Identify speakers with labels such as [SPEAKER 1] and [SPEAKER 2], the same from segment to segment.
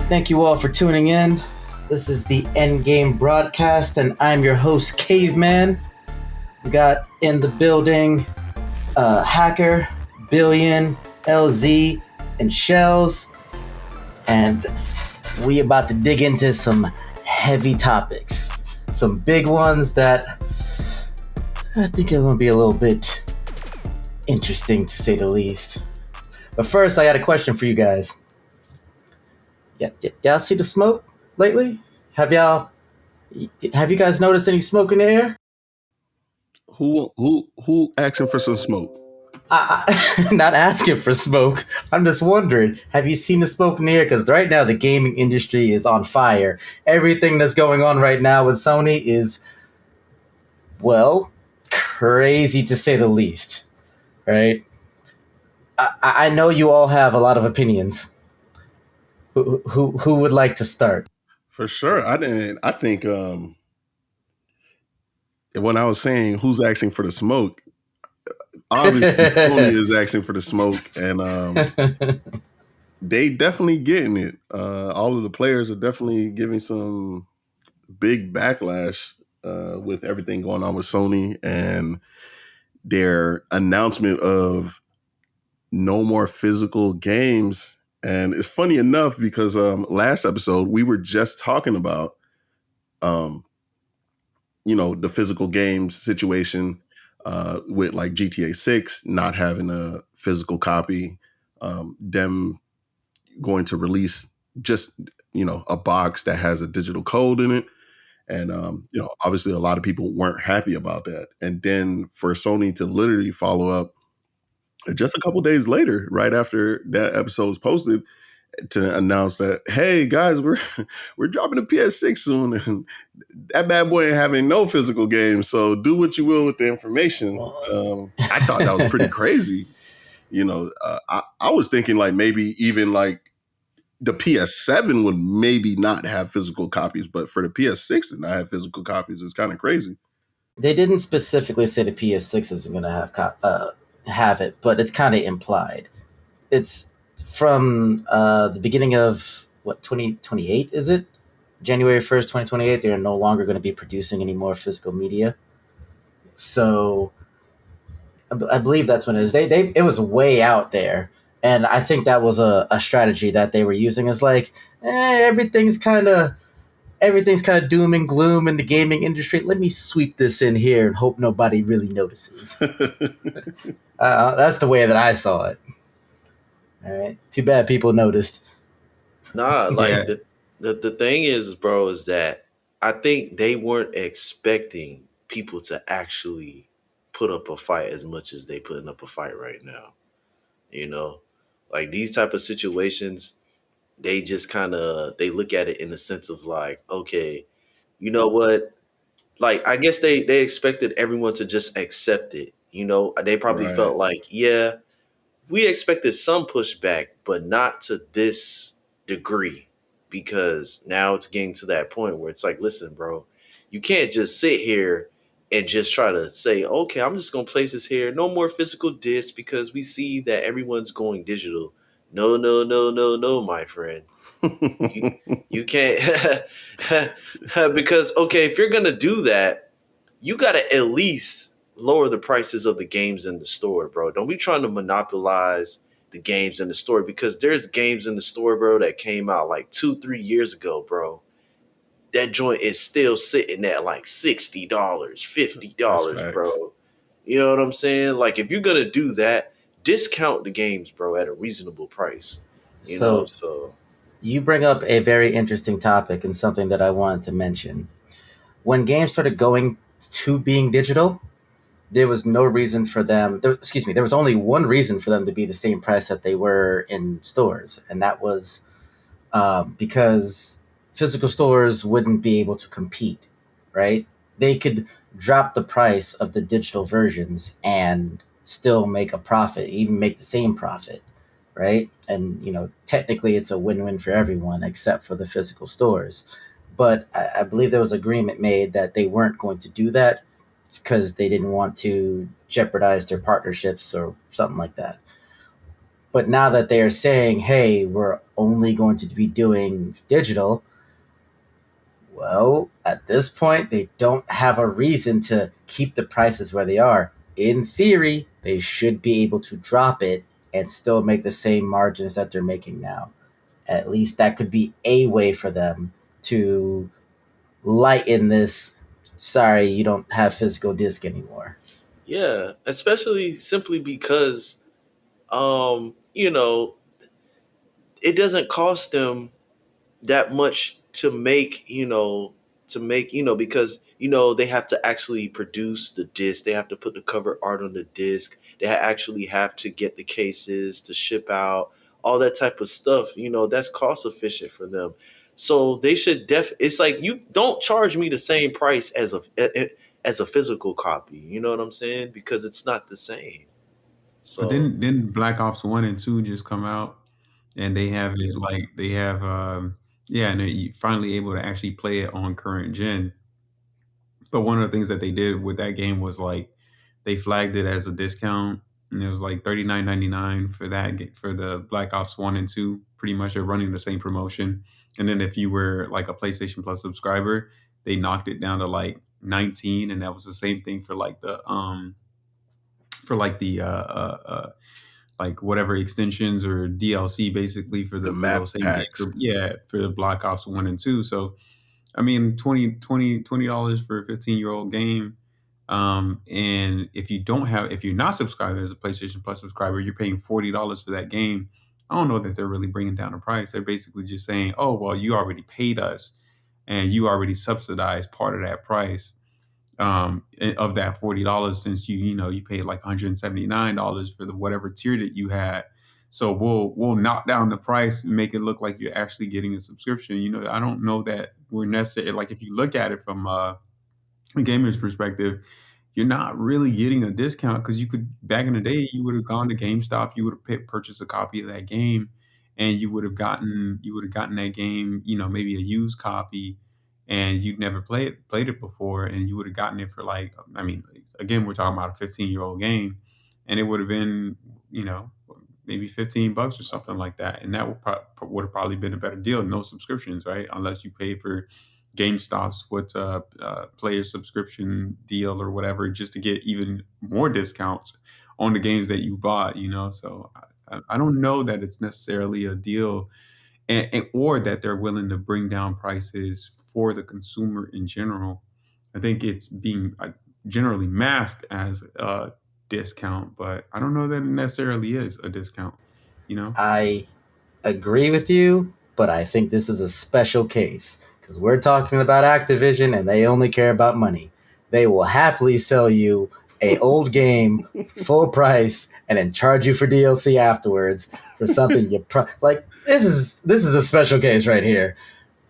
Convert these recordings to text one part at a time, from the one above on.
[SPEAKER 1] Thank you all for tuning in. This is the Endgame broadcast, and I'm your host, Caveman. We got in the building Hacker, Billion, LZ, and Shells, and we about to dig into some heavy topics. Some big ones that I think are going to be a little bit interesting, to say the least. But first, I got a question for you guys. Y'all see the smoke lately? Have you guys noticed any smoke in the air?
[SPEAKER 2] Who asking for some smoke?
[SPEAKER 1] Not asking for smoke. I'm just wondering, have you seen the smoke in the air? Because right now the gaming industry is on fire. Everything that's going on right now with Sony is, well, crazy to say the least. Right? I know you all have a lot of opinions. Who would like to start?
[SPEAKER 2] For sure. I think when I was saying who's asking for the smoke, obviously Sony is asking for the smoke, and they definitely getting it. All of the players are definitely giving some big backlash with everything going on with Sony and their announcement of no more physical games. And it's funny enough because last episode we were just talking about um, the physical games situation with like GTA 6 not having a physical copy, them going to release just a box that has a digital code in it. And obviously a lot of people weren't happy about that. And then for Sony to literally follow up just a couple days later, right after that episode was posted, to announce that, hey guys, we're dropping the PS6 soon, and that bad boy ain't having no physical games. So do what you will with the information. I thought that was pretty crazy. I was thinking like maybe even like the PS7 would maybe not have physical copies, but for the PS6 to not have physical copies is kind of crazy.
[SPEAKER 1] They didn't specifically say the PS6 isn't going to have it, but it's kind of implied. It's from the beginning of what 2028 is it? January 1st, 2028. They're no longer going to be producing any more physical media. So I believe that's when it is. They it was way out there, and I think that was a strategy that they were using. Is like everything's kind of doom and gloom in the gaming industry. Let me sweep this in here and hope nobody really notices. That's the way that I saw it. All right. Too bad people noticed.
[SPEAKER 3] Nah, like
[SPEAKER 4] Yeah,
[SPEAKER 3] the thing is, bro, is that I think they weren't expecting people to actually put up a fight as much as they putting up a fight right now. You know, like these type of situations, they just kind of they look at it in the sense of like, okay, you know what? Like I guess they expected everyone to just accept it. They probably
[SPEAKER 2] Right.
[SPEAKER 3] felt like, yeah, we expected some pushback, but not to this degree because now it's getting to that point where it's like, listen, bro, you can't just sit here and just try to say, okay, I'm just going to place this here. No more physical discs because we see that everyone's going digital. No, no, no, no, no, my friend. You, you can't. Because, okay, if you're going to do that, you got to at least lower the prices of the games in the store, bro. Don't be trying to monopolize the games in the store because there's games in the store, bro, that came out like 2-3 years ago, bro. That joint is still sitting at like $60, $50,
[SPEAKER 2] That's facts.
[SPEAKER 3] bro. You know what I'm saying? Like if you're gonna do that, discount the games, bro, at a reasonable price.
[SPEAKER 1] So
[SPEAKER 3] So
[SPEAKER 1] you bring up a very interesting topic and something that I wanted to mention. When games started going to being digital, there was no reason for them. There was only one reason for them to be the same price that they were in stores, and that was because physical stores wouldn't be able to compete, right? They could drop the price of the digital versions and still make a profit, even make the same profit, right? And technically, it's a win-win for everyone except for the physical stores. But I believe there was agreement made that they weren't going to do that because they didn't want to jeopardize their partnerships or something like that. But now that they are saying, hey, we're only going to be doing digital, well, at this point, they don't have a reason to keep the prices where they are. In theory, they should be able to drop it and still make the same margins that they're making now. At least that could be a way for them to lighten this. Sorry, you don't have physical disc anymore.
[SPEAKER 3] Yeah, especially simply because you know, it doesn't cost them that much to make, because they have to actually produce the disc, they have to put the cover art on the disc, they actually have to get the cases to ship out, all that type of stuff, that's cost efficient for them. So they should it's like, you don't charge me the same price as a physical copy, you know what I'm saying, because it's not the same.
[SPEAKER 4] But
[SPEAKER 3] So
[SPEAKER 4] then Black Ops 1 and 2 just come out, and they have it like they have yeah, and you finally able to actually play it on current gen. But one of the things that they did with that game was like they flagged it as a discount, and it was like 39.99 for for the Black Ops 1 and 2. Pretty much they're running the same promotion. And then if you were like a PlayStation Plus subscriber, they knocked it down to like 19, and that was the same thing for like the like whatever extensions or DLC basically
[SPEAKER 2] The
[SPEAKER 4] for those
[SPEAKER 2] map
[SPEAKER 4] same games
[SPEAKER 2] packs.
[SPEAKER 4] for the Black Ops 1 and 2. So I mean, $20 for a 15-year-old game. And if you're not subscribed as a PlayStation Plus subscriber, you're paying $40 for that game. I don't know that they're really bringing down the price. They're basically just saying, oh, well, you already paid us and you already subsidized part of that price of that $40 since you paid like $179 for the whatever tier that you had. So we'll knock down the price and make it look like you're actually getting a subscription. I don't know that we're necessarily like if you look at it from a gamer's perspective, you're not really getting a discount because you could back in the day you would have gone to GameStop, you would have purchased a copy of that game, and you would have gotten that game, maybe a used copy, and you'd never played it before, and you would have gotten it for like, I mean, again, we're talking about a 15-year-old game, and it would have been, you know, maybe $15 or something like that, and that would have probably been a better deal. No subscriptions, right? Unless you pay for GameStop's what's a player subscription deal or whatever, just to get even more discounts on the games that you bought. So I don't know that it's necessarily a deal, or that they're willing to bring down prices for the consumer in general. I think it's being generally masked as a discount, but I don't know that it necessarily is a discount. You know.
[SPEAKER 1] I agree with you, but I think this is a special case because we're talking about Activision and they only care about money. They will happily sell you a old game full price and then charge you for DLC afterwards for something like. This is a special case right here.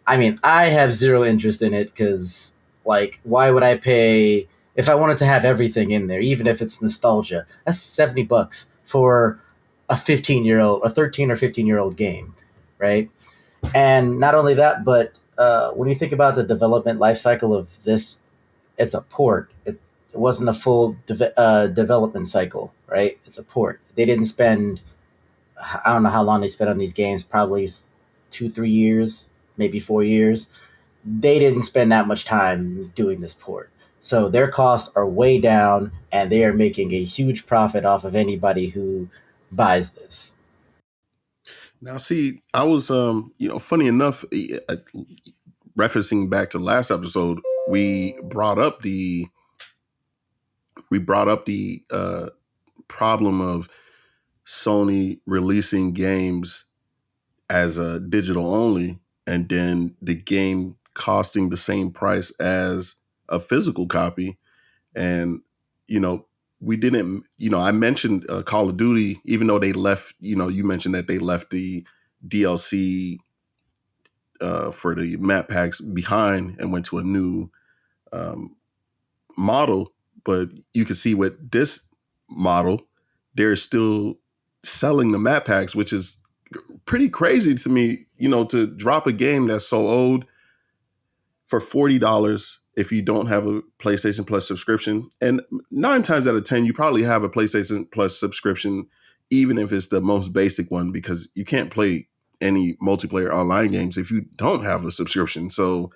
[SPEAKER 1] I mean, I have zero interest in it because, like, why would I pay if I wanted to have everything in there, even if it's nostalgia? That's $70 for a 15-year-old, a 13 or 15-year-old game, right? And not only that, but when you think about the development life cycle of this, it's a port. It wasn't a full development cycle, right? It's a port. They didn't spend, I don't know how long they spent on these games, probably 2, 3 years, maybe 4 years. They didn't spend that much time doing this port. So their costs are way down and they are making a huge profit off of anybody who buys this.
[SPEAKER 2] Now, see, I was, funny enough, referencing back to last episode, we brought up the problem of Sony releasing games as a digital only, and then the game costing the same price as a physical copy. And you know, we didn't. I mentioned Call of Duty, even though they left. You mentioned that they left the DLC for the map packs behind and went to a new um, model. But you can see with this model, they're still selling the map packs, which is pretty crazy to me, to drop a game that's so old for $40 if you don't have a PlayStation Plus subscription. And 9 times out of 10, you probably have a PlayStation Plus subscription even if it's the most basic one, because you can't play any multiplayer online games if you don't have a subscription. So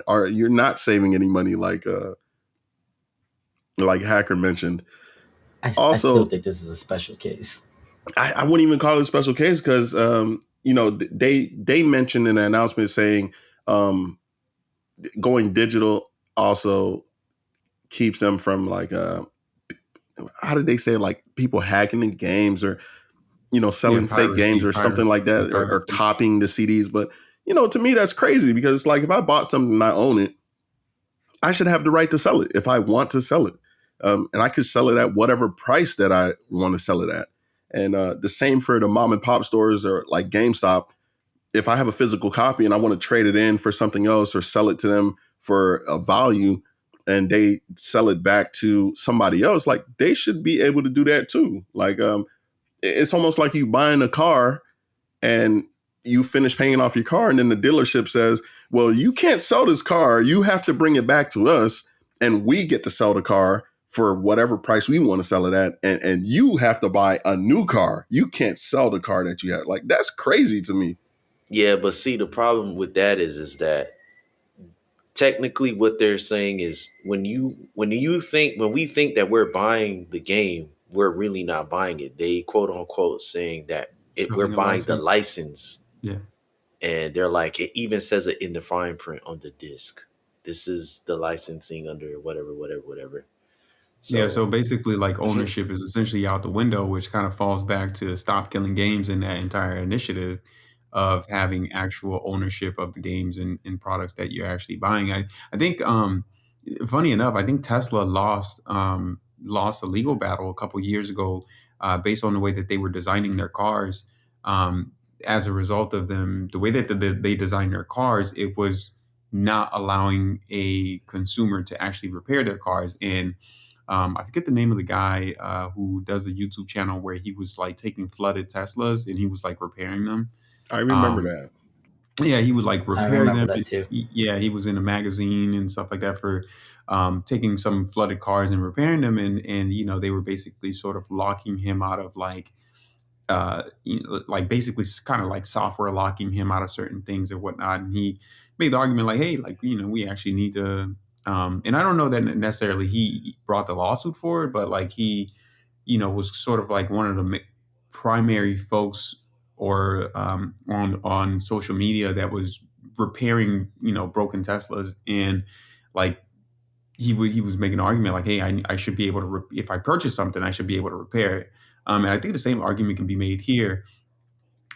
[SPEAKER 2] or you're not saving any money like Hacker mentioned.
[SPEAKER 1] I still
[SPEAKER 2] Also,
[SPEAKER 1] think this is a special case.
[SPEAKER 2] I wouldn't even call it a special case because they mentioned in the announcement saying um, going digital also keeps them from how did they say, like, people hacking in games, or
[SPEAKER 4] Yeah,
[SPEAKER 2] selling fake games or something like
[SPEAKER 4] yeah,
[SPEAKER 2] that, or
[SPEAKER 4] piracy.
[SPEAKER 2] copying the CDs. But to me, that's crazy, because it's like, if I bought something and I own it, I should have the right to sell it if I want to sell it. And I could sell it at whatever price that I want to sell it at. And the same for the mom and pop stores, or like GameStop. If I have a physical copy and I want to trade it in for something else, or sell it to them for a value, and they sell it back to somebody else, like, they should be able to do that too. Like, it's almost like you buying a car and you finish paying off your car, and then the dealership says, well, you can't sell this car, you have to bring it back to us, and we get to sell the car for whatever price we want to sell it at, and you have to buy a new car, you can't sell the car that you have. Like, that's crazy to me.
[SPEAKER 3] Yeah, but see, the problem with that is that technically what they're saying is when we think that we're buying the game, we're really not buying it. They quote unquote saying that we're
[SPEAKER 4] Selling a
[SPEAKER 3] buying the
[SPEAKER 4] license.
[SPEAKER 3] license,
[SPEAKER 4] Yeah.
[SPEAKER 3] and they're like, it even says it in the fine print on the disc. This is the licensing under whatever, whatever, whatever.
[SPEAKER 4] Yeah,
[SPEAKER 3] So
[SPEAKER 4] so basically, like, ownership is essentially out the window, which kind of falls back to stop killing games in that entire initiative of having actual ownership of the games and products that you're actually buying. I think, funny enough, I think Tesla lost a legal battle a couple years ago, based on the way that they were designing their cars. Um, as a result of them, the way that they designed their cars, it was not allowing a consumer to actually repair their cars. And I forget the name of the guy who does the YouTube channel where he was like taking flooded Teslas and he was like repairing them.
[SPEAKER 2] I remember
[SPEAKER 4] Um,
[SPEAKER 2] that.
[SPEAKER 4] yeah, he would like
[SPEAKER 1] I
[SPEAKER 4] repair
[SPEAKER 1] remember
[SPEAKER 4] them.
[SPEAKER 1] that too.
[SPEAKER 4] Yeah, he was in a magazine and stuff like that for taking some flooded cars and repairing them. And they were basically sort of locking him out of like basically kind of like software locking him out of certain things or whatnot. And he made the argument like, hey, like, we actually need to, and I don't know that necessarily he brought the lawsuit forward, but like he, was sort of like one of the primary folks or on social media that was repairing, broken Teslas. And like, he was making an argument like, hey, I should be able to if I purchase something, I should be able to repair it. And I think the same argument can be made here.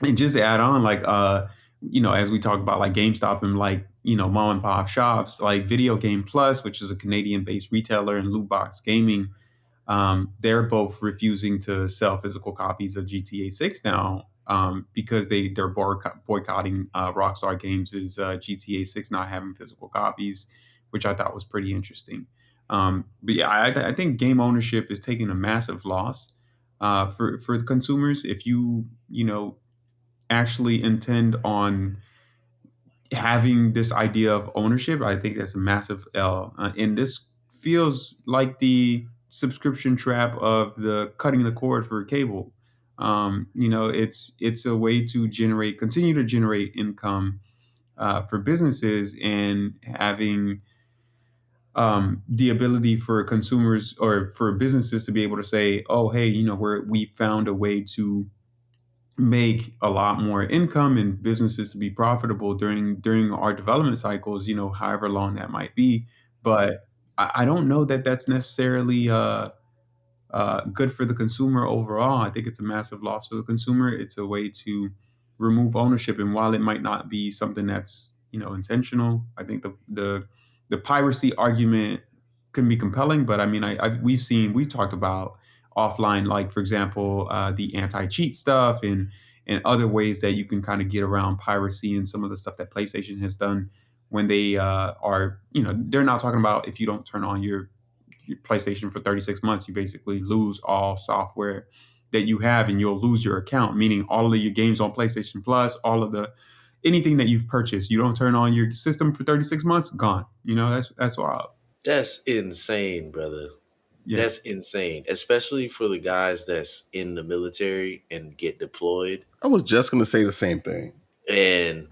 [SPEAKER 4] And just to add on, like, as we talk about like GameStop and like, mom and pop shops, like Video Game Plus, which is a Canadian based retailer, and Loot Box Gaming, they're both refusing to sell physical copies of GTA 6 now, because they're boycotting Rockstar Games' GTA 6 not having physical copies, which I thought was pretty interesting. But yeah, I think game ownership is taking a massive loss for the consumers. If actually intend on having this idea of ownership, I think that's a massive L. And this feels like the subscription trap of the cutting the cord for cable. It's a way to continue to generate income for businesses, and having the ability for consumers or for businesses to be able to say, "Oh, hey, we found a way to make a lot more income and businesses to be profitable during our development cycles, however long that might be." But I don't know that that's necessarily good for the consumer overall. I think it's a massive loss for the consumer. It's a way to remove ownership, and while it might not be something that's intentional, I think the piracy argument can be compelling. But I mean, we talked about offline, like for example, the anti cheat stuff and other ways that you can kind of get around piracy, and some of the stuff that PlayStation has done when they are they're not talking about if you don't turn on your PlayStation for 36 months, you basically lose all software that you have, and you'll lose your account, meaning all of your games on PlayStation Plus, all of the anything that you've purchased, you don't turn on your system for 36 months, gone. That's wild.
[SPEAKER 3] that's insane, brother.
[SPEAKER 4] Yeah.
[SPEAKER 3] That's insane, especially for the guys that's in the military and get deployed.
[SPEAKER 2] I was just gonna say the same thing.
[SPEAKER 3] And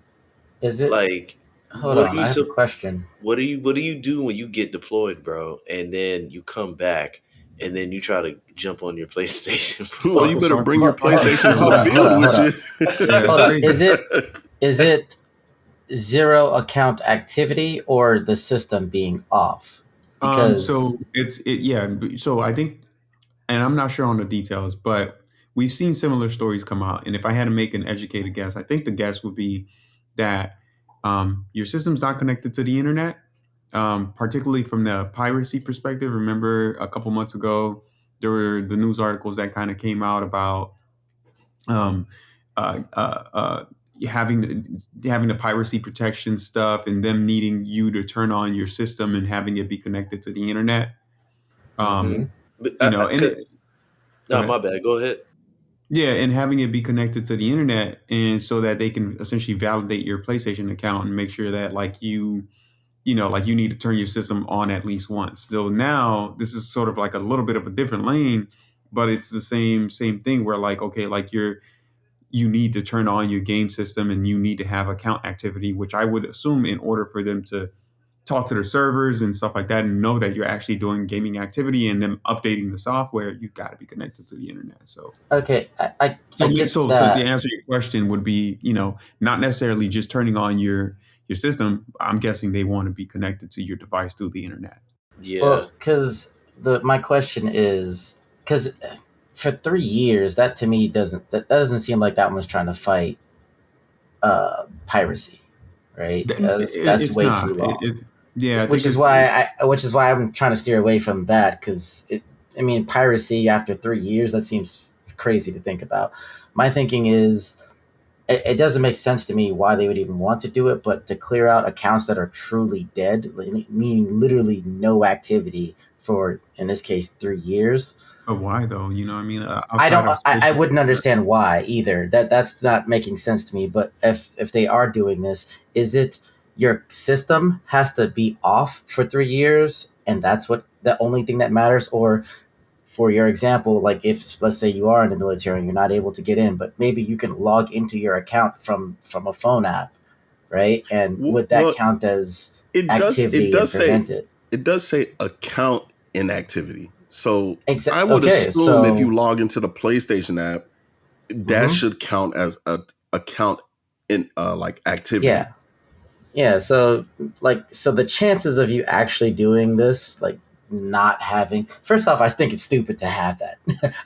[SPEAKER 1] Is it?
[SPEAKER 3] like,
[SPEAKER 1] Hold
[SPEAKER 3] what do
[SPEAKER 1] on,
[SPEAKER 3] you
[SPEAKER 1] I have a
[SPEAKER 3] sup-
[SPEAKER 1] question.
[SPEAKER 3] what do you do when you get deployed, bro? And then you come back and then you try to jump on your PlayStation,
[SPEAKER 2] Well,
[SPEAKER 3] bro.
[SPEAKER 2] you
[SPEAKER 4] People
[SPEAKER 2] better
[SPEAKER 4] start
[SPEAKER 2] bring your PlayStation to
[SPEAKER 1] Hold
[SPEAKER 2] the
[SPEAKER 1] up, hold
[SPEAKER 2] field
[SPEAKER 1] up, hold
[SPEAKER 2] with you.
[SPEAKER 1] up,
[SPEAKER 4] Yeah, it's
[SPEAKER 1] hold up.
[SPEAKER 4] crazy.
[SPEAKER 1] Is it zero account activity or the system being off? Because
[SPEAKER 4] So yeah. So I think, and I'm not sure on the details, but we've seen similar stories come out. And if I had to make an educated guess, I think the guess would be that your system's not connected to the internet, particularly from the piracy perspective. Remember a couple months ago, there were the news articles that kind of came out about um, uh, uh, uh, having the piracy protection stuff and them needing you to turn on your system and having it be connected to the internet.
[SPEAKER 1] mm-hmm.
[SPEAKER 4] Um,
[SPEAKER 3] But
[SPEAKER 4] and go
[SPEAKER 3] no,
[SPEAKER 4] ahead.
[SPEAKER 3] my bad. Go ahead.
[SPEAKER 4] Yeah, and having it be connected to the internet, and so that they can essentially validate your PlayStation account and make sure that like like you need to turn your system on at least once. So now this is sort of like a little bit of a different lane, but it's the same thing where like okay, like you need to turn on your game system and you need to have account activity, which I would assume in order for them to talk to their servers and stuff like that and know that you're actually doing gaming activity and them updating the software, you've got to be connected to the internet. So
[SPEAKER 1] Okay, I
[SPEAKER 4] so
[SPEAKER 1] get
[SPEAKER 4] so to the
[SPEAKER 1] that.
[SPEAKER 4] answer your question would be, not necessarily just turning on your system. I'm guessing they want to be connected to your device through the internet.
[SPEAKER 3] Yeah.
[SPEAKER 1] Well, because the my question is because for 3 years, that to me doesn't seem like that one's trying to fight piracy, right? That's
[SPEAKER 4] It's
[SPEAKER 1] way too
[SPEAKER 4] not.
[SPEAKER 1] long.
[SPEAKER 4] Yeah, I think
[SPEAKER 1] Which is why I'm trying to steer away from that because I mean piracy after 3 years, that seems crazy to think about. My thinking is it doesn't make sense to me why they would even want to do it, but to clear out accounts that are truly dead, meaning literally no activity for in this case 3 years.
[SPEAKER 4] but why though? You know what I mean?
[SPEAKER 1] I
[SPEAKER 4] Outside
[SPEAKER 1] don't.
[SPEAKER 4] of
[SPEAKER 1] I
[SPEAKER 4] social.
[SPEAKER 1] wouldn't understand why either. That's not making sense to me. But if they are doing this, is it your system has to be off for 3 years, and that's what the only thing that matters? Or for your example, like if let's say you are in the military and you're not able to get in, but maybe you can log into your account from a phone app, right? And would that
[SPEAKER 2] Well,
[SPEAKER 1] count as
[SPEAKER 2] it does. It
[SPEAKER 1] activity and
[SPEAKER 2] does say.
[SPEAKER 1] prevent it?
[SPEAKER 2] It does say account inactivity. So I would
[SPEAKER 1] Okay,
[SPEAKER 2] assume if you
[SPEAKER 1] so
[SPEAKER 2] log into the PlayStation app, that
[SPEAKER 1] mhm,
[SPEAKER 2] should count as a account in like activity.
[SPEAKER 1] yeah. Yeah, so the chances of you actually doing this, like not having first off, I think it's stupid to have that.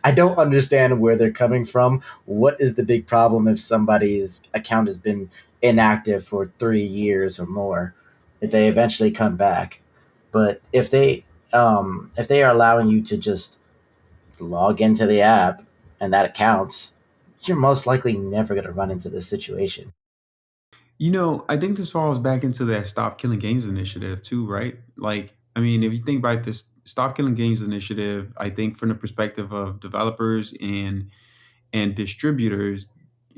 [SPEAKER 1] I don't understand where they're coming from. What is the big problem if somebody's account has been inactive for 3 years or more? If they eventually come back. But if they are allowing you to just log into the app and that counts, you're most likely never gonna run into this situation.
[SPEAKER 4] I think this falls back into that Stop Killing Games initiative too, right? Like, I mean, if you think about this Stop Killing Games initiative, I think from the perspective of developers and distributors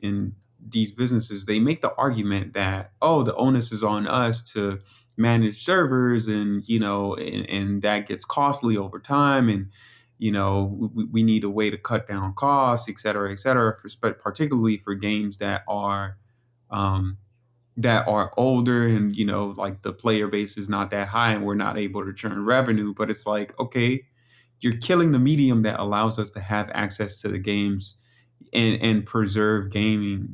[SPEAKER 4] in these businesses, they make the argument that, oh, the onus is on us to manage servers and that gets costly over time. And, we need a way to cut down costs, et cetera, particularly for games um, that are older and like the player base is not that high and we're not able to churn revenue. But it's like, okay, you're killing the medium that allows us to have access to the games and preserve gaming.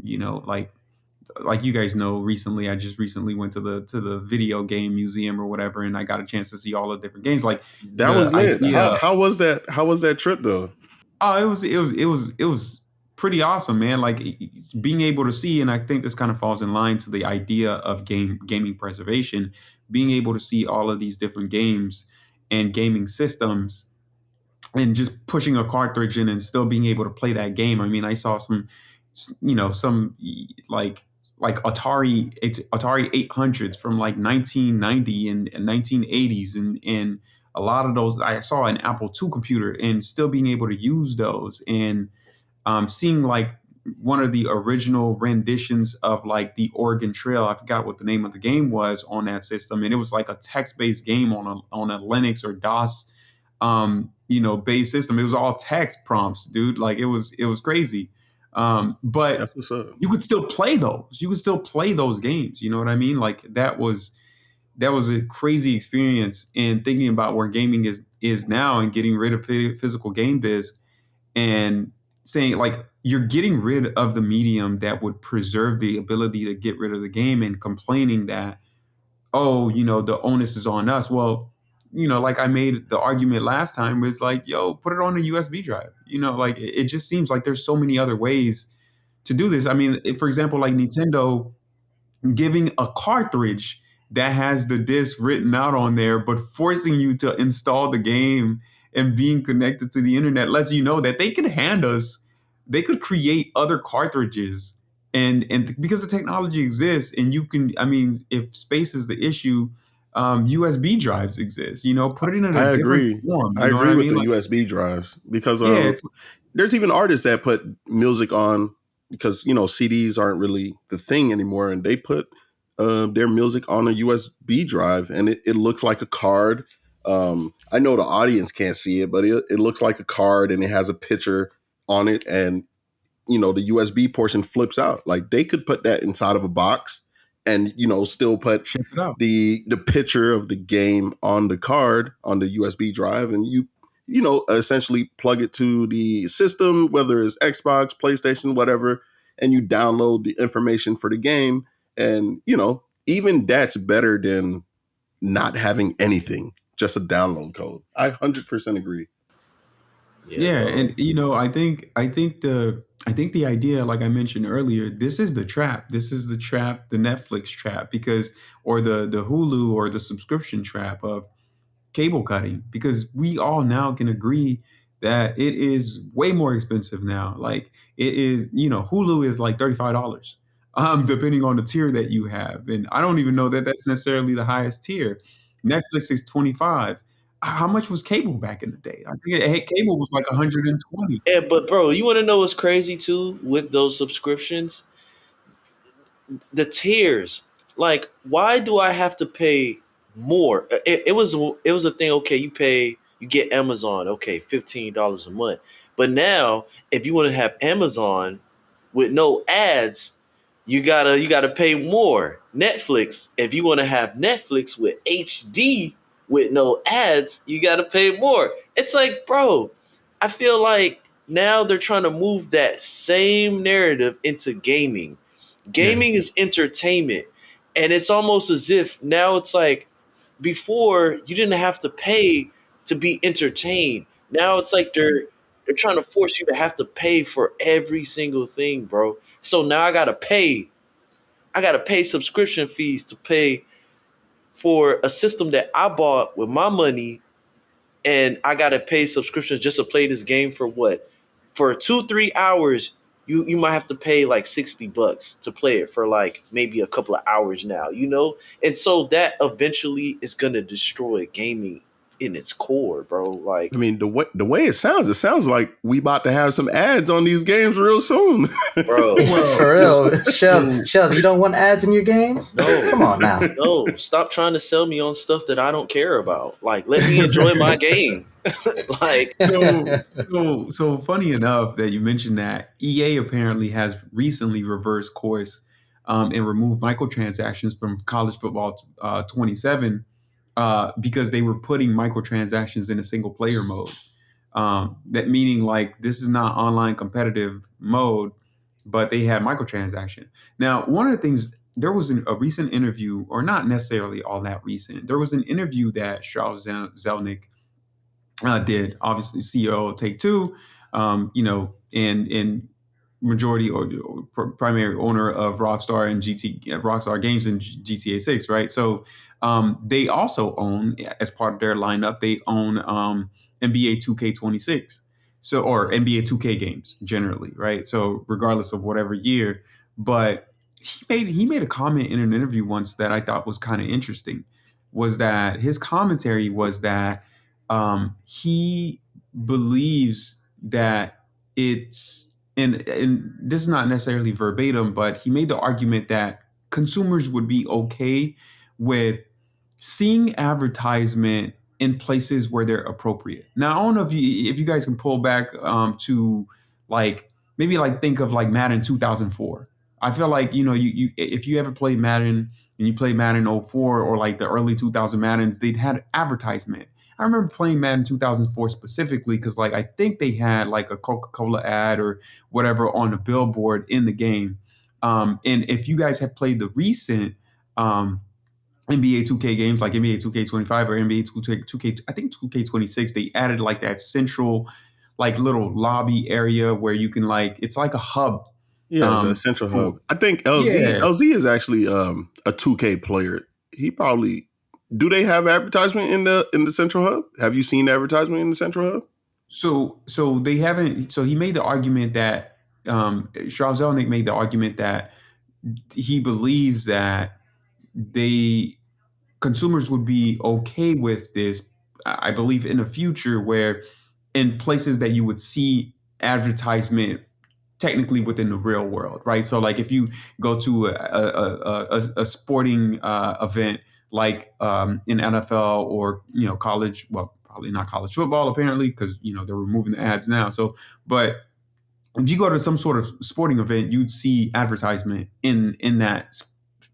[SPEAKER 4] Like you guys know, recently I just recently went to the video game museum or whatever, and I got a chance to see all the different games. Like
[SPEAKER 2] That was
[SPEAKER 4] the
[SPEAKER 2] lit. How
[SPEAKER 4] idea.
[SPEAKER 2] how was that? How was that trip though?
[SPEAKER 4] Oh, it was pretty awesome, man. Like being able to see, and I think this kind of falls in line to the idea of gaming preservation, being able to see all of these different games and gaming systems and just pushing a cartridge in and still being able to play that game. I mean, I saw some like Atari 800s from like 1990 and 1980s and a lot of those I saw an Apple II computer and still being able to use those and seeing like one of the original renditions of like the Oregon Trail. I forgot what the name of the game was on that system, and it was like a text-based game on a Linux or DOS based system. It was all text prompts, dude. Like it was crazy. But
[SPEAKER 2] That's what's up.
[SPEAKER 4] you could still play those. You could still play those games. You know what I mean? Like that was a crazy experience. And thinking about where gaming is now, and getting rid of physical game disc, and saying like you're getting rid of the medium that would preserve the ability to get rid of the game, and complaining that, oh, the onus is on us. Well, like I made the argument last time, was like, yo, put it on a USB drive. Like it just seems like there's so many other ways to do this. I mean, for example, like Nintendo giving a cartridge that has the disc written out on there, but forcing you to install the game and being connected to the internet lets you know that they could create other cartridges. And because the technology exists, and you can, I mean, if space is the issue, USB drives exist. Put it in
[SPEAKER 2] I
[SPEAKER 4] a different
[SPEAKER 2] agree.
[SPEAKER 4] form.
[SPEAKER 2] I
[SPEAKER 4] You know what
[SPEAKER 2] agree
[SPEAKER 4] I
[SPEAKER 2] with
[SPEAKER 4] mean?
[SPEAKER 2] the
[SPEAKER 4] Like,
[SPEAKER 2] USB drives because
[SPEAKER 4] yeah, it's
[SPEAKER 2] there's even artists that put music on because CDs aren't really the thing anymore, and they put their music on a USB drive, and it looks like a card. I know the audience can't see it, but it looks like a card, and it has a picture on it, and the USB portion flips out. Like they could put that inside of a box and still put
[SPEAKER 4] check it out.
[SPEAKER 2] the picture of the game on the card on the USB drive, and essentially plug it to the system, whether it's Xbox, PlayStation, whatever, and you download the information for the game. And even that's better than not having anything, just a download code. I 100% agree.
[SPEAKER 3] Yeah,
[SPEAKER 4] Yeah,
[SPEAKER 3] bro.
[SPEAKER 4] and I think the idea, like I mentioned earlier, this is the trap. This is the trap, the Netflix trap, because or the Hulu or the subscription trap of cable cutting, because we all now can agree that it is way more expensive now. Like it is, Hulu is like $35, depending on the tier that you have, and I don't even know that that's necessarily the highest tier. Netflix is 25. How much was cable back in the day? I think cable was like 120.
[SPEAKER 3] Yeah, but bro, you want to know what's crazy too with those subscriptions? The tiers. Like, why do I have to pay more? It was a thing. Okay, you get Amazon. Okay, $15 a month. But now, if you want to have Amazon with no ads, you gotta pay more. Netflix. If you want to have Netflix with HD with no ads, you gotta pay more. It's like, bro, I feel like now they're trying to move that same narrative into gaming.
[SPEAKER 4] Yeah,
[SPEAKER 3] Gaming is entertainment, and it's almost as if now it's like before you didn't have to pay to be entertained. Now it's like they're trying to force you to have to pay for every single thing, bro. So now I gotta pay. I gotta pay subscription fees to pay for a system that I bought with my money, and I gotta pay subscriptions just to play this game for what? For 2-3 hours, you might have to pay like $60 to play it for like maybe a couple of hours now. And so that eventually is gonna destroy gaming in its core, bro.
[SPEAKER 2] I
[SPEAKER 3] Like,
[SPEAKER 2] mean, the way it sounds like we about to have some ads on these games real soon.
[SPEAKER 3] bro,
[SPEAKER 4] well,
[SPEAKER 1] For real,
[SPEAKER 4] so
[SPEAKER 1] Shells, you don't want ads in your games?
[SPEAKER 3] no,
[SPEAKER 1] Come on now.
[SPEAKER 3] no, stop trying to sell me on stuff that I don't care about. Like, let me enjoy my game. Like,
[SPEAKER 4] so funny enough that you mentioned that EA apparently has recently reversed course, and removed microtransactions from College Football 27, because they were putting microtransactions in a single player mode. That meaning like this is not online competitive mode, but they had microtransaction. Now, one of the things, there was a recent interview, or not necessarily all that recent. There was an interview that Charles Zelnick did, obviously CEO of Take Two, and majority or primary owner of Rockstar and Rockstar Games and GTA 6, right? So they also own, as part of their lineup, they own NBA 2K26, so, or NBA 2K games generally, right? So regardless of whatever year, but he made a comment in an interview once that I thought was kind of interesting. Was that his commentary was that he believes that it's, and this is not necessarily verbatim, but he made the argument that consumers would be okay with seeing advertisement in places where they're appropriate. Now, I don't know if you guys can pull back to like maybe like think of like Madden 2004. I feel like you if you ever played Madden and you played Madden '04 or like the early 2000 Maddens, they'd had advertisement. I remember playing Madden 2004 specifically because like I think they had like a Coca-Cola ad or whatever on the billboard in the game. And if you guys have played the recent NBA 2K games like NBA 2K25 or NBA 2K, I think 2K26, they added like that central like little lobby area where you can like it's like a hub.
[SPEAKER 2] Yeah, it's a central hub. I think
[SPEAKER 4] Yeah.
[SPEAKER 2] LZ is actually a 2K player. He probably do they have advertisement in the central hub? Have you seen advertisement in the central hub?
[SPEAKER 4] So they haven't. So he made the argument that Charles Zelnick made the argument that he believes that they consumers would be okay with this. I believe in the future where in places that you would see advertisement technically within the real world, right? So like if you go to a sporting event like in NFL or college, well probably not college football apparently because they're removing the ads now. So but if you go to some sort of sporting event, you'd see advertisement in that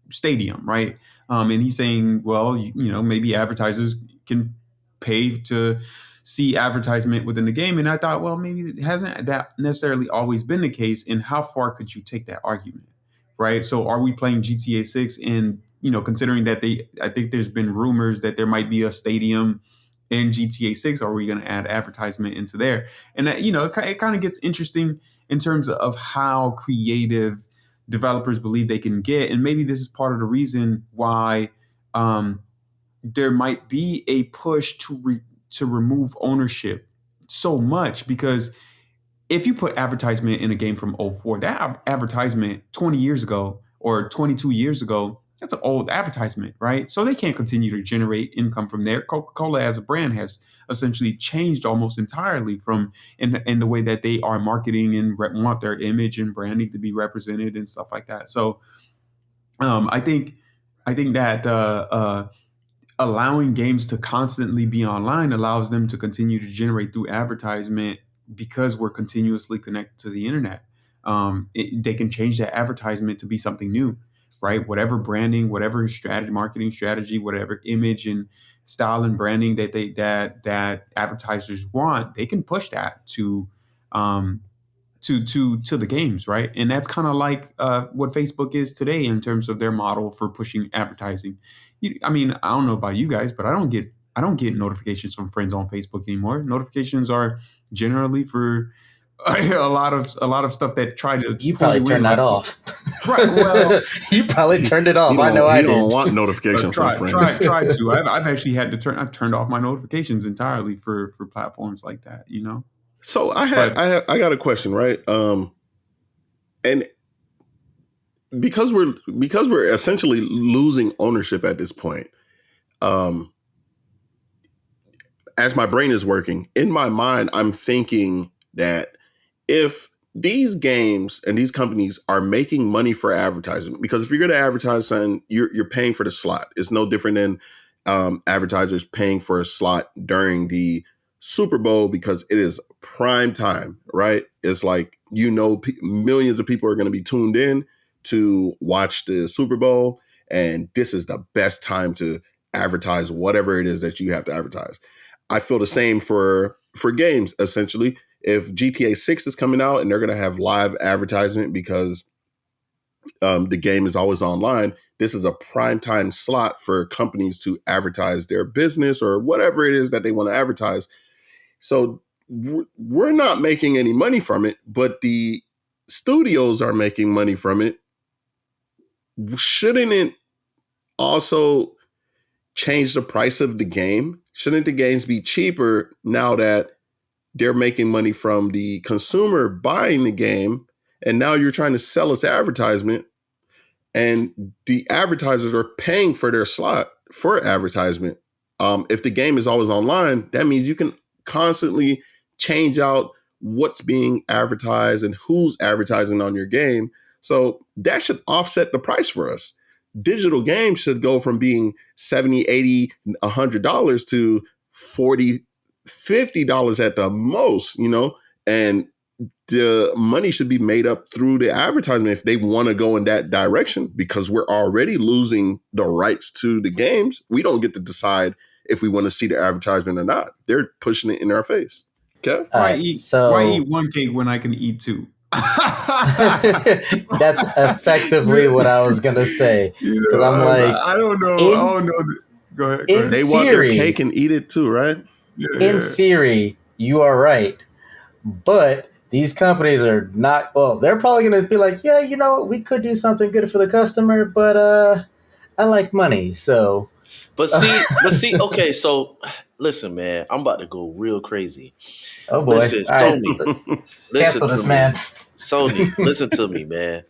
[SPEAKER 4] stadium, right? And he's saying, well, maybe advertisers can pay to see advertisement within the game. And I thought, well, maybe it hasn't that necessarily always been the case. And how far could you take that argument, right? So are we playing GTA 6 and, considering that I think there's been rumors that there might be a stadium in GTA 6, are we going to add advertisement into there? And that, it kind of gets interesting in terms of how creative developers believe they can get. And maybe this is part of the reason why there might be a push to remove ownership so much, because if you put advertisement in a game from '04, that advertisement 20 years ago or 22 years ago, that's an old advertisement, right? So they can't continue to generate income from there. Coca-Cola as a brand has essentially changed almost entirely from in the way that they are marketing and want their image and branding to be represented and stuff like that. So I think that allowing games to constantly be online allows them to continue to generate through advertisement because we're continuously connected to the internet. They can change that advertisement to be something new, right? Whatever branding, whatever strategy, marketing strategy, whatever image and style and branding that advertisers want, they can push that um, to the games, right? And that's kind of like what Facebook is today in terms of their model for pushing advertising. I mean, I don't know about you guys, but I don't get notifications from friends on Facebook anymore. Notifications are generally for a lot of stuff that try to
[SPEAKER 1] You
[SPEAKER 4] pull
[SPEAKER 1] probably
[SPEAKER 4] you in.
[SPEAKER 1] turned that
[SPEAKER 4] Like,
[SPEAKER 1] off.
[SPEAKER 4] right. Well,
[SPEAKER 1] You probably turned it off.
[SPEAKER 2] He
[SPEAKER 1] I know
[SPEAKER 2] don't,
[SPEAKER 1] I
[SPEAKER 2] he don't
[SPEAKER 1] did.
[SPEAKER 2] want notifications from friends.
[SPEAKER 4] try to. I've actually had to I've turned off my notifications entirely for platforms like that.
[SPEAKER 2] So I got a question, right? And because we're essentially losing ownership at this point, as my brain is working, in my mind, I'm thinking that if these games and these companies are making money for advertising, because if you're going to advertise something, you're paying for the slot. It's no different than advertisers paying for a slot during the Super Bowl because it is prime time, right? It's like, millions of people are going to be tuned in to watch the Super Bowl, and this is the best time to advertise whatever it is that you have to advertise. I feel the same for games, essentially. If GTA 6 is coming out and they're going to have live advertisement because the game is always online, this is a prime time slot for companies to advertise their business or whatever it is that they want to advertise. So we're not making any money from it, but the studios are making money from it. Shouldn't it also change the price of the game? Shouldn't the games be cheaper now that they're making money from the consumer buying the game, and now you're trying to sell its advertisement, and the advertisers are paying for their slot for advertisement? If the game is always online, that means you can constantly change out what's being advertised and who's advertising on your game. So that should offset the price for us. Digital games should go from being $70, $80, $100 to $40, $50 at the most, and the money should be made up through the advertisement if they want to go in that direction, because we're already losing the rights to the games. We don't get to decide if we want to see the advertisement or not. They're pushing it in our face. Okay.
[SPEAKER 1] All
[SPEAKER 4] Why
[SPEAKER 1] right,
[SPEAKER 4] eat? Why
[SPEAKER 1] so
[SPEAKER 4] eat one cake when I can eat two?
[SPEAKER 1] that's effectively what I was gonna say. Because I'm like,
[SPEAKER 4] I don't know. I
[SPEAKER 1] in
[SPEAKER 4] don't know. Go ahead. Go
[SPEAKER 1] in
[SPEAKER 4] ahead.
[SPEAKER 2] They want their cake
[SPEAKER 1] theory,
[SPEAKER 2] and eat it too, right?
[SPEAKER 1] in
[SPEAKER 4] Yeah.
[SPEAKER 1] theory, you are right. But these companies are not. Well, they're probably gonna be like, yeah, we could do something good for the customer, but I like money, so.
[SPEAKER 3] But see, okay, so listen, man, I'm about to go real crazy.
[SPEAKER 1] Oh boy!
[SPEAKER 3] Listen,
[SPEAKER 1] All right,
[SPEAKER 3] Sony, listen
[SPEAKER 1] cancel
[SPEAKER 3] to
[SPEAKER 1] this
[SPEAKER 3] me.
[SPEAKER 1] man.
[SPEAKER 3] Sony, listen to me, man.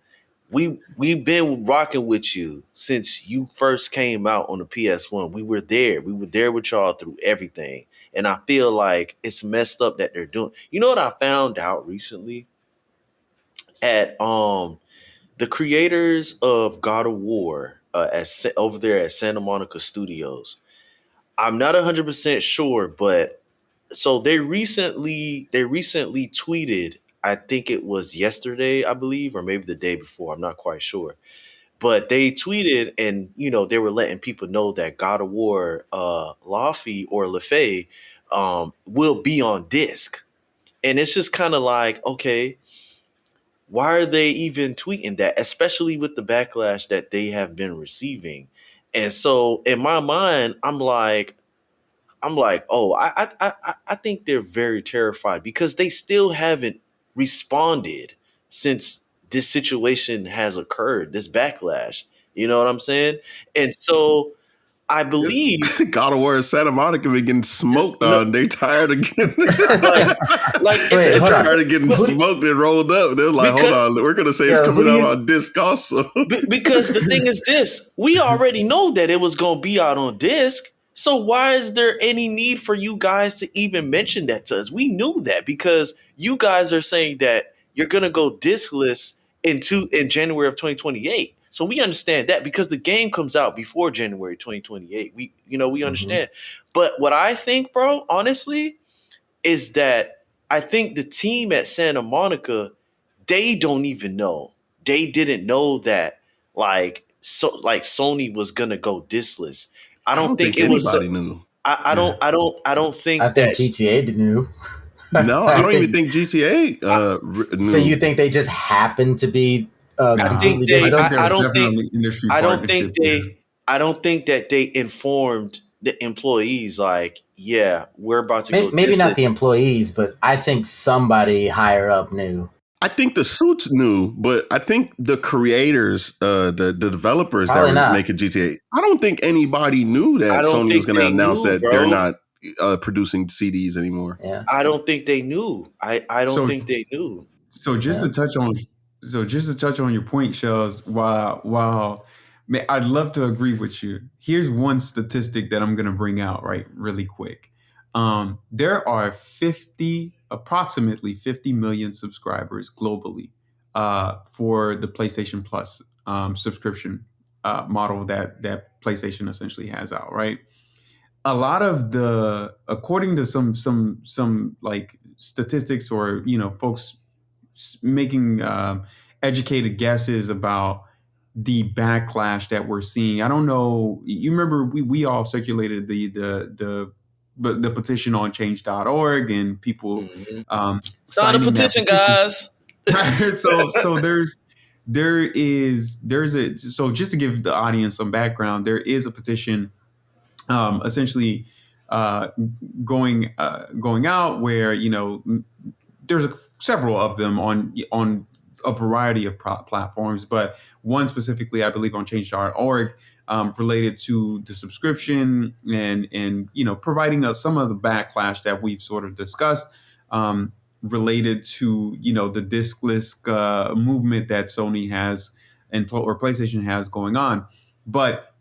[SPEAKER 3] We've been rocking with you since you first came out on the PS1. We were there. We were there with y'all through everything. And I feel like it's messed up that they're doing. You know what I found out recently? At the creators of God of War over there at Santa Monica Studios. I'm not 100% sure, but so they recently tweeted, I think it was yesterday, I believe, or maybe the day before, I'm not quite sure, but they tweeted, and they were letting people know that God of War Laffy or LaFay will be on disc. And it's just kind of like, okay, why are they even tweeting that, especially with the backlash that they have been receiving? And so in my mind, I'm like, oh, I think they're very terrified because they still haven't responded since this situation has occurred, this backlash. You know what I'm saying? And so I believe,
[SPEAKER 2] God of War and Santa Monica been getting smoked
[SPEAKER 3] no,
[SPEAKER 2] on. They tired of getting
[SPEAKER 3] like, like
[SPEAKER 1] Wait,
[SPEAKER 2] they
[SPEAKER 1] hold on.
[SPEAKER 2] tired of getting
[SPEAKER 1] Who,
[SPEAKER 2] smoked and rolled up. They're like, hold
[SPEAKER 3] because
[SPEAKER 2] on, we're gonna say it's
[SPEAKER 1] who
[SPEAKER 2] coming
[SPEAKER 1] do
[SPEAKER 2] out
[SPEAKER 1] you?
[SPEAKER 2] on disc also.
[SPEAKER 3] because the thing is this, we already know that it was going to be out on disc. So why is there any need for you guys to even mention that to us? We knew that because you guys are saying that you're going to go discless in January of 2028. So we understand that because the game comes out before January 2028. We
[SPEAKER 1] Mhm.
[SPEAKER 3] understand. But what I think, bro, honestly, is that I think the team at Santa Monica, they don't even know. They didn't know that like Sony was gonna go discless. I
[SPEAKER 2] I
[SPEAKER 3] don't
[SPEAKER 2] don't
[SPEAKER 3] think
[SPEAKER 2] think
[SPEAKER 3] it was.
[SPEAKER 2] anybody knew.
[SPEAKER 4] Yeah.
[SPEAKER 3] I don't
[SPEAKER 1] I
[SPEAKER 3] think
[SPEAKER 1] think
[SPEAKER 3] that.
[SPEAKER 1] GTA knew.
[SPEAKER 2] No, I
[SPEAKER 1] You
[SPEAKER 2] don't even
[SPEAKER 1] think
[SPEAKER 2] think GTA
[SPEAKER 3] I,
[SPEAKER 1] so? You
[SPEAKER 2] knew.
[SPEAKER 1] think they just happened to be
[SPEAKER 3] I
[SPEAKER 4] Nah.
[SPEAKER 3] think
[SPEAKER 1] completely
[SPEAKER 4] I
[SPEAKER 3] they.
[SPEAKER 1] digital?
[SPEAKER 4] think there
[SPEAKER 3] I
[SPEAKER 4] was
[SPEAKER 3] don't think.
[SPEAKER 4] definitely industry
[SPEAKER 3] I don't think
[SPEAKER 4] partnership there.
[SPEAKER 3] they. I don't think that they informed the employees like, yeah, we're about to go
[SPEAKER 1] Maybe not
[SPEAKER 3] discless.
[SPEAKER 1] the employees, but I think somebody higher up knew.
[SPEAKER 2] I think the suits knew, but I think the creators, the developers that
[SPEAKER 1] Probably
[SPEAKER 2] were
[SPEAKER 1] not.
[SPEAKER 2] making GTA, I don't think anybody knew
[SPEAKER 3] I
[SPEAKER 2] that
[SPEAKER 3] don't
[SPEAKER 2] Sony was
[SPEAKER 3] think
[SPEAKER 2] going to
[SPEAKER 3] they
[SPEAKER 2] announce
[SPEAKER 3] knew,
[SPEAKER 2] that they're
[SPEAKER 3] bro.
[SPEAKER 2] not producing CDs anymore.
[SPEAKER 1] Yeah.
[SPEAKER 3] I don't think they knew. I don't
[SPEAKER 4] So
[SPEAKER 3] think they knew.
[SPEAKER 4] So just
[SPEAKER 1] Yeah.
[SPEAKER 4] to touch on, your point, Shells. While man, I'd love to agree with you. Here's one statistic that I'm going to bring out right really quick. There are approximately 50 million subscribers globally for the PlayStation Plus subscription model that PlayStation essentially has out. Right. A lot of according to some like statistics or folks making educated guesses about the backlash that we're seeing. I don't know. You remember we all circulated the petition on change.org and people
[SPEAKER 3] Mhm. Sign a
[SPEAKER 4] signing that
[SPEAKER 3] petition,
[SPEAKER 4] petition.
[SPEAKER 3] guys.
[SPEAKER 4] So there's a so just to give the audience some background, there is a petition essentially uh, going out where there's several of them on a variety of platforms, but one specifically, I believe, on Change.org, related to the subscription and providing us some of the backlash that we've sort of discussed, related to the diskless movement that Sony has or PlayStation has going on, but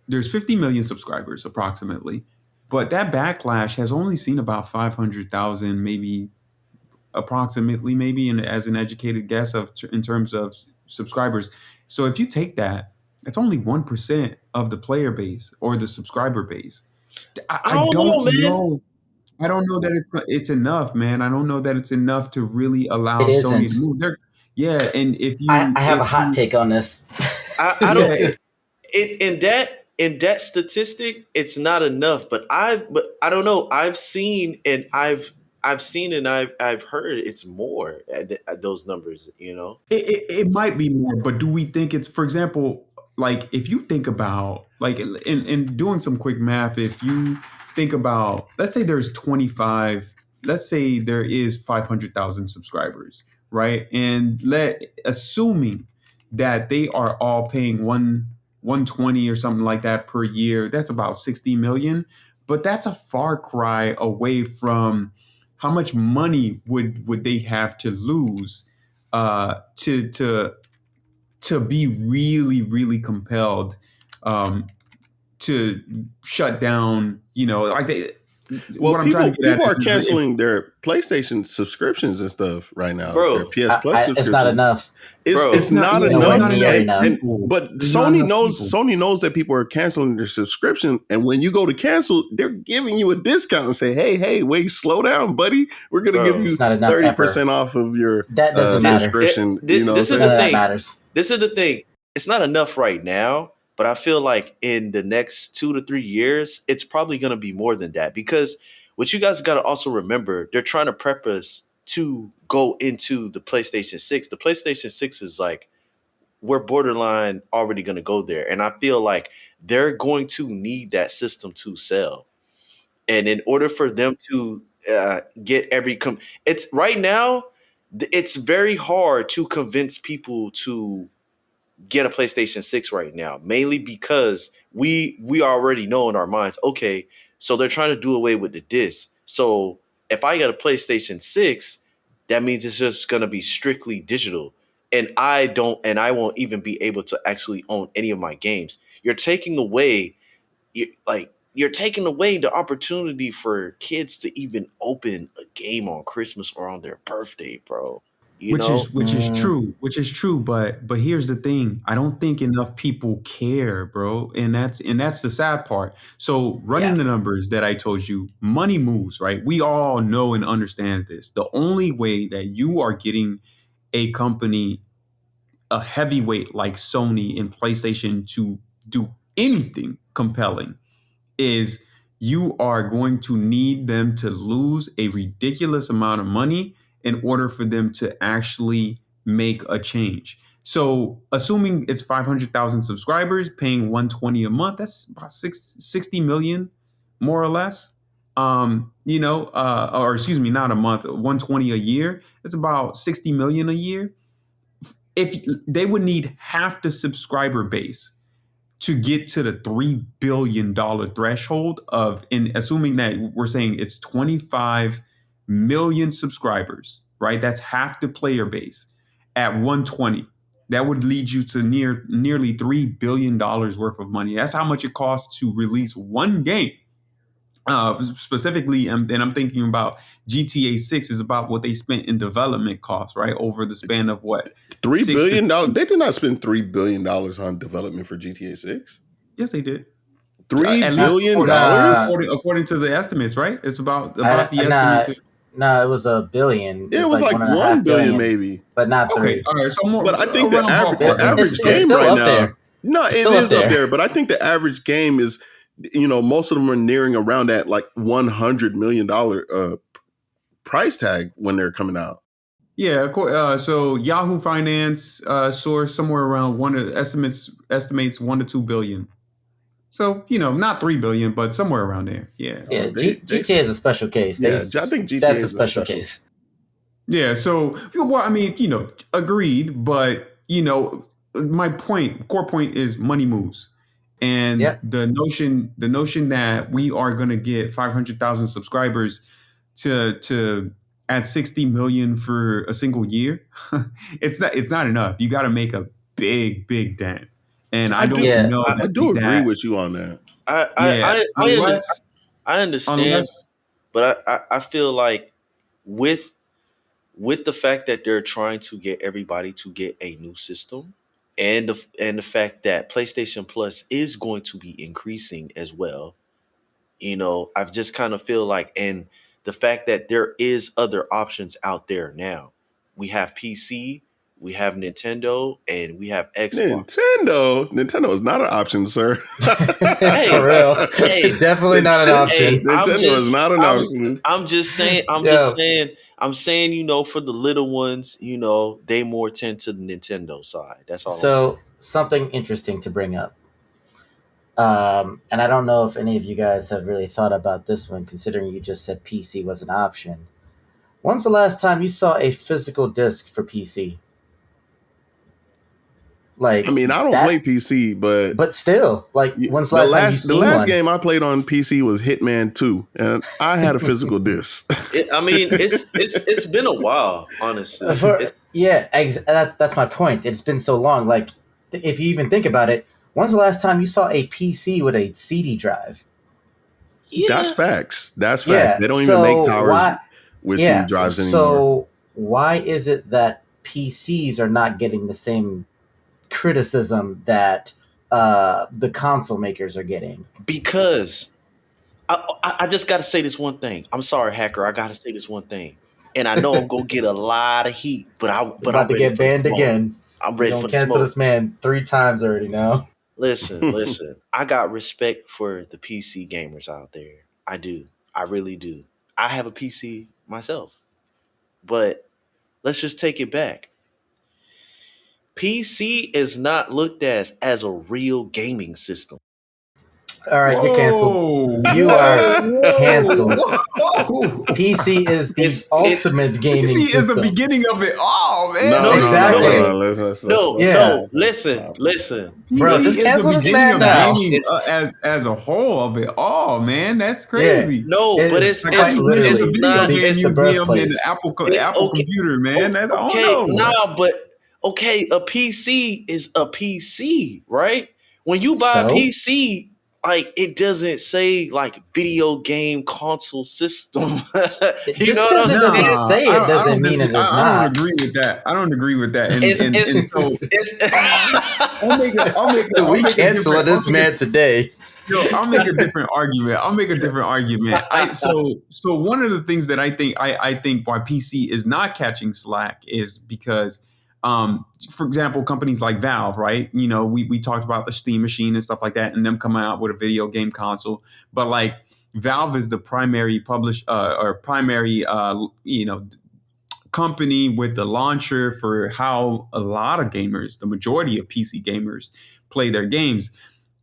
[SPEAKER 4] there's 50 million subscribers approximately, but that backlash has only seen about 500,000, maybe approximately, maybe as an educated guess in terms of subscribers. So if you take that, it's only 1% of the player base or the subscriber base.
[SPEAKER 3] I
[SPEAKER 4] I
[SPEAKER 3] don't know,
[SPEAKER 4] don't
[SPEAKER 3] man.
[SPEAKER 4] know. I don't know that it's enough, man. I don't know that it's enough to really allow
[SPEAKER 1] It
[SPEAKER 4] Sony to
[SPEAKER 1] isn't.
[SPEAKER 4] move. Yeah, and
[SPEAKER 1] I have a hot take on this.
[SPEAKER 3] I don't.
[SPEAKER 4] yeah,
[SPEAKER 3] In that statistic, it's not enough. But I don't know. I've seen and I've heard it's more at those numbers. You know.
[SPEAKER 4] it might be more, but do we think it's, for example, like if you think about like in doing some quick math, if you think about, let's say there's 25, let's say there is 500,000 subscribers, right? And assuming that they are all paying 120 or something like that per year, that's about 60 million. But that's a far cry away from how much money would they have to lose to be really really compelled um, to shut down. Like
[SPEAKER 2] Well,
[SPEAKER 4] what I'm trying to get at
[SPEAKER 2] people are
[SPEAKER 4] is if
[SPEAKER 2] canceling their PlayStation subscriptions and stuff right now. Their
[SPEAKER 3] Bro,
[SPEAKER 2] PS Plus
[SPEAKER 1] It's not
[SPEAKER 2] subscriptions.
[SPEAKER 1] enough.
[SPEAKER 2] It's
[SPEAKER 4] it's not,
[SPEAKER 2] not
[SPEAKER 4] yeah, it's
[SPEAKER 1] Nowhere
[SPEAKER 2] enough,
[SPEAKER 4] not
[SPEAKER 1] near
[SPEAKER 4] enough
[SPEAKER 1] enough.
[SPEAKER 4] people.
[SPEAKER 2] but
[SPEAKER 4] There's not enough people.
[SPEAKER 2] Sony knows that people are canceling their subscription, and when you go to cancel, they're giving you a discount and say, "Hey, wait, slow down, buddy. We're gonna give
[SPEAKER 3] bro.
[SPEAKER 2] you
[SPEAKER 1] It's not enough ever.
[SPEAKER 2] 30% off of your
[SPEAKER 1] That doesn't matter.
[SPEAKER 2] subscription." You know what I'm
[SPEAKER 3] This is
[SPEAKER 1] None
[SPEAKER 3] the
[SPEAKER 1] of
[SPEAKER 2] saying?
[SPEAKER 1] that
[SPEAKER 3] thing.
[SPEAKER 1] matters.
[SPEAKER 3] This is the thing. It's not enough right now, but I feel like in the next 2 to 3 years, it's probably going to be more than that. Because what you guys got to also remember, they're trying to prep us to go into the PlayStation 6. The PlayStation 6 is like, we're borderline already going to go there. And I feel like they're going to need that system to sell. And in order for them to get it's right now, it's very hard to convince people to get a PlayStation 6 right now, mainly because we already know in our minds, okay, so they're trying to do away with the disc. So if I get a PlayStation 6, that means it's just gonna be strictly digital. And I won't even be able to actually own any of my games. You're taking away the opportunity for kids to even open a game on Christmas or on their birthday, bro. You
[SPEAKER 4] which
[SPEAKER 3] know?
[SPEAKER 4] is
[SPEAKER 1] Mm,
[SPEAKER 4] true, but here's the thing. I don't think enough people care, bro, and that's the sad part. So running
[SPEAKER 1] yeah.
[SPEAKER 4] the numbers that I told you, money moves, right? We all know and understand this. The only way that you are getting a company, a heavyweight like Sony and PlayStation, to do anything compelling is you are going to need them to lose a ridiculous amount of money in order for them to actually make a change. So, assuming it's 500,000 subscribers paying 120 a month, that's about 60 million, more or less. Or excuse me, not a month, 120 a year. It's about 60 million a year. If they would need half the subscriber base to get to the $3 billion threshold of, in assuming that we're saying it's 25 million subscribers, right? That's half the player base at 120. That would lead you to nearly $3 billion worth of money. That's how much it costs to release one game. Specifically, and I'm thinking about GTA 6 is about what they spent in development costs, right? Over the span of what,
[SPEAKER 2] Three
[SPEAKER 4] 6 to
[SPEAKER 2] billion dollars.
[SPEAKER 4] 10.
[SPEAKER 2] They did not spend $3 billion on development for GTA 6.
[SPEAKER 4] Yes, they did.
[SPEAKER 2] Three
[SPEAKER 4] At least
[SPEAKER 2] billion
[SPEAKER 4] according,
[SPEAKER 1] Nah,
[SPEAKER 2] dollars.
[SPEAKER 4] according to the estimates, right? It's
[SPEAKER 1] I,
[SPEAKER 4] about the
[SPEAKER 1] nah,
[SPEAKER 4] estimates.
[SPEAKER 1] nah. It was a billion.
[SPEAKER 2] It
[SPEAKER 1] It's
[SPEAKER 2] was
[SPEAKER 1] like
[SPEAKER 2] like
[SPEAKER 1] one and a half
[SPEAKER 2] 1 billion,
[SPEAKER 1] billion,
[SPEAKER 2] maybe.
[SPEAKER 1] but not
[SPEAKER 4] Okay,
[SPEAKER 1] three.
[SPEAKER 4] all right. So more
[SPEAKER 2] But I think
[SPEAKER 4] around
[SPEAKER 2] the
[SPEAKER 4] ballpark numbers.
[SPEAKER 2] average
[SPEAKER 1] It's
[SPEAKER 2] game
[SPEAKER 1] still
[SPEAKER 2] right
[SPEAKER 1] up
[SPEAKER 2] now.
[SPEAKER 1] there.
[SPEAKER 2] No,
[SPEAKER 1] It's
[SPEAKER 2] it
[SPEAKER 1] still up
[SPEAKER 2] is up
[SPEAKER 1] there.
[SPEAKER 2] there. But I think the average game is, most of them are nearing around that like $100 million price tag when they're coming out.
[SPEAKER 4] Yeah. So Yahoo Finance source somewhere around estimates 1 to 2 billion. So not 3 billion, but somewhere around there. Yeah.
[SPEAKER 1] Yeah,
[SPEAKER 2] They
[SPEAKER 1] GTA is a special case.
[SPEAKER 2] Yeah, I think
[SPEAKER 1] That's
[SPEAKER 2] GTA
[SPEAKER 1] a
[SPEAKER 2] is a
[SPEAKER 1] special
[SPEAKER 2] special.
[SPEAKER 1] case.
[SPEAKER 4] Yeah. So, well, I mean, agreed, but my core point is money moves, and
[SPEAKER 1] Yep.
[SPEAKER 4] the notion that we are going to get 500,000 subscribers to add 60 million for a single year, it's not enough. You got to make a big dent, and I
[SPEAKER 2] I
[SPEAKER 4] don't
[SPEAKER 2] do
[SPEAKER 1] Yeah.
[SPEAKER 4] know
[SPEAKER 2] I
[SPEAKER 4] that
[SPEAKER 2] do agree
[SPEAKER 4] that
[SPEAKER 2] with you on that.
[SPEAKER 3] I I
[SPEAKER 4] yeah,
[SPEAKER 3] I I, under,
[SPEAKER 4] unless
[SPEAKER 3] I understand,
[SPEAKER 4] unless
[SPEAKER 3] but I feel like with with the fact that they're trying to get everybody to get a new system, and the fact that PlayStation Plus is going to be increasing as well, I just kind of feel like, and the fact that there is other options out there now. We have PC, we have Nintendo, and we have Xbox.
[SPEAKER 2] Nintendo is not an option, sir.
[SPEAKER 1] For
[SPEAKER 3] Hey,
[SPEAKER 1] real.
[SPEAKER 3] hey,
[SPEAKER 1] Definitely not an
[SPEAKER 3] hey,
[SPEAKER 1] option.
[SPEAKER 2] Nintendo is not an option.
[SPEAKER 3] I'm just saying,
[SPEAKER 1] Yo,
[SPEAKER 3] I'm saying, for the little ones, they more tend to the Nintendo side. That's all I'm saying.
[SPEAKER 1] so something interesting to bring up. And I don't know if any of you guys have really thought about this one, considering you just said PC was an option. When's the last time you saw a physical disc for PC?
[SPEAKER 2] I
[SPEAKER 1] Like
[SPEAKER 2] mean, I don't play
[SPEAKER 1] that,
[SPEAKER 2] PC, but
[SPEAKER 1] but still, like, when's the
[SPEAKER 2] the
[SPEAKER 1] last time you
[SPEAKER 2] last the
[SPEAKER 1] seen
[SPEAKER 2] last
[SPEAKER 1] one?
[SPEAKER 2] game I played on PC was Hitman 2, and I had a physical disc.
[SPEAKER 3] I mean, it's been a while, honestly. It's
[SPEAKER 1] Yeah, that's my point. It's been so long. Like, if you even think about it, when's the last time you saw a PC with a CD drive?
[SPEAKER 2] That's
[SPEAKER 3] Yeah,
[SPEAKER 2] facts. That's facts.
[SPEAKER 1] Yeah.
[SPEAKER 2] They don't even make
[SPEAKER 1] So
[SPEAKER 2] towers
[SPEAKER 1] why?
[SPEAKER 2] with CD
[SPEAKER 1] Yeah.
[SPEAKER 2] drives anymore.
[SPEAKER 1] So why is it that PCs are not getting the same criticism that the console makers are getting?
[SPEAKER 3] because I just got to say this one thing. I'm sorry, hacker. I got to say this one thing, and I know I'm gonna get a lot of heat, but
[SPEAKER 1] About
[SPEAKER 3] I'm
[SPEAKER 1] to
[SPEAKER 3] ready
[SPEAKER 1] get
[SPEAKER 3] for the
[SPEAKER 1] banned
[SPEAKER 3] smoke.
[SPEAKER 1] again.
[SPEAKER 3] I'm
[SPEAKER 1] We're
[SPEAKER 3] ready
[SPEAKER 1] gonna
[SPEAKER 3] for the
[SPEAKER 1] cancel
[SPEAKER 3] smoke.
[SPEAKER 1] this man 3 times already now.
[SPEAKER 3] Listen. I got respect for the PC gamers out there. I do. I really do. I have a PC myself, but let's just take it back. PC is not looked at as a real gaming system.
[SPEAKER 1] All right, you're canceled.
[SPEAKER 4] Whoa,
[SPEAKER 1] You are canceled.
[SPEAKER 4] whoa, whoa.
[SPEAKER 1] PC is the
[SPEAKER 3] It's
[SPEAKER 1] ultimate gaming
[SPEAKER 4] PC is the
[SPEAKER 1] system.
[SPEAKER 4] beginning of it all, man.
[SPEAKER 2] No,
[SPEAKER 3] no,
[SPEAKER 2] no, no. Hold
[SPEAKER 1] Exactly.
[SPEAKER 3] no,
[SPEAKER 2] on. Let's
[SPEAKER 3] no,
[SPEAKER 2] stop.
[SPEAKER 1] Yeah.
[SPEAKER 3] no.
[SPEAKER 2] Stop.
[SPEAKER 3] Listen,
[SPEAKER 2] Stop.
[SPEAKER 3] listen.
[SPEAKER 1] Bro,
[SPEAKER 4] PC
[SPEAKER 1] just
[SPEAKER 3] PC,
[SPEAKER 4] is the
[SPEAKER 1] cancel this
[SPEAKER 3] it's
[SPEAKER 4] beginning
[SPEAKER 1] man
[SPEAKER 4] of
[SPEAKER 3] not.
[SPEAKER 1] now.
[SPEAKER 4] gaming
[SPEAKER 3] It's
[SPEAKER 4] as a whole of it all, man. That's
[SPEAKER 1] Yeah.
[SPEAKER 4] crazy.
[SPEAKER 3] no,
[SPEAKER 1] It
[SPEAKER 3] but
[SPEAKER 1] is
[SPEAKER 4] Like how
[SPEAKER 1] quite
[SPEAKER 4] you mentioned the
[SPEAKER 3] it's
[SPEAKER 1] literally
[SPEAKER 4] video
[SPEAKER 3] not.
[SPEAKER 4] game
[SPEAKER 1] the
[SPEAKER 3] It's
[SPEAKER 4] museum and the
[SPEAKER 1] birthplace.
[SPEAKER 4] Apple
[SPEAKER 3] okay.
[SPEAKER 4] computer, man. That's, I don't
[SPEAKER 3] Okay,
[SPEAKER 4] know.
[SPEAKER 3] nah, but okay. A PC is a PC, right? When you buy a
[SPEAKER 1] So
[SPEAKER 3] PC, like it doesn't say like video game console system. You know
[SPEAKER 1] just
[SPEAKER 3] what I'm
[SPEAKER 1] because it doesn't
[SPEAKER 3] saying?
[SPEAKER 4] Nah,
[SPEAKER 1] say it
[SPEAKER 4] I
[SPEAKER 1] doesn't
[SPEAKER 4] don't
[SPEAKER 1] mean it is
[SPEAKER 4] I don't
[SPEAKER 1] not.
[SPEAKER 4] agree with that. I don't agree with that. And
[SPEAKER 3] It's
[SPEAKER 4] and
[SPEAKER 3] it's
[SPEAKER 4] and so
[SPEAKER 3] it's.
[SPEAKER 4] I'll
[SPEAKER 1] We
[SPEAKER 4] make a
[SPEAKER 1] canceling
[SPEAKER 4] different
[SPEAKER 1] this man today.
[SPEAKER 4] I'll make a different argument. I'll make a different argument. So one of the things that I think why PC is not catching slack is because for example, companies like Valve, right? We talked about the Steam machine and stuff like that, and them coming out with a video game console. But like Valve is the primary or primary company with the launcher for how a lot of gamers, the majority of PC gamers, play their games.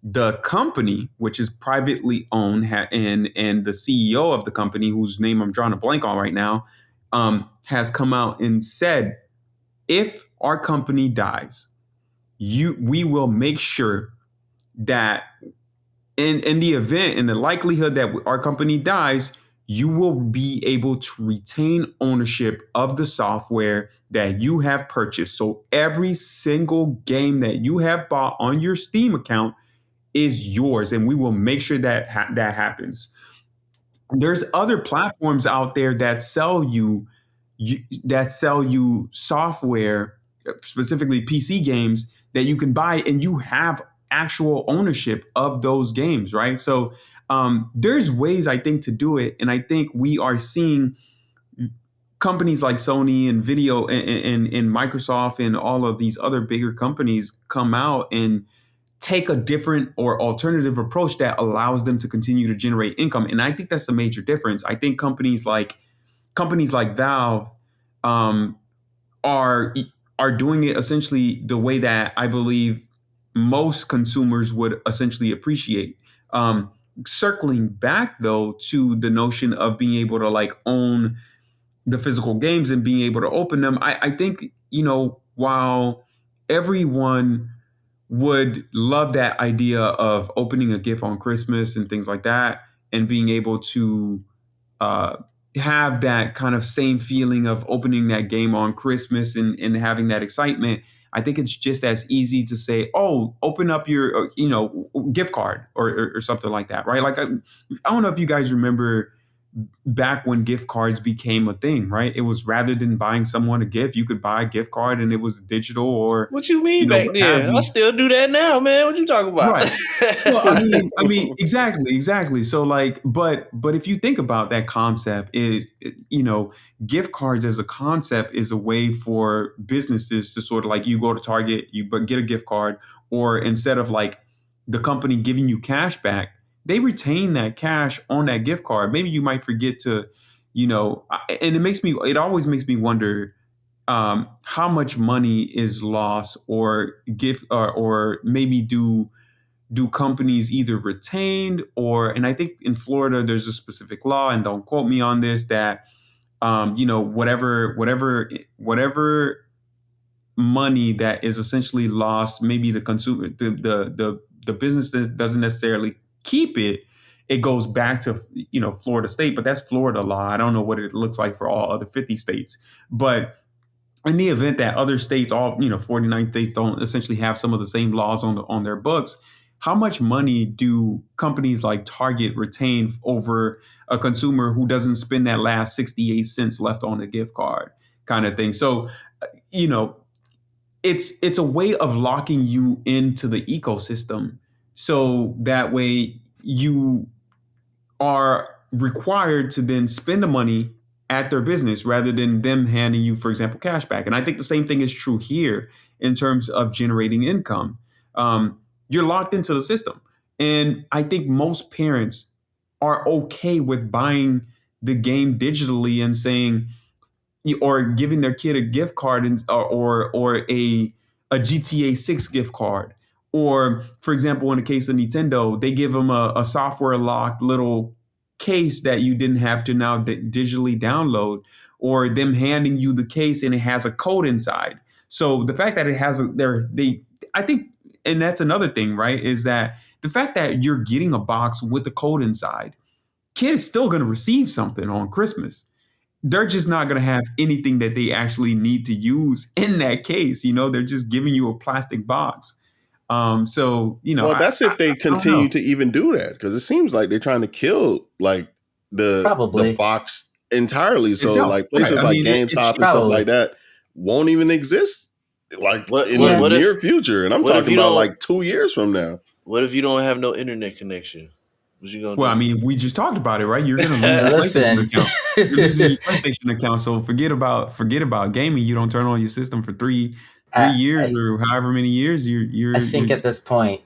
[SPEAKER 4] The company, which is privately owned, and the CEO of the company, whose name I'm drawing a blank on right now, has come out and said, if our company dies, we will make sure that in the event, in the likelihood that our company dies, you will be able to retain ownership of the software that you have purchased. So every single game that you have bought on your Steam account is yours, and we will make sure that that happens. There's other platforms out there that sell you software, specifically PC games that you can buy, and you have actual ownership of those games, right? So there's ways I think to do it, and I think we are seeing companies like Sony and video and Microsoft and all of these other bigger companies come out and take a different or alternative approach that allows them to continue to generate income. And I think that's the major difference. I think companies like Valve um, are are doing it essentially the way that I believe most consumers would essentially appreciate. Um, Circling back though to the notion of being able to like own the physical games and being able to open them, I think while everyone would love that idea of opening a gift on Christmas and things like that, and being able to uh, have that kind of same feeling of opening that game on Christmas and having that excitement. I think it's just as easy to say, "Oh, open up your gift card or something like that," right? Like I don't know if you guys remember back when gift cards became a thing, right? It was rather than buying someone a gift, you could buy a gift card and it was digital or,
[SPEAKER 3] What you mean back
[SPEAKER 4] what have
[SPEAKER 3] then? I
[SPEAKER 4] you.
[SPEAKER 3] still do that now, man. What you talking about?
[SPEAKER 4] Right. Well, I mean, exactly. So like, but if you think about that concept, gift cards as a concept is a way for businesses to sort of like you go to Target, but get a gift card, or instead of like the company giving you cash back, they retain that cash on that gift card. Maybe you might forget to, and it always makes me wonder how much money is lost or gift or maybe do companies either retained and I think in Florida there's a specific law, and don't quote me on this, that whatever money that is essentially lost, maybe the consumer the business that doesn't necessarily keep it, it goes back to Florida state, but that's Florida law. I don't know what it looks like for all other 50 states, but in the event that other states, all 49 states, don't essentially have some of the same laws on their books, how much money do companies like Target retain over a consumer who doesn't spend that last 68 cents left on a gift card, kind of thing? So, you know, it's a way of locking you into the ecosystem, so that way you are required to then spend the money at their business rather than them handing you, for example, cash back. And I think the same thing is true here in terms of generating income. You're locked into the system. And I think most parents are okay with buying the game digitally and saying, or giving their kid a gift card or a GTA 6 gift card. Or, for example, in the case of Nintendo, they give them a software locked little case that you didn't have to now digitally download, or them handing you the case and it has a code inside. So the fact that it has I think, and that's another thing, right? Is that the fact that you're getting a box with the code inside, kid is still going to receive something on Christmas. They're just not going to have anything that they actually need to use in that case. They're just giving you a plastic box. So,
[SPEAKER 2] Well, that's
[SPEAKER 4] I
[SPEAKER 2] if they
[SPEAKER 4] don't know.
[SPEAKER 2] continue to even do that, because it seems like they're trying to kill like the
[SPEAKER 1] Probably.
[SPEAKER 2] box entirely. So
[SPEAKER 4] Itself,
[SPEAKER 2] like
[SPEAKER 4] right?
[SPEAKER 2] places
[SPEAKER 4] I
[SPEAKER 2] like
[SPEAKER 4] mean, it
[SPEAKER 2] GameStop and
[SPEAKER 4] should.
[SPEAKER 2] stuff
[SPEAKER 1] Probably.
[SPEAKER 2] like that won't even exist like
[SPEAKER 3] what
[SPEAKER 2] in the
[SPEAKER 3] what
[SPEAKER 1] Yeah.
[SPEAKER 3] what if
[SPEAKER 2] near future. And I'm
[SPEAKER 3] what if
[SPEAKER 2] talking
[SPEAKER 3] you
[SPEAKER 2] about
[SPEAKER 3] don't
[SPEAKER 2] like 2 years from now.
[SPEAKER 3] what if you don't have no internet connection? What you gonna
[SPEAKER 4] Well, I
[SPEAKER 3] do?
[SPEAKER 4] mean, we just talked about it, right? You're going to lose your PlayStation
[SPEAKER 1] Listen,
[SPEAKER 4] account. You're losing your PlayStation account. So forget about gaming. You don't turn on your system for three
[SPEAKER 1] I,
[SPEAKER 4] years
[SPEAKER 1] I
[SPEAKER 4] or however many years.
[SPEAKER 1] I
[SPEAKER 4] You're
[SPEAKER 1] think at this point,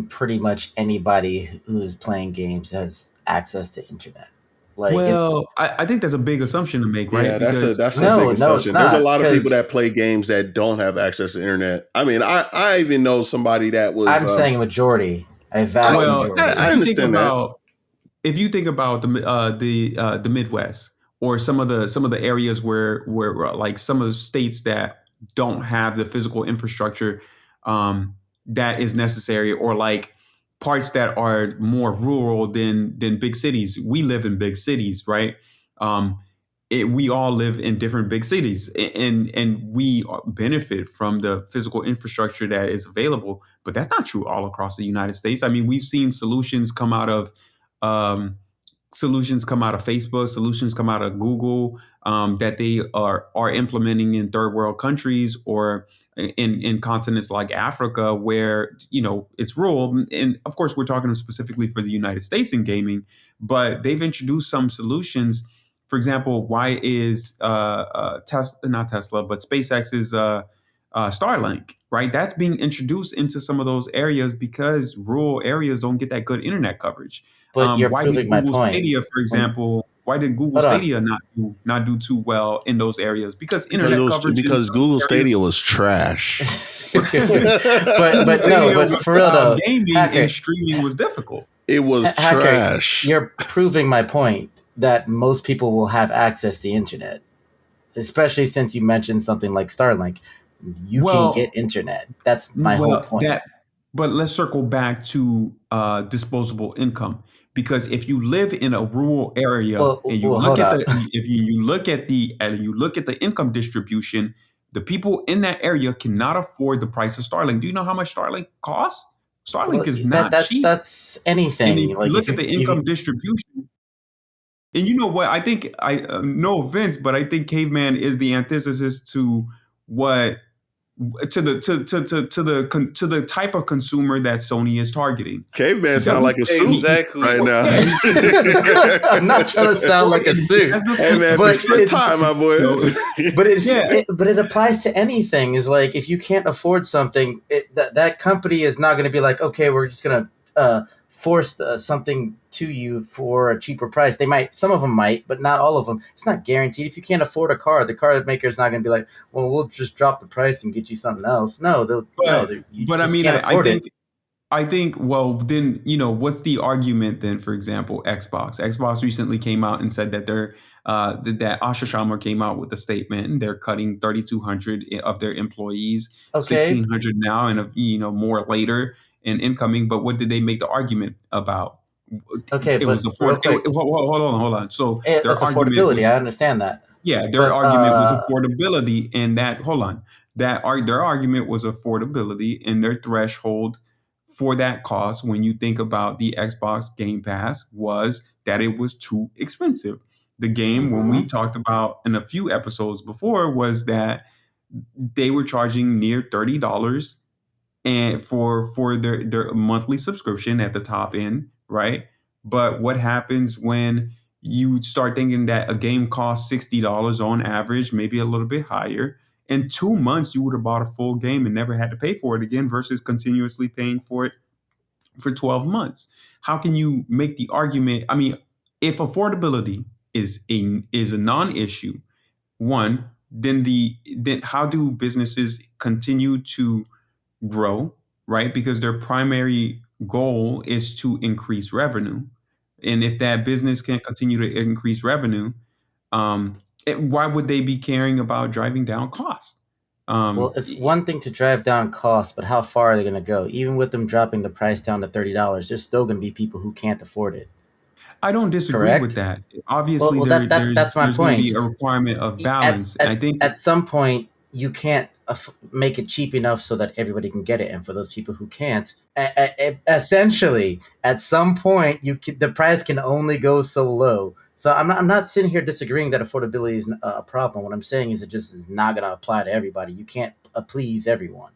[SPEAKER 1] pretty much anybody who's playing games has access to internet. Like it's
[SPEAKER 4] well. I think that's a big assumption to make, right?
[SPEAKER 2] Yeah,
[SPEAKER 4] Because
[SPEAKER 2] that's a big
[SPEAKER 1] no, it's
[SPEAKER 2] assumption. There's a
[SPEAKER 1] not
[SPEAKER 2] lot of people
[SPEAKER 1] because
[SPEAKER 2] that play games that don't have access to internet. I mean, I even know somebody that was
[SPEAKER 1] I'm saying a majority, a vast
[SPEAKER 2] I,
[SPEAKER 4] well,
[SPEAKER 1] majority.
[SPEAKER 2] I understand that.
[SPEAKER 4] if you think about the Midwest, or some of the areas where like some of the states that don't have the physical infrastructure that is necessary, or like parts that are more rural than big cities. We live in big cities, right? Um, we all live in different big cities, and we benefit from the physical infrastructure that is available. But that's not true all across the United States. I mean, we've seen um, solutions come out of Facebook, solutions come out of Google, that they are implementing in third world countries, or in continents like Africa, where it's rural. And of course, we're talking specifically for the United States in gaming, but they've introduced some solutions. For example, why is Tesla, not Tesla, but SpaceX's Starlink, right? That's being introduced into some of those areas because rural areas don't get that good internet coverage.
[SPEAKER 1] But you're
[SPEAKER 4] Why did
[SPEAKER 1] proving my
[SPEAKER 4] Google
[SPEAKER 1] point.
[SPEAKER 4] Stadia, for
[SPEAKER 1] When
[SPEAKER 4] example, why did Google
[SPEAKER 1] hold on,
[SPEAKER 4] Stadia not do too well in those areas? Because internet coverage in
[SPEAKER 2] Because
[SPEAKER 4] those
[SPEAKER 2] Google
[SPEAKER 4] areas.
[SPEAKER 2] Stadia was trash.
[SPEAKER 4] Google
[SPEAKER 1] but no,
[SPEAKER 4] Stadia
[SPEAKER 1] but for real though,
[SPEAKER 4] gaming and
[SPEAKER 1] hacker,
[SPEAKER 4] streaming was difficult.
[SPEAKER 2] It was
[SPEAKER 1] hacker,
[SPEAKER 2] trash.
[SPEAKER 1] you're proving my point that most people will have access to the internet, especially since you mentioned something like Starlink. You can get
[SPEAKER 4] Well,
[SPEAKER 1] internet. That's my whole
[SPEAKER 4] well,
[SPEAKER 1] point.
[SPEAKER 4] that. But let's circle back to disposable income, because if you live in a rural area and you look
[SPEAKER 1] Hold
[SPEAKER 4] at
[SPEAKER 1] up.
[SPEAKER 4] the if you look at the income distribution, the people in that area cannot afford the price of Starlink. Do you know how much Starlink costs? Starlink
[SPEAKER 1] Well,
[SPEAKER 4] is not cheap.
[SPEAKER 1] that's
[SPEAKER 4] And if
[SPEAKER 1] anything.
[SPEAKER 4] you
[SPEAKER 1] Like
[SPEAKER 4] look at
[SPEAKER 1] if
[SPEAKER 4] the
[SPEAKER 1] you
[SPEAKER 4] income distribution, And you know what? I think no offense, but I think Caveman is the antithesis to what to the type of consumer that Sony is targeting.
[SPEAKER 2] Caveman
[SPEAKER 4] He
[SPEAKER 2] sound
[SPEAKER 4] doesn't
[SPEAKER 2] like a suit
[SPEAKER 3] Exactly.
[SPEAKER 2] right now.
[SPEAKER 4] yeah,
[SPEAKER 1] I'm not trying to sound like a
[SPEAKER 4] he
[SPEAKER 1] suit,
[SPEAKER 4] has a
[SPEAKER 2] Hey man,
[SPEAKER 1] but
[SPEAKER 2] fix your
[SPEAKER 1] it's
[SPEAKER 2] tie, my boy.
[SPEAKER 4] no, yeah,
[SPEAKER 1] but it applies to anything. Is like if you can't afford something, that company is not going to be like, okay, we're just going to force something to you for a cheaper price. They might, some of them might, but not all of them. It's not guaranteed. If you can't afford a car, the car maker is not going to be like, well, we'll just drop the price and get you something else. No, they'll no, you
[SPEAKER 4] but I
[SPEAKER 1] just
[SPEAKER 4] mean,
[SPEAKER 1] can't afford it.
[SPEAKER 4] I think, well, then, what's the argument then, for example, Xbox? Xbox recently came out and said that that Asha Sharma came out with a statement and they're cutting 3,200 of their employees,
[SPEAKER 1] Okay,
[SPEAKER 4] 1,600 now and, more later in incoming. But what did they make the argument about?
[SPEAKER 1] okay,
[SPEAKER 4] It was
[SPEAKER 1] but real quick,
[SPEAKER 4] hold on. So their
[SPEAKER 1] it's
[SPEAKER 4] argument
[SPEAKER 1] affordability.
[SPEAKER 4] was
[SPEAKER 1] I understand that,
[SPEAKER 4] yeah, their
[SPEAKER 1] but
[SPEAKER 4] argument was affordability, and that hold on, their argument was affordability, and their threshold for that cost when you think about the Xbox Game Pass was that it was too expensive. The game, when we
[SPEAKER 1] mhm.
[SPEAKER 4] talked about in a few episodes before, was that they were charging near $30 and for their monthly subscription at the top end, right? But what happens when you start thinking that a game costs $60 on average, maybe a little bit higher? In 2 months, you would have bought a full game and never had to pay for it again, versus continuously paying for it for 12 months. How can you make the argument? I mean, if affordability is a non-issue, one, then how do businesses continue to grow, right? Because their primary goal is to increase revenue. And if that business can't continue to increase revenue, why would they be caring about driving down costs?
[SPEAKER 1] Well,
[SPEAKER 4] Um,
[SPEAKER 1] it's one thing to drive down costs, but how far are they going to go? Even with them dropping the price down to $30, there's still going to be people who can't afford it.
[SPEAKER 4] I don't disagree with
[SPEAKER 1] Correct?
[SPEAKER 4] that.
[SPEAKER 1] Well,
[SPEAKER 4] Obviously,
[SPEAKER 1] well, that's my
[SPEAKER 4] there's going to be
[SPEAKER 1] point.
[SPEAKER 4] a requirement of
[SPEAKER 1] At
[SPEAKER 4] balance. I
[SPEAKER 1] at
[SPEAKER 4] think
[SPEAKER 1] at some point, you can't make it cheap enough so that everybody can get it, and for those people who can't, essentially, at some point, the price can only go so low. So I'm not sitting here disagreeing that affordability is a problem. What I'm saying is it just is not going to apply to everybody. You can't please everyone,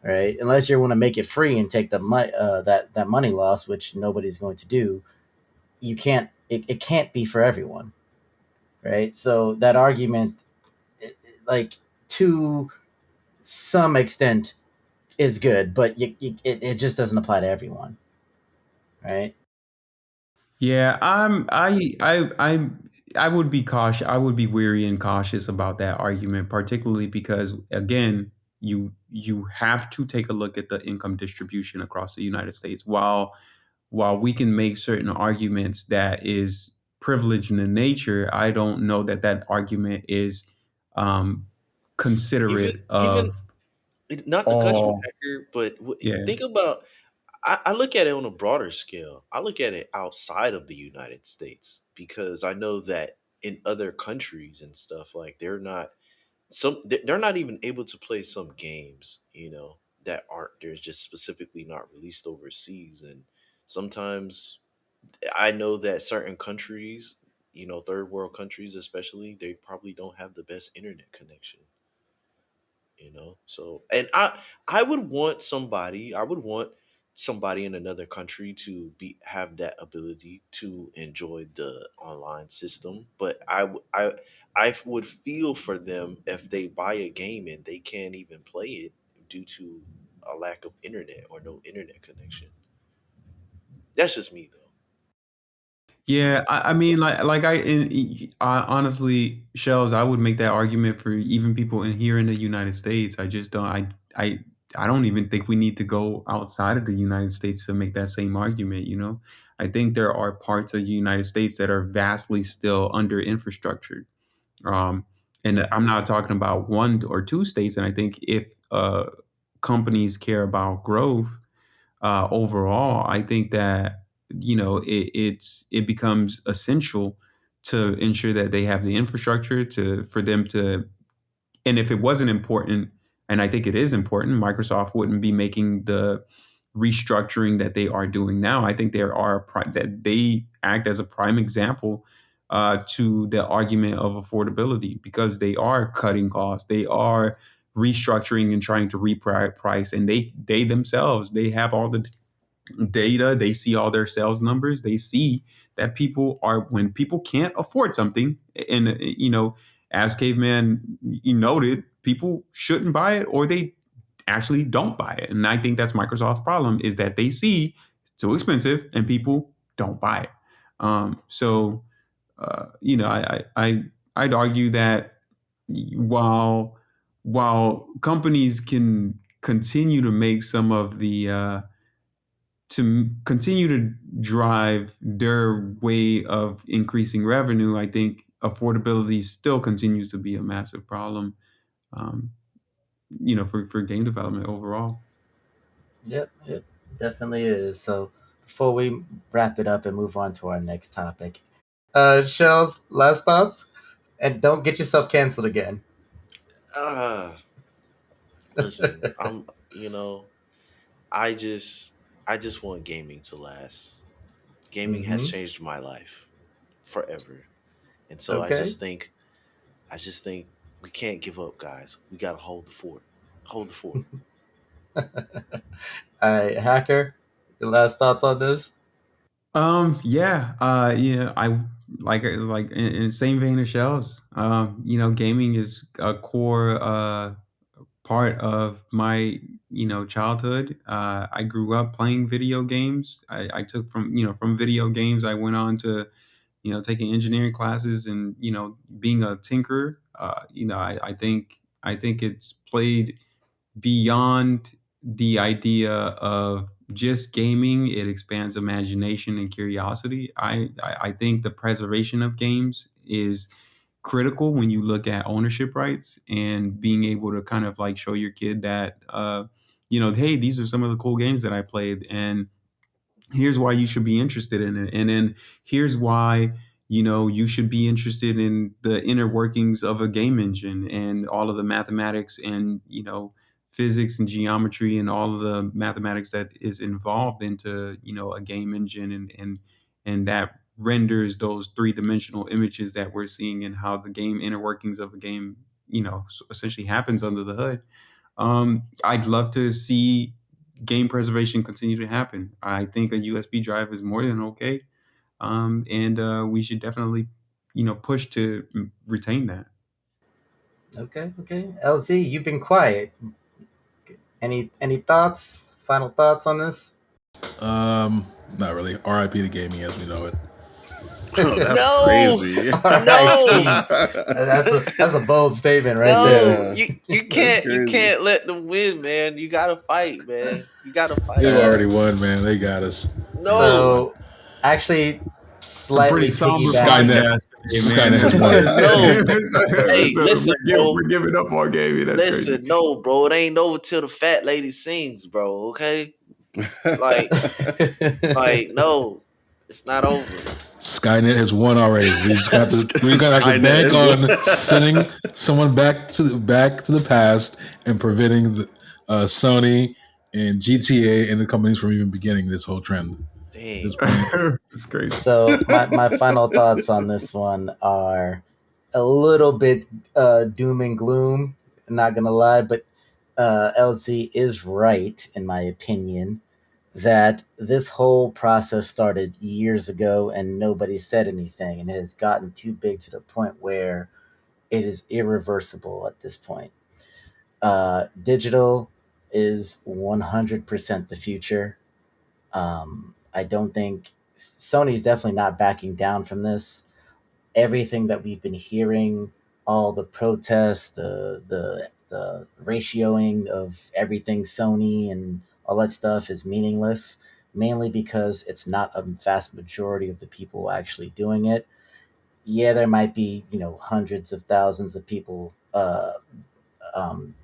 [SPEAKER 1] right? Unless you want to make it free and take the money that money loss, which nobody's going to do. You can't. It can't be for everyone, right? So that argument, like to some extent, is good, but it just doesn't apply to everyone, right?
[SPEAKER 4] yeah, I would be cautious. I would be weary and cautious about that argument, particularly because again, you have to take a look at the income distribution across the United States. While we can make certain arguments that is privileged in nature, I don't know that that argument is um,
[SPEAKER 3] Even
[SPEAKER 4] considerate
[SPEAKER 3] even
[SPEAKER 4] of
[SPEAKER 3] not to cut you,
[SPEAKER 4] all.
[SPEAKER 3] Hacker, but
[SPEAKER 4] Yeah,
[SPEAKER 3] think about. I look at it on a broader scale. I look at it outside of the United States because I know that in other countries and stuff like they're not even able to play some games, that aren't there's just specifically not released overseas. And sometimes I know that certain countries, third world countries especially, they probably don't have the best internet connection. So, and I would want somebody in another country to be have that ability to enjoy the online system, but I would feel for them if they buy a game and they can't even play it due to a lack of internet or no internet connection. That's just me though.
[SPEAKER 4] yeah. I mean, I honestly, shells. I would make that argument for even people in here in the United States. I just don't. I I don't even think we need to go outside of the United States to make that same argument. I think there are parts of the United States that are vastly still under infrastructured. Um, and I'm not talking about one or two states. And I think if companies care about growth overall, I think that it becomes essential to ensure that they have the infrastructure to for them to. And if it wasn't important, and I think it is important, Microsoft wouldn't be making restructuring that they are doing now. I think that they act as a prime example to the argument of affordability, because they are cutting costs, they are restructuring and trying to reprice, and they themselves, they have all the data, they see all their sales numbers, they see that people are, when people can't afford something, and as Caveman noted, people shouldn't buy it, or they actually don't buy it. And I think that's Microsoft's problem, is that they see it's too expensive and people don't buy it. So I'd argue that while companies can continue to make some of the to continue to drive their way of increasing revenue, I think affordability still continues to be a massive problem, um, for game development overall.
[SPEAKER 1] Yep, it definitely is. So before we wrap it up and move on to our next topic, Shells, last thoughts, and don't get yourself canceled again.
[SPEAKER 3] Ah, listen, I just I just want gaming to last. Gaming has
[SPEAKER 1] Mm-hmm.
[SPEAKER 3] changed my life forever. And so
[SPEAKER 1] Okay.
[SPEAKER 3] I just think we can't give up, guys. We gotta hold the fort. Hold the fort.
[SPEAKER 1] All right, Hacker, your last thoughts on this?
[SPEAKER 4] Yeah, I in same vein as Shells. Gaming is a core part of my childhood. I grew up playing video games. I took from video games. I went on to taking engineering classes and being a tinkerer. I think it's played beyond the idea of just gaming. It expands imagination and curiosity. I think the preservation of games is critical when you look at ownership rights, and being able to kind of like show your kid that hey, these are some of the cool games that I played, and here's why you should be interested in it, and then here's why you should be interested in the inner workings of a game engine and all of the mathematics and physics and geometry and all of the mathematics that is involved into a game engine, and that renders those three-dimensional images that we're seeing, and how the game inner workings of a game essentially happens under the hood. I'd love to see game preservation continue to happen. I think a USB drive is more than okay, and we should definitely, push to retain that.
[SPEAKER 1] Okay, okay. LZ, you've been quiet. Any thoughts? Final thoughts on this?
[SPEAKER 5] Not really. R.I.P. to gaming as we know it.
[SPEAKER 2] Oh, that's
[SPEAKER 3] No,
[SPEAKER 2] crazy.
[SPEAKER 3] no,
[SPEAKER 1] R.I.P. That's a bold statement right there.
[SPEAKER 3] no.
[SPEAKER 2] Yeah,
[SPEAKER 3] You
[SPEAKER 2] that's
[SPEAKER 3] can't
[SPEAKER 2] crazy.
[SPEAKER 3] let them win, man. You gotta fight, man. You gotta
[SPEAKER 5] They've
[SPEAKER 3] fight.
[SPEAKER 1] Uh,
[SPEAKER 5] already won, man. They got us. They already
[SPEAKER 3] No,
[SPEAKER 5] won.
[SPEAKER 1] so, actually,
[SPEAKER 4] It's a pretty
[SPEAKER 1] slightly
[SPEAKER 4] somber
[SPEAKER 1] piggybacking.
[SPEAKER 5] Skynet.
[SPEAKER 4] podcast today, man.
[SPEAKER 5] Skynet has won.
[SPEAKER 3] no. Hey, listen, bro.
[SPEAKER 4] We're giving up on gaming. That's crazy.
[SPEAKER 3] Listen, no, bro. It ain't over till the fat lady sings, bro. Okay, like, no, it's not over.
[SPEAKER 5] Skynet has won already. We're gonna have to
[SPEAKER 2] Skynet
[SPEAKER 5] bank
[SPEAKER 2] is one.
[SPEAKER 5] on sending someone back to the past and preventing Sony and GTA and the companies from even beginning this whole trend. At this
[SPEAKER 3] Damn.
[SPEAKER 5] point,
[SPEAKER 4] It's crazy.
[SPEAKER 1] So my final thoughts on this one are a little bit doom and gloom. Not gonna lie, but LZ is right in my opinion that this whole process started years ago and nobody said anything, and it has gotten too big to the point where it is irreversible at this point. Digital is 100% the future. I don't think Sony's definitely not backing down from this. Everything that we've been hearing, all the protests, the ratioing of everything Sony and all that stuff is meaningless, mainly because it's not a vast majority of the people actually doing it. Yeah, there might be hundreds of thousands of people um,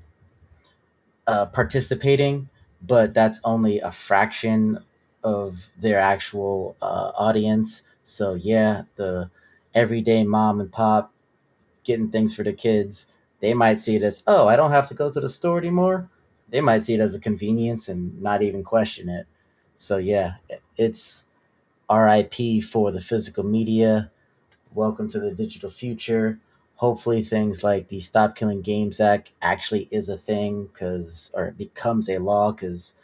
[SPEAKER 1] participating, but that's only a fraction of their actual audience. So yeah, the everyday mom and pop getting things for the kids, they might see it as, oh, I don't have to go to the store anymore. They might see it as a convenience and not even question it. So yeah, it's RIP for the physical media. Welcome to the digital future. Hopefully, things like the Stop Killing Games Act actually is a thing, because or it becomes a law. Because,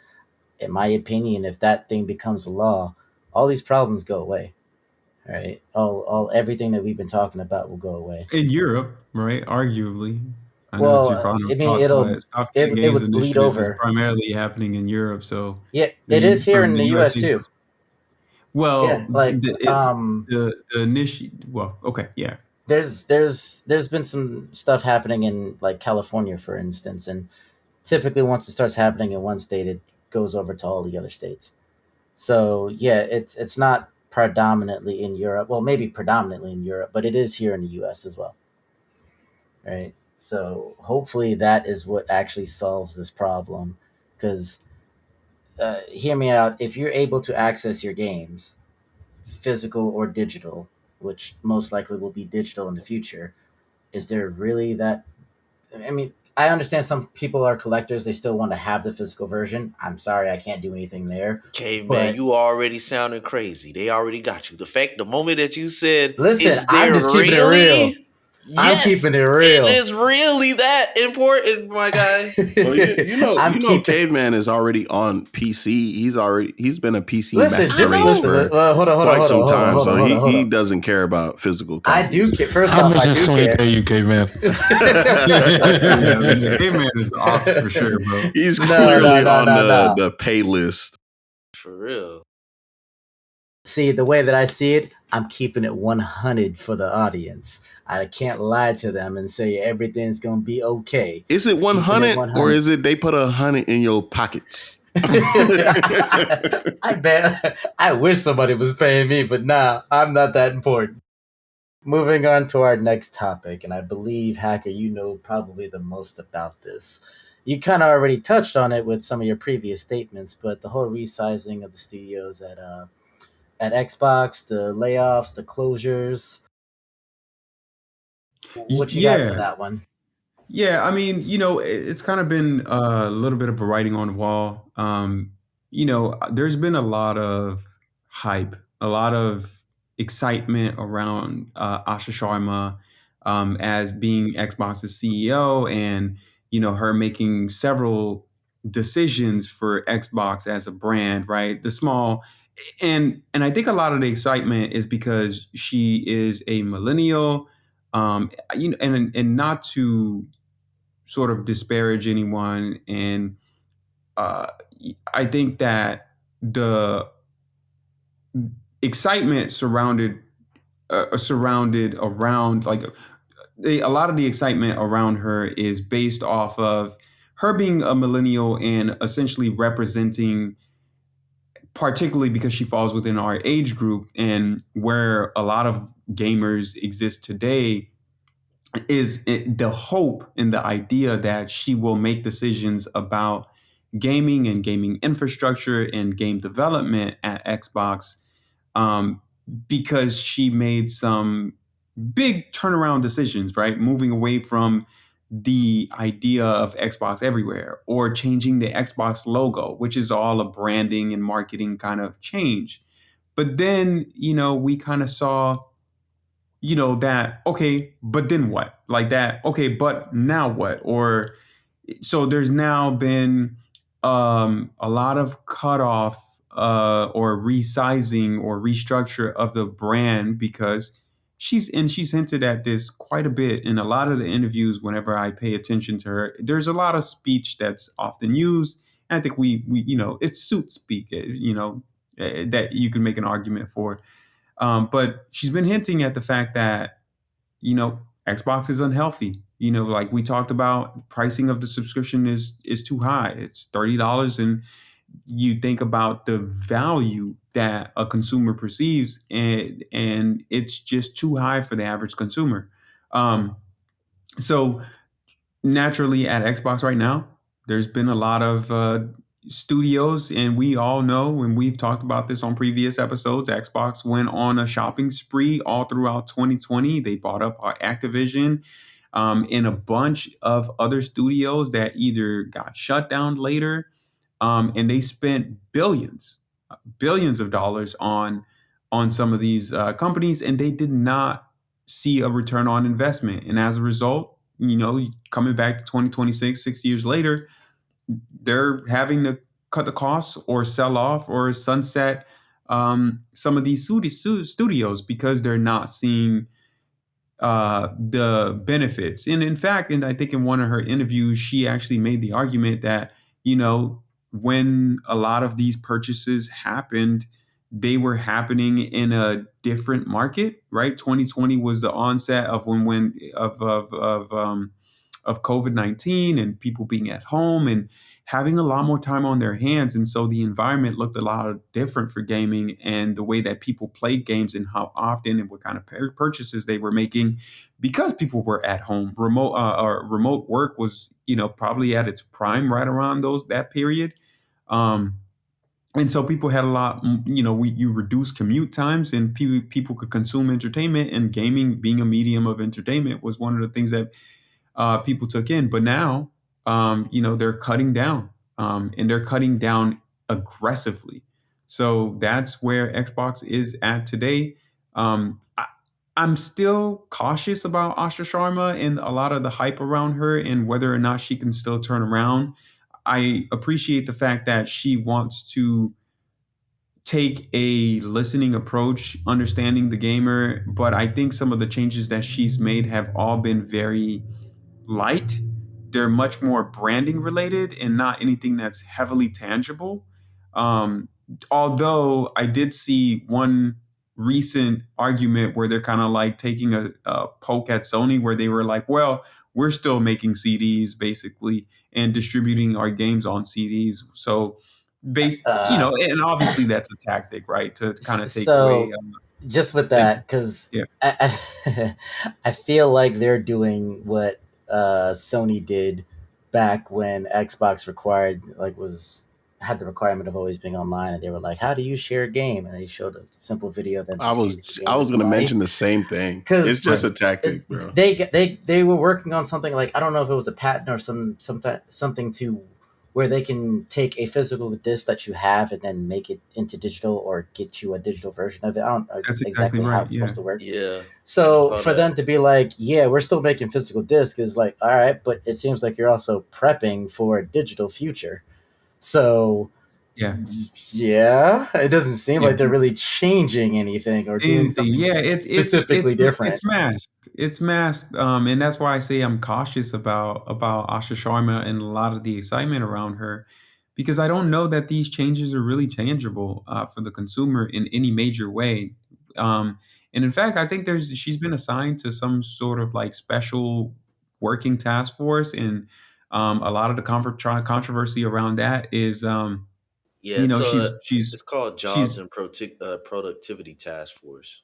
[SPEAKER 1] in my opinion, if that thing becomes a law, all these problems go away. Right? All everything that we've been talking about will go away.
[SPEAKER 4] In Europe, right? Arguably, I know it's your
[SPEAKER 1] Well,
[SPEAKER 4] final
[SPEAKER 1] I mean,
[SPEAKER 4] thoughts, but Stop Killing
[SPEAKER 1] it
[SPEAKER 4] Games
[SPEAKER 1] would bleed
[SPEAKER 4] initiative is
[SPEAKER 1] over.
[SPEAKER 4] primarily happening in Europe. So
[SPEAKER 1] Yeah, it is here
[SPEAKER 4] from
[SPEAKER 1] in
[SPEAKER 4] the
[SPEAKER 1] the
[SPEAKER 4] U.S.
[SPEAKER 1] U.S.
[SPEAKER 4] East
[SPEAKER 1] too.
[SPEAKER 4] Coast.
[SPEAKER 1] Yeah,
[SPEAKER 4] Well,
[SPEAKER 1] like
[SPEAKER 4] the initial. Well, okay, yeah.
[SPEAKER 1] there's been some stuff happening in like California, for instance, and typically once it starts happening in one state, it goes over to all the other states. So yeah, it's not predominantly in Europe. Well, maybe predominantly in Europe, but it is here in the U.S. as well, right? So hopefully that is what actually solves this problem, because hear me out. If you're able to access your games, physical or digital, which most likely will be digital in the future, is there really that? I mean, I understand some people are collectors; they still want to have the physical version. I'm sorry, I can't do anything there.
[SPEAKER 3] Caveman,
[SPEAKER 1] But
[SPEAKER 3] you already sounding crazy. They already got you. The moment that you said,
[SPEAKER 1] listen,
[SPEAKER 3] "Is
[SPEAKER 1] I'm
[SPEAKER 3] there
[SPEAKER 1] just keeping it real.
[SPEAKER 3] really?"
[SPEAKER 1] I'm
[SPEAKER 3] Yes,
[SPEAKER 1] keeping it
[SPEAKER 3] it
[SPEAKER 1] real.
[SPEAKER 3] is really that important, my guy.
[SPEAKER 2] Well,
[SPEAKER 1] I'm keeping.
[SPEAKER 2] Caveman is already on PC. He's been a PC
[SPEAKER 1] Listen,
[SPEAKER 3] I
[SPEAKER 2] master
[SPEAKER 1] just
[SPEAKER 2] race
[SPEAKER 3] know.
[SPEAKER 1] listen.
[SPEAKER 2] for
[SPEAKER 1] Hold on, hold on,
[SPEAKER 2] quite
[SPEAKER 1] hold
[SPEAKER 2] some
[SPEAKER 1] on, hold on,
[SPEAKER 2] time,
[SPEAKER 1] hold on,
[SPEAKER 2] so
[SPEAKER 1] hold on, hold
[SPEAKER 2] he
[SPEAKER 1] on.
[SPEAKER 2] doesn't care about physical
[SPEAKER 1] I do
[SPEAKER 2] copies.
[SPEAKER 1] care. First
[SPEAKER 5] How
[SPEAKER 1] off,
[SPEAKER 5] much
[SPEAKER 1] I
[SPEAKER 5] does
[SPEAKER 1] do
[SPEAKER 5] Sony
[SPEAKER 1] care.
[SPEAKER 5] pay you, caveman?
[SPEAKER 4] Yeah, Caveman is the ops for sure, bro.
[SPEAKER 2] He's
[SPEAKER 1] No, no,
[SPEAKER 2] clearly
[SPEAKER 1] no,
[SPEAKER 2] on
[SPEAKER 1] no, no.
[SPEAKER 2] the pay list.
[SPEAKER 3] For real.
[SPEAKER 1] See, the way that I see it, I'm keeping it 100 for the audience. I can't lie to them and say everything's going to be okay.
[SPEAKER 2] Is it
[SPEAKER 1] Keeping it
[SPEAKER 2] 100 or
[SPEAKER 1] 100.
[SPEAKER 2] is it they put 100 in your pockets?
[SPEAKER 1] I bet. I wish somebody was paying me, but nah, I'm not that important. Moving on to our next topic, and I believe, Hacker, you know probably the most about this. You kind of already touched on it with some of your previous statements, but the whole resizing of the studios at Xbox, the layoffs, the closures. What you got for
[SPEAKER 4] Yeah,
[SPEAKER 1] that one?
[SPEAKER 4] yeah. I mean, it's kind of been a little bit of a writing on the wall. There's been a lot of hype, a lot of excitement around Asha Sharma as being Xbox's CEO, and her making several decisions for Xbox as a brand, right? The small and I think a lot of the excitement is because she is a millennial, and not to sort of disparage anyone, and uh, I think that the excitement surrounded around like a lot of the excitement around her is based off of her being a millennial and essentially representing, particularly because she falls within our age group and where a lot of gamers exist today, is the hope and the idea that she will make decisions about gaming and gaming infrastructure and game development at Xbox, um, because she made some big turnaround decisions, right? Moving away from the idea of Xbox everywhere or changing the Xbox logo, which is all a branding and marketing kind of change. But then, we kind of saw, that, okay, but then what? Like that, okay, but now what? Or so there's now been a lot of cutoff or resizing or restructure of the brand because she's hinted at this quite a bit in a lot of the interviews. Whenever I pay attention to her, there's a lot of speech that's often used. And I think we it's suit speak, that you can make an argument for. But she's been hinting at the fact that Xbox is unhealthy. Like we talked about, pricing of the subscription is too high. It's $30, and you think about the value that a consumer perceives, and it's just too high for the average consumer. So naturally, at Xbox right now, there's been a lot of studios, and we all know, and we've talked about this on previous episodes, Xbox went on a shopping spree all throughout 2020. They bought up our Activision. and a bunch of other studios that either got shut down later, and they spent billions of dollars on some of these companies, and they did not see a return on investment. And as a result, coming back to 2026, 6 years later, they're having to cut the costs or sell off or sunset some of these studios because they're not seeing the benefits. And in fact, and I think in one of her interviews, she actually made the argument that, when a lot of these purchases happened, they were happening in a different market, right? 2020 was the onset of when of COVID-19 and people being at home and having a lot more time on their hands. And so the environment looked a lot different for gaming, and the way that people played games and how often and what kind of purchases they were making because people were at home. Remote work was, probably at its prime right around that period. Um, and so people had a lot, you reduce commute times and people could consume entertainment, and gaming being a medium of entertainment was one of the things that people took in. But now, they're cutting down, and they're cutting down aggressively. So that's where Xbox is at today. I'm still cautious about Asha Sharma and a lot of the hype around her and whether or not she can still turn around. I appreciate the fact that she wants to take a listening approach, understanding the gamer, but I think some of the changes that she's made have all been very light. They're much more branding related and not anything that's heavily tangible. Um, Although I did see one recent argument where they're kind of like taking a poke at Sony, where they were like, well, we're still making CDs basically and distributing our games on CDs. So,
[SPEAKER 1] Uh,
[SPEAKER 4] and obviously that's a tactic, right? To kind of take away,
[SPEAKER 1] so just with
[SPEAKER 4] take,
[SPEAKER 1] that, because
[SPEAKER 4] yeah,
[SPEAKER 1] I feel like they're doing what Sony did back when Xbox required, like, was had the requirement of always being online, and they were like, "How do you share a game?" And they showed a simple video of them
[SPEAKER 2] I
[SPEAKER 1] just giving the
[SPEAKER 2] was I was
[SPEAKER 1] gamers
[SPEAKER 2] gonna
[SPEAKER 1] money
[SPEAKER 2] mention the same thing. It's
[SPEAKER 1] because
[SPEAKER 2] just
[SPEAKER 4] right.
[SPEAKER 2] a tactic, bro.
[SPEAKER 1] they were working on something, like, I don't know if it was a patent or something to where they can take a physical disc that you have and then make it into digital or get you a digital version of it. I don't know
[SPEAKER 4] That's exactly
[SPEAKER 1] exactly how
[SPEAKER 4] right.
[SPEAKER 1] it's
[SPEAKER 4] Yeah.
[SPEAKER 1] supposed to work.
[SPEAKER 3] Yeah, I
[SPEAKER 1] So
[SPEAKER 3] saw
[SPEAKER 1] for
[SPEAKER 3] that.
[SPEAKER 1] them to be like, yeah, we're still making physical disc is like, all right, but it seems like you're also prepping for a digital future. So
[SPEAKER 4] Yeah.
[SPEAKER 1] yeah, it doesn't seem
[SPEAKER 4] Yeah.
[SPEAKER 1] like they're really changing anything or doing
[SPEAKER 4] Anything.
[SPEAKER 1] something
[SPEAKER 4] Yeah,
[SPEAKER 1] specifically
[SPEAKER 4] it's
[SPEAKER 1] different.
[SPEAKER 4] masked. It's masked. And that's why I say I'm cautious about Asha Sharma and a lot of the excitement around her, because I don't know that these changes are really tangible for the consumer in any major way. And in fact, I think she's been assigned to some sort of like special working task force, and a lot of the controversy around that is,
[SPEAKER 3] Yeah, it's
[SPEAKER 4] she's
[SPEAKER 3] it's called
[SPEAKER 4] she's
[SPEAKER 3] Jobs and Productivity Task Force,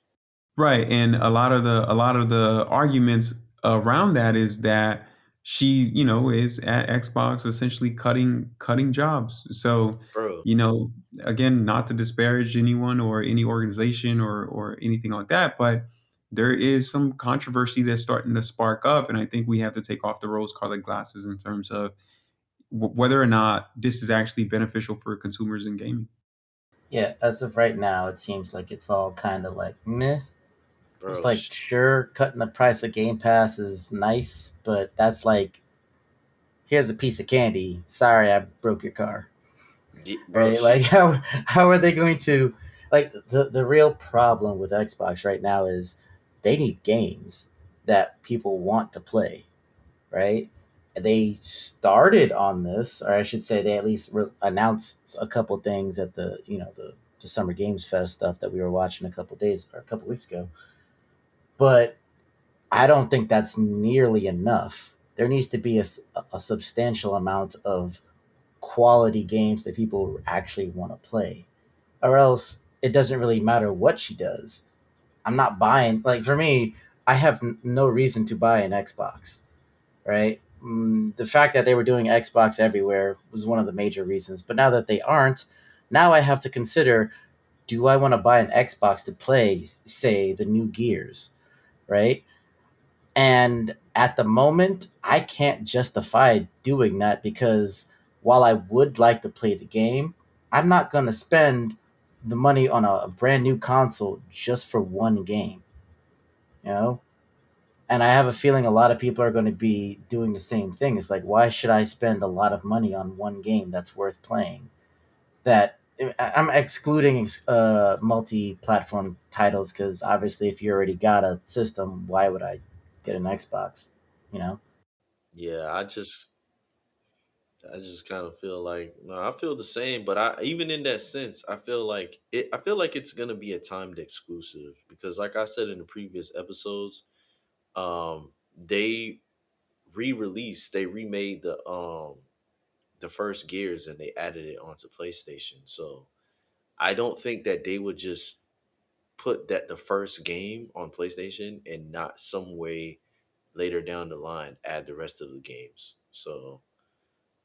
[SPEAKER 4] right, and a lot of the arguments around that is that she, is at Xbox essentially cutting jobs. So,
[SPEAKER 3] bro.
[SPEAKER 4] you know, again, not to disparage anyone or any organization or anything like that, but there is some controversy that's starting to spark up, and I think we have to take off the rose-colored glasses in terms of whether or not this is actually beneficial for consumers in gaming.
[SPEAKER 1] Yeah, as of right now, it seems like it's all kind of like meh. It's
[SPEAKER 3] Bro,
[SPEAKER 1] like, sure, cutting the price of Game Pass is nice, but that's like, here's a piece of candy. Sorry, I broke your car.
[SPEAKER 3] bro,
[SPEAKER 1] Right? Like, how are they going to, like, the real problem with Xbox right now is they need games that people want to play, right? They started on this, or I should say, they at least announced a couple things at the Summer Games Fest stuff that we were watching a couple days or a couple weeks ago. But I don't think that's nearly enough. There needs to be a substantial amount of quality games that people actually want to play, or else it doesn't really matter what she does. I'm not buying. Like, for me, I have no reason to buy an Xbox, right? The fact that they were doing Xbox everywhere was one of the major reasons. But now that they aren't, now I have to consider: do I want to buy an Xbox to play, say, the new Gears, right? And At the moment, I can't justify doing that because while I would like to play the game, I'm not going to spend the money on a brand new console just for one game, you know? And I have a feeling a lot of people are going to be doing the same thing. It's like, why should I spend a lot of money on one game that's worth playing? That I'm excluding multi-platform titles because obviously, if you already got a system, why would I get an Xbox? You know,
[SPEAKER 3] Yeah, I just kind of feel like no, I feel the same, but I even in that sense, I feel like it's gonna be a timed exclusive because, like I said in the previous episodes, they they remade the first Gears and they added it onto PlayStation. So I don't think that they would just put that the first game on PlayStation and not some way later down the line add the rest of the games. So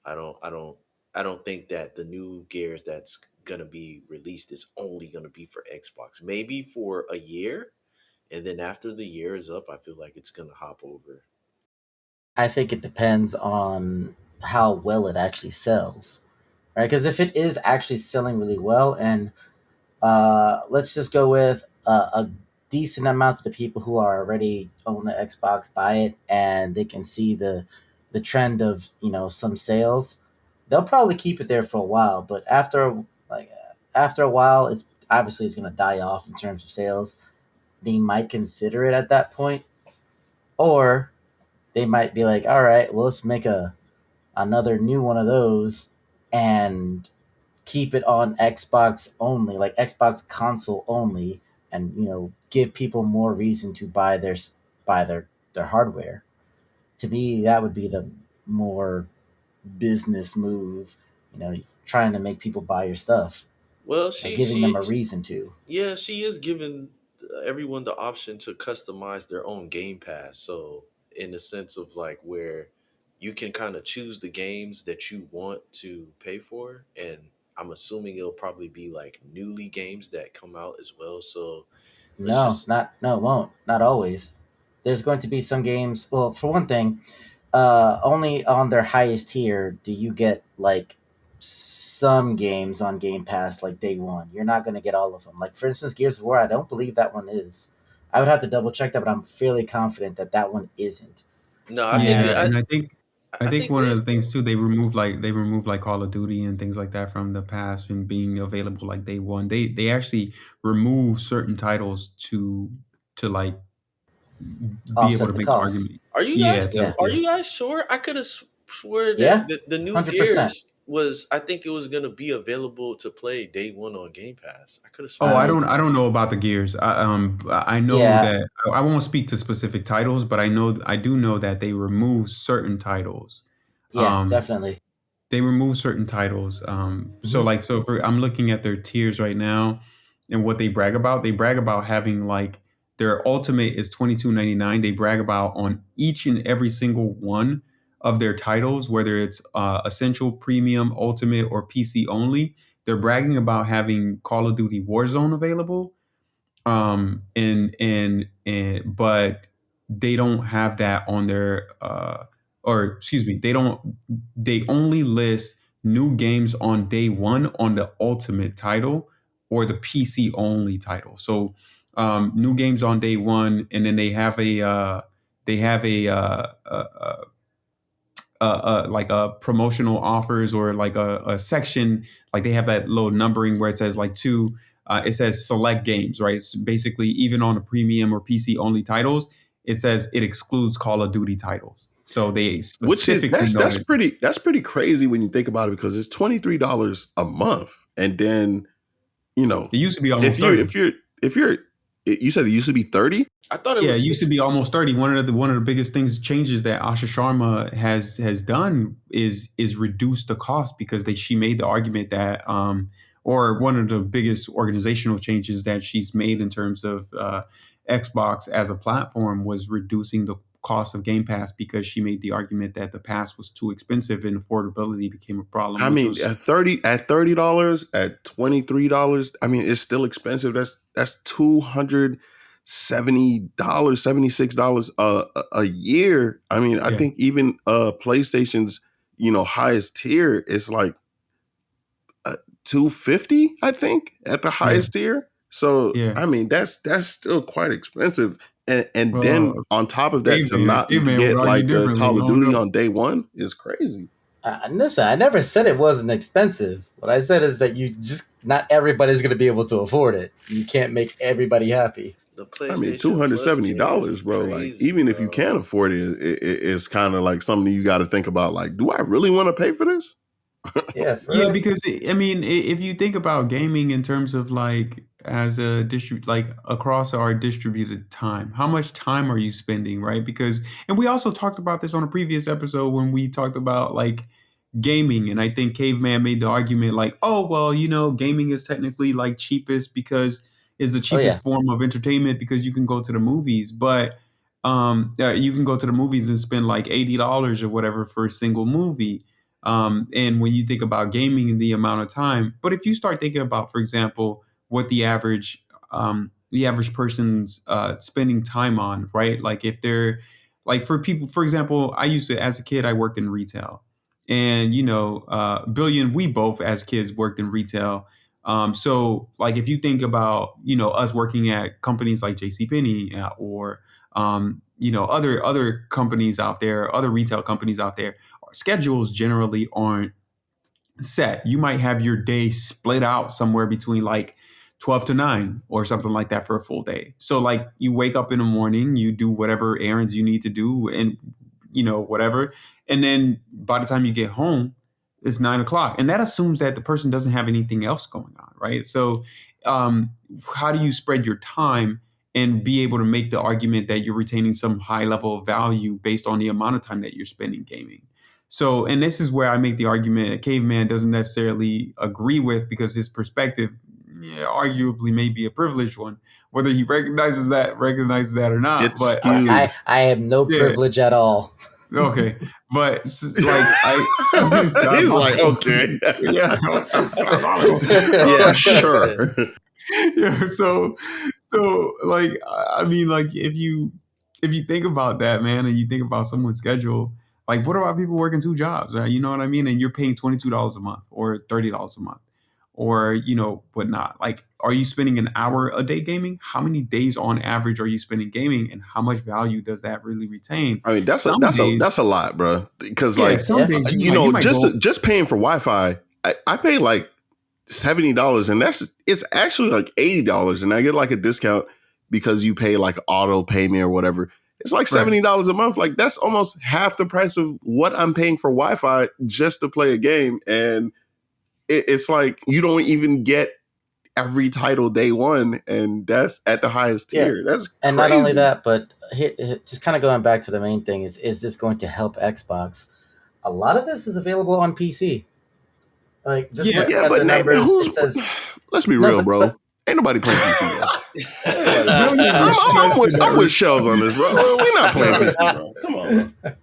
[SPEAKER 3] I don't I don't I don't think that the new Gears that's gonna be released is only gonna be for Xbox. Maybe for a year, and then after the year is up, I feel like it's gonna hop over.
[SPEAKER 1] I think it depends on how well it actually sells, right? Because if it is actually selling really well, and let's just go with a decent amount of the people who are already own the Xbox buy it, and they can see the trend of some sales, they'll probably keep it there for a while. But after a while, it's going to die off in terms of sales. They might consider it at that point, or they might be like, all right, well, let's make another new one of those and keep it on Xbox only, like Xbox console only, and give people more reason to buy their hardware. To me, that would be the more business move. Trying to make people buy your stuff,
[SPEAKER 3] Well,
[SPEAKER 1] giving them a reason to.
[SPEAKER 3] yeah, she is giving everyone the option to customize their own Game Pass. So, in the sense of like where you can kind of choose the games that you want to pay for, and I'm assuming it'll probably be like newly games that come out as well. So, let's
[SPEAKER 1] No,
[SPEAKER 3] just
[SPEAKER 1] no, it won't. Not always. There's going to be some games. Well, for one thing, only on their highest tier do you get like some games on Game Pass like day one. You're not going to get all of them. Like for instance, Gears of War. I don't believe that one is. I would have to double check that, but I'm fairly confident that that one isn't.
[SPEAKER 3] no. I think
[SPEAKER 4] Yeah,
[SPEAKER 1] And
[SPEAKER 4] and I
[SPEAKER 3] I
[SPEAKER 4] think
[SPEAKER 3] think it
[SPEAKER 4] one of
[SPEAKER 3] is
[SPEAKER 4] the
[SPEAKER 3] though.
[SPEAKER 4] things too, they removed like Call of Duty and things like that from the past and being available like day one. They actually remove certain titles to like be able
[SPEAKER 1] offset
[SPEAKER 4] to
[SPEAKER 1] the
[SPEAKER 4] make the
[SPEAKER 1] costs.
[SPEAKER 4] argument.
[SPEAKER 3] Are you guys
[SPEAKER 4] Yeah,
[SPEAKER 1] Yeah,
[SPEAKER 3] are you guys sure? I could have swore that
[SPEAKER 1] yeah,
[SPEAKER 3] the new
[SPEAKER 1] 100%.
[SPEAKER 3] Gears was. I think it was gonna be available to play day one on Game Pass. I could have
[SPEAKER 4] Oh,
[SPEAKER 3] sworn
[SPEAKER 1] Uh,
[SPEAKER 4] I don't know about the Gears. I know
[SPEAKER 1] yeah,
[SPEAKER 4] that I won't speak to specific titles, but I do know that they remove certain titles.
[SPEAKER 1] yeah,
[SPEAKER 4] Um,
[SPEAKER 1] definitely.
[SPEAKER 4] they remove certain titles. So
[SPEAKER 1] Hmm.
[SPEAKER 4] like I'm looking at their tiers right now, and what they brag about. They brag about having like their ultimate is 22.99. They brag about on each and every single one of their titles, whether it's essential, premium, ultimate, or PC only. They're bragging about having Call of Duty Warzone available, and but they don't have that on their or excuse me, they only list new games on day one on the ultimate title or the PC only title. So new games on day one, and then they have like a promotional offers or like a section, like they have that little numbering where it says like two, it says select games, right? It's basically even on the premium or PC only titles, it says it excludes Call of Duty titles. So they
[SPEAKER 2] which is
[SPEAKER 4] specifically noted.
[SPEAKER 2] that's pretty crazy when you think about it because it's $23 a month, and then you know
[SPEAKER 4] It used to be
[SPEAKER 2] if
[SPEAKER 4] almost
[SPEAKER 2] you
[SPEAKER 4] 30.
[SPEAKER 2] if you're you said it used to be 30.
[SPEAKER 3] I thought it
[SPEAKER 4] Yeah, it
[SPEAKER 3] was
[SPEAKER 4] used to be
[SPEAKER 3] 60.
[SPEAKER 4] almost 30. One of the biggest things changes that Asha Sharma has done is reduce the cost because she made the argument that or one of the biggest organizational changes that she's made in terms of Xbox as a platform was reducing the cost of Game Pass because she made the argument that the pass was too expensive and affordability became a problem,
[SPEAKER 2] I
[SPEAKER 4] which
[SPEAKER 2] mean,
[SPEAKER 4] was
[SPEAKER 2] at $30, at $23, I mean, it's still expensive. That's $70, $76 a year. I mean, I
[SPEAKER 4] Yeah.
[SPEAKER 2] think even PlayStation's, highest tier is like 250, I think, at the
[SPEAKER 4] Yeah.
[SPEAKER 2] highest tier. So
[SPEAKER 4] Yeah.
[SPEAKER 2] I mean, that's still quite expensive. And then
[SPEAKER 4] Well,
[SPEAKER 2] on top of that, to
[SPEAKER 4] caveman,
[SPEAKER 2] not
[SPEAKER 4] caveman would
[SPEAKER 2] get
[SPEAKER 4] argue
[SPEAKER 2] like the
[SPEAKER 4] differently.
[SPEAKER 2] Call
[SPEAKER 4] I
[SPEAKER 2] of
[SPEAKER 4] don't
[SPEAKER 2] Duty
[SPEAKER 4] know.
[SPEAKER 2] on day one is crazy.
[SPEAKER 1] Listen, I never said it wasn't expensive. What I said is that you just not everybody's going to be able to afford it. You can't make everybody happy.
[SPEAKER 3] The
[SPEAKER 2] I mean, two
[SPEAKER 3] PlayStation
[SPEAKER 2] hundred
[SPEAKER 3] Plus
[SPEAKER 2] seventy
[SPEAKER 3] tier is
[SPEAKER 2] dollars, bro. Like,
[SPEAKER 3] crazy,
[SPEAKER 2] even if you
[SPEAKER 3] bro.
[SPEAKER 2] can afford it, it's kind of like something you got to think about. Like, do I really want to pay for this?
[SPEAKER 1] Yeah, for
[SPEAKER 4] Yeah,
[SPEAKER 1] real.
[SPEAKER 4] because I mean, if you think about gaming in terms of like as a like across our distributed time, how much time are you spending, right? Because and we also talked about this on a previous episode when we talked about like gaming, and I think Caveman made the argument like, oh well, gaming is technically like cheapest because is the
[SPEAKER 1] Oh yeah.
[SPEAKER 4] cheapest form of entertainment because you can go to the movies, but you can go to the movies and spend like $80 or whatever for a single movie. And when you think about gaming and the amount of time, but if you start thinking about, for example, what the average person's spending time on, right? Like if they're like for people, for example, I used to as a kid I worked in retail, and Billion, we both as kids worked in retail. So like if you think about us working at companies like JCPenney or other companies out there, other retail companies out there, schedules generally aren't set. You might have your day split out somewhere between like 12 to 9 or something like that for a full day. So like you wake up in the morning, you do whatever errands you need to do and whatever. And then by the time you get home, it's 9 o'clock. And that assumes that the person doesn't have anything else going on, right? So um, how do you spread your time and be able to make the argument that you're retaining some high level of value based on the amount of time that you're spending gaming? So, and this is where I make the argument a caveman doesn't necessarily agree with because his perspective, arguably, may be a privileged one, whether he recognizes that or not.
[SPEAKER 2] It's
[SPEAKER 4] But
[SPEAKER 2] skewed.
[SPEAKER 1] I have no
[SPEAKER 4] yeah,
[SPEAKER 1] privilege at all.
[SPEAKER 4] okay. But like it's
[SPEAKER 2] He's like,
[SPEAKER 4] diabolical.
[SPEAKER 2] okay,
[SPEAKER 4] Yeah, it's so diabolical.
[SPEAKER 2] yeah,
[SPEAKER 4] Um,
[SPEAKER 2] sure.
[SPEAKER 4] yeah, so like I mean like if you think about that, man, and you think about someone's schedule, like what about people working two jobs, right? You know what I mean? And you're paying $22 a month or $30 a month or whatnot. Like, are you spending an hour a day gaming? How many days on average are you spending gaming, and how much value does that really retain?
[SPEAKER 2] I mean, that's a
[SPEAKER 4] Some
[SPEAKER 2] that's a
[SPEAKER 4] days,
[SPEAKER 2] that's a lot, bro. Because
[SPEAKER 4] yeah,
[SPEAKER 2] like,
[SPEAKER 4] some
[SPEAKER 1] Yeah.
[SPEAKER 4] days you might go.
[SPEAKER 2] just paying for Wi-Fi, I pay like $70, and it's actually like $80, and I get like a discount because you pay like auto pay me or whatever. It's like
[SPEAKER 4] Right.
[SPEAKER 2] $70 a month. Like that's almost half the price of what I'm paying for Wi-Fi just to play a game, and it's like you don't even get every title day one, and that's at the highest
[SPEAKER 1] Yeah.
[SPEAKER 2] tier. That's
[SPEAKER 1] And not only
[SPEAKER 2] crazy.
[SPEAKER 1] that, but just kind of going back to the main thing is this going to help Xbox? A lot of this is available on PC. Like just
[SPEAKER 4] Yeah.
[SPEAKER 1] looking
[SPEAKER 2] Yeah,
[SPEAKER 1] at
[SPEAKER 2] but
[SPEAKER 1] the numbers, it
[SPEAKER 2] who's?
[SPEAKER 1] says
[SPEAKER 2] Let's be
[SPEAKER 1] no,
[SPEAKER 2] real, bro.
[SPEAKER 1] but
[SPEAKER 2] Ain't nobody playing PC, bro.
[SPEAKER 1] everybody plays
[SPEAKER 4] Billion
[SPEAKER 1] PC.
[SPEAKER 4] is stretched in that
[SPEAKER 2] I'm with
[SPEAKER 4] respect.
[SPEAKER 2] Shells on this, bro. We're not playing PC, bro. Come on, bro.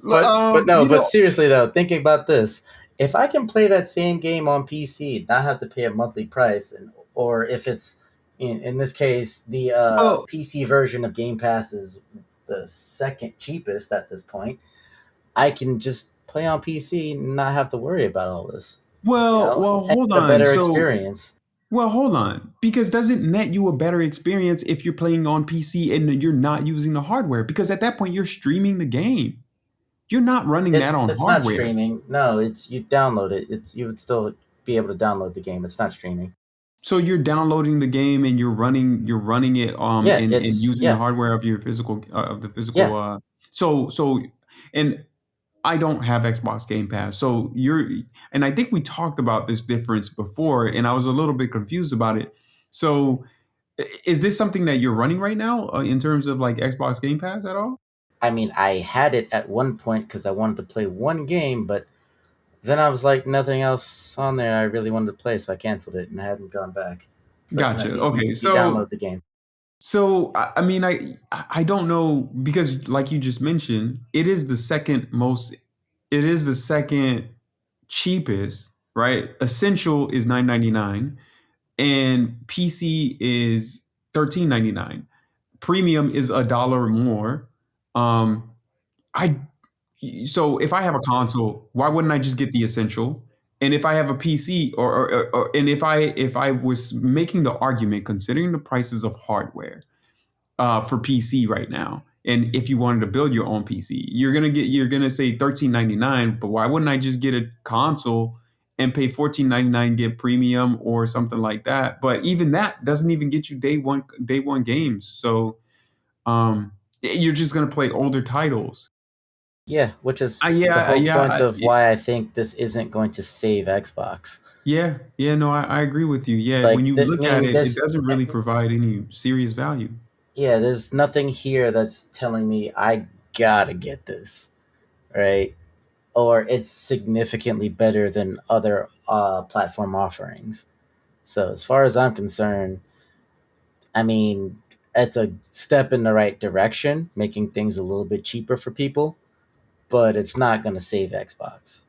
[SPEAKER 1] But no,
[SPEAKER 4] You
[SPEAKER 1] but
[SPEAKER 4] know,
[SPEAKER 1] seriously though, thinking about this, if I can play that same game on PC, not have to pay a monthly price, or if it's in this case the
[SPEAKER 4] well,
[SPEAKER 1] PC version of Game Pass is the second cheapest at this point, I can just play on PC and not have to worry about all this, and
[SPEAKER 4] hold
[SPEAKER 1] get a
[SPEAKER 4] on.
[SPEAKER 1] better
[SPEAKER 4] So,
[SPEAKER 1] experience.
[SPEAKER 4] well, hold on. Because does it net you a better experience if you're playing on PC and you're not using the hardware? Because at that point, you're streaming the game. You're not running that on
[SPEAKER 1] It's not
[SPEAKER 4] hardware.
[SPEAKER 1] streaming. No, it's you download it. It's you would still be able to download the game. It's not streaming.
[SPEAKER 4] So you're downloading the game and you're running it
[SPEAKER 1] Yeah,
[SPEAKER 4] and
[SPEAKER 1] it's
[SPEAKER 4] using the
[SPEAKER 1] yeah,
[SPEAKER 4] hardware of your physical of the
[SPEAKER 1] yeah.
[SPEAKER 4] physical so and I don't have Xbox Game Pass. So and I think we talked about this difference before, and I was a little bit confused about it. So, is this something that you're running right now in terms of like Xbox Game Pass at all?
[SPEAKER 1] I mean, I had it at one point because I wanted to play one game, but then I was like, nothing else on there I really wanted to play, so I canceled it and I haven't gone back. But no,
[SPEAKER 4] Gotcha. Okay,
[SPEAKER 1] you download the game.
[SPEAKER 4] so I mean, I don't know because like you just mentioned, it is the second cheapest, right? Essential is 9.99 and PC is 13.99. premium is $1 more. Um, I so if I have a console, why wouldn't I just get the essential? And if I have a PC, and if I was making the argument, considering the prices of hardware for PC right now, and if you wanted to build your own PC, you're gonna say 13.99, but why wouldn't I just get a console and pay 14.99, get premium or something like that? But even that doesn't even get you day one games. So you're just gonna play older titles.
[SPEAKER 1] Yeah, which is the
[SPEAKER 4] Yeah,
[SPEAKER 1] whole
[SPEAKER 4] yeah,
[SPEAKER 1] point of why I think this isn't going to save Xbox.
[SPEAKER 4] yeah, yeah. No, I agree with you. Yeah, when
[SPEAKER 1] Like,
[SPEAKER 4] you
[SPEAKER 1] I
[SPEAKER 4] look at
[SPEAKER 1] mean,
[SPEAKER 4] it, it doesn't really provide any serious value.
[SPEAKER 1] yeah, there's nothing here that's telling me I gotta get this, right? Or it's significantly better than other platform offerings. So as far as I'm concerned, I mean, it's a step in the right direction, making things a little bit cheaper for people, but it's not going to save Xbox.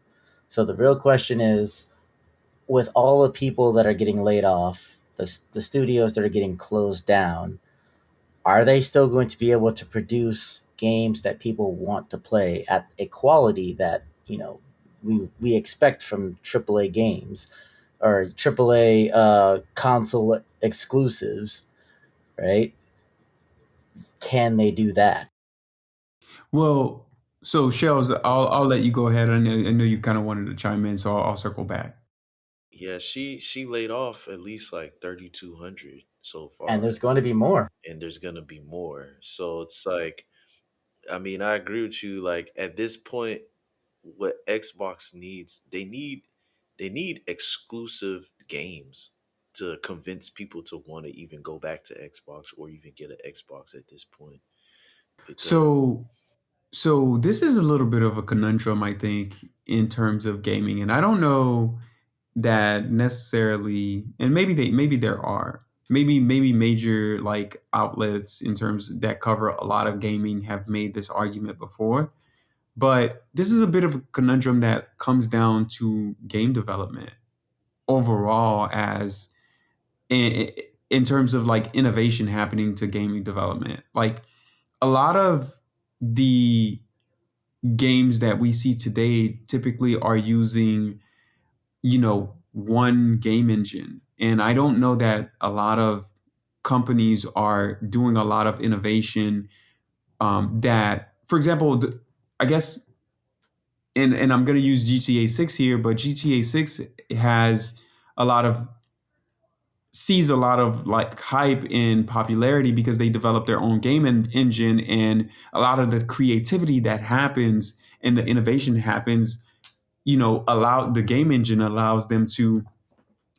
[SPEAKER 1] So the real question is, with all the people that are getting laid off, the studios that are getting closed down, are they still going to be able to produce games that people want to play at a quality that, we expect from AAA games or AAA console exclusives, right? Can they do that?
[SPEAKER 4] Well, so Shells, I'll let you go ahead. I know you kind of wanted to chime in, so I'll circle back.
[SPEAKER 3] Yeah, she laid off at least like 3,200 so
[SPEAKER 1] And
[SPEAKER 3] far,
[SPEAKER 1] there's going to be more.
[SPEAKER 3] and there's gonna be more. So it's like, I mean, I agree with you. Like at this point, what Xbox needs, they need exclusive games to convince people to want to even go back to Xbox or even get an Xbox at this point. Because
[SPEAKER 4] So, so this is a little bit of a conundrum, I think, in terms of gaming, and I don't know that necessarily, and maybe there are maybe major like outlets in terms that cover a lot of gaming have made this argument before, but this is a bit of a conundrum that comes down to game development overall, as in terms of like innovation happening to gaming development. Like a lot of the games that we see today typically are using, one game engine. And I don't know that a lot of companies are doing a lot of innovation, that, for example, I guess, and I'm going to use GTA 6 here, but GTA 6 has a lot of sees a lot of like hype and popularity because they develop their own game engine, and a lot of the creativity that happens and the innovation happens, allow the game engine allows them to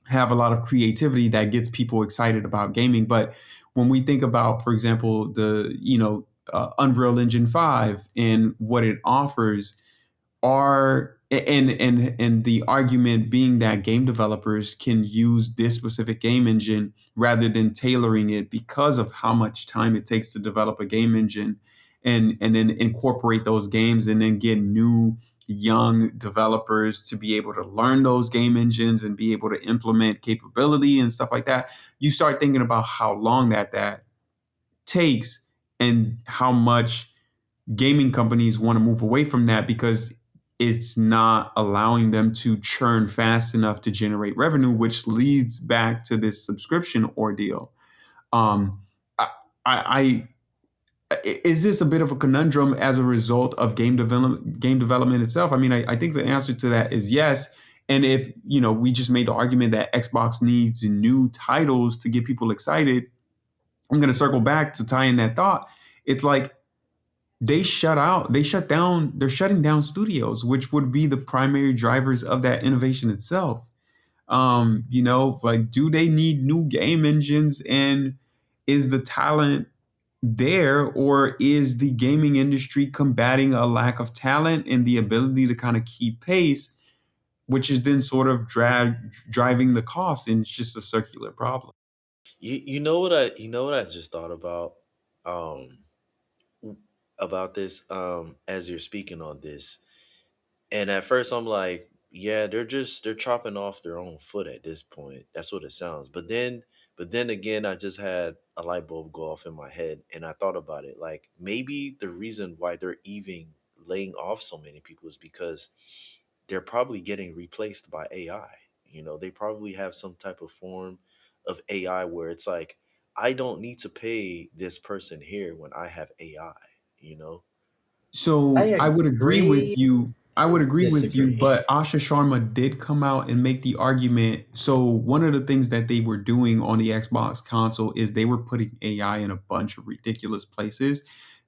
[SPEAKER 4] have a lot of creativity that gets people excited about gaming. But when we think about, for example, the Unreal Engine 5 and what it offers, are and the argument being that game developers can use this specific game engine rather than tailoring it because of how much time it takes to develop a game engine, and then incorporate those games and then get new young developers to be able to learn those game engines and be able to implement capability and stuff like that. You start thinking about how long that takes, and how much gaming companies want to move away from that because it's not allowing them to churn fast enough to generate revenue, which leads back to this subscription ordeal. Um, I, I, is this a bit of a conundrum as a result of game development itself? I mean, I think the answer to that is yes. And if we just made the argument that Xbox needs new titles to get people excited, I'm going to circle back to tie in that thought. It's like they're shutting down studios, which would be the primary drivers of that innovation itself. Like, do they need new game engines, and is the talent there, or is the gaming industry combating a lack of talent and the ability to kind of keep pace, which is then sort of driving the cost, and it's just a circular problem.
[SPEAKER 3] you know what I just thought um about this as you're speaking on this. And at first I'm like, yeah, they're chopping off their own foot at this point. That's what it sounds. But then again, I just had a light bulb go off in my head, and I thought about it. Like maybe the reason why they're even laying off so many people is because they're probably getting replaced by AI. You know, they probably have some type of form of AI where it's like, I don't need to pay this person here when I have AI, you know?
[SPEAKER 1] I
[SPEAKER 4] So I would agree
[SPEAKER 1] agree,
[SPEAKER 4] with you. I would agree with you,
[SPEAKER 1] disagree.
[SPEAKER 4] but Asha Sharma did come out and make the argument. So one of the things that they were doing on the Xbox console is they were putting AI in a bunch of ridiculous places,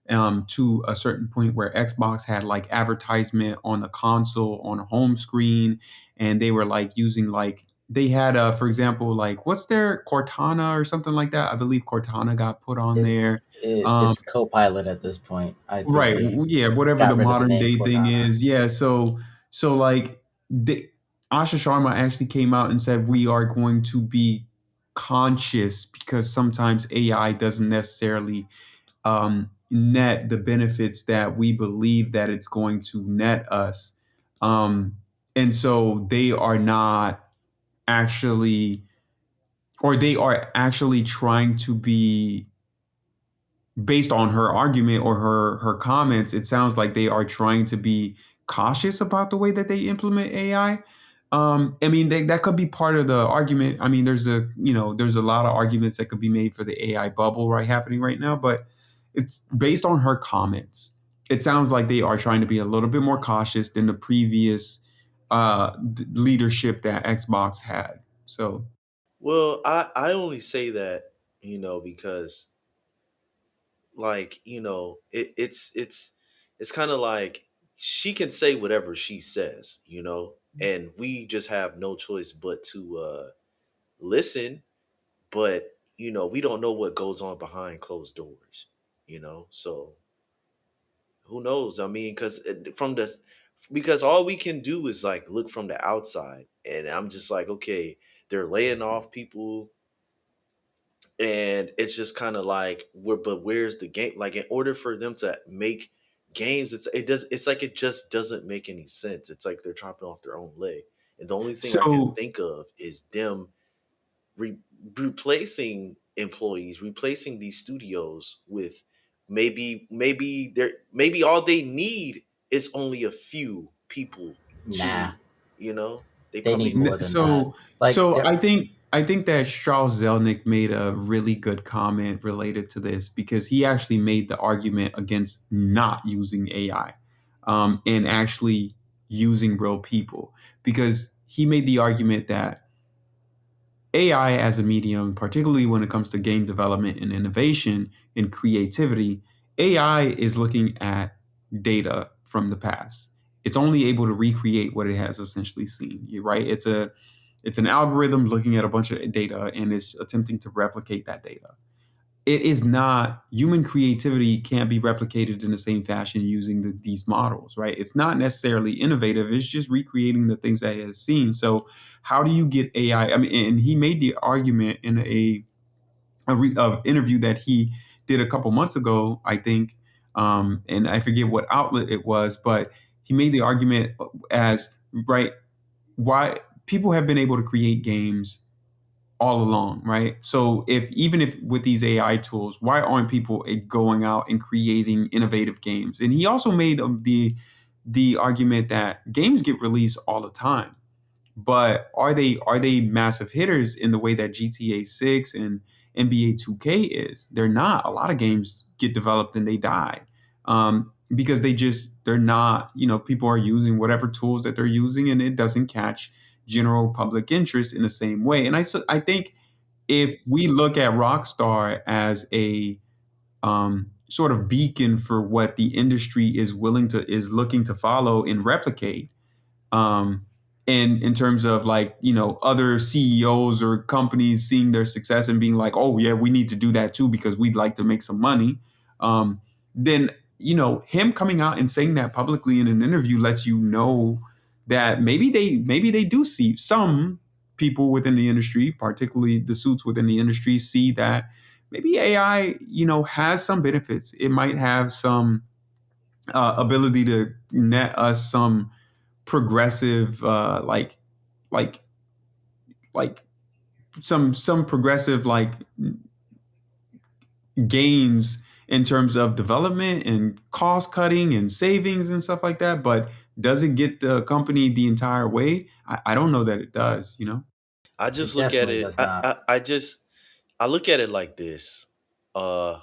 [SPEAKER 4] to a certain point where Xbox had like advertisement on the console on a home screen, and they were like using like they had for example, like what's their Cortana or something like that. I believe Cortana got put on
[SPEAKER 1] Is
[SPEAKER 4] there.
[SPEAKER 1] it's Copilot at this point. I think
[SPEAKER 4] Right.
[SPEAKER 1] they
[SPEAKER 4] Yeah. Whatever the
[SPEAKER 1] got rid of the
[SPEAKER 4] modern
[SPEAKER 1] name
[SPEAKER 4] day thing
[SPEAKER 1] Cortana.
[SPEAKER 4] is. Yeah. So like Asha Sharma actually came out and said we are going to be conscious because sometimes AI doesn't necessarily net the benefits that we believe that it's going to net us. And so they are not actually, or they are actually trying to be, based on her argument or her comments, it sounds like they are trying to be cautious about the way that they implement AI. I mean, that could be part of the argument. I mean, there's a lot of arguments that could be made for the AI bubble right happening right now, but it's based on her comments. It sounds like they are trying to be a little bit more cautious than the previous leadership that Xbox had. So
[SPEAKER 3] Well, I only say that, because like, it's kind of like she can say whatever she says, and we just have no choice but to listen, but we don't know what goes on behind closed doors, so who knows? I mean, because all we can do is like look from the outside, and I'm just like, okay, they're laying off people, and it's just kind of like, but where's the game? Like, in order for them to make games, it's like it just doesn't make any sense. It's like they're chopping off their own leg, and the only thing I can
[SPEAKER 4] so
[SPEAKER 3] think of is them re- replacing employees, replacing these studios with maybe all they need is only a few people
[SPEAKER 1] Nah,
[SPEAKER 3] to, they
[SPEAKER 1] they need
[SPEAKER 3] probably
[SPEAKER 1] more than that.
[SPEAKER 4] So,
[SPEAKER 1] Like
[SPEAKER 4] so I think that Strauss Zelnick made a really good comment related to this because he actually made the argument against not using AI, and actually using real people, because he made the argument that AI as a medium, particularly when it comes to game development and innovation and creativity, AI is looking at data from the past. It's only able to recreate what it has essentially seen. You're right. It's an algorithm looking at a bunch of data and it's attempting to replicate that data. It is not human creativity can't be replicated in the same fashion using these models, right? It's not necessarily innovative. It's just recreating the things that it has seen. So how do you get AI? I mean, and he made the argument in a interview that he did a couple months ago, I think, and I forget what outlet it was, but he made the argument as right why people have been able to create games all along, right? So if with these AI tools, why aren't people going out and creating innovative games? And he also made the argument that games get released all the time, but are they massive hitters in the way that GTA 6 and NBA 2K is? They're not. A lot of games get developed and they die, because they're not. People are using whatever tools that they're using, and it doesn't catch general public interest in the same way. And I think if we look at Rockstar as a sort of beacon for what the industry is looking to follow and replicate, um, in terms of like other CEOs or companies seeing their success and being like, oh yeah, we need to do that too because we'd like to make some money. Then him coming out and saying that publicly in an interview lets you know that maybe they do see some people within the industry, particularly the suits within the industry, see that maybe AI has some benefits. It might have some ability to net us some progressive like like some progressive like gains in terms of development and cost cutting and savings and stuff like that. But does it get the company the entire way? I don't know that it does, you know?
[SPEAKER 3] I
[SPEAKER 1] It
[SPEAKER 3] just look at
[SPEAKER 1] definitely
[SPEAKER 3] it.
[SPEAKER 1] does not.
[SPEAKER 3] I look at it like this. Uh,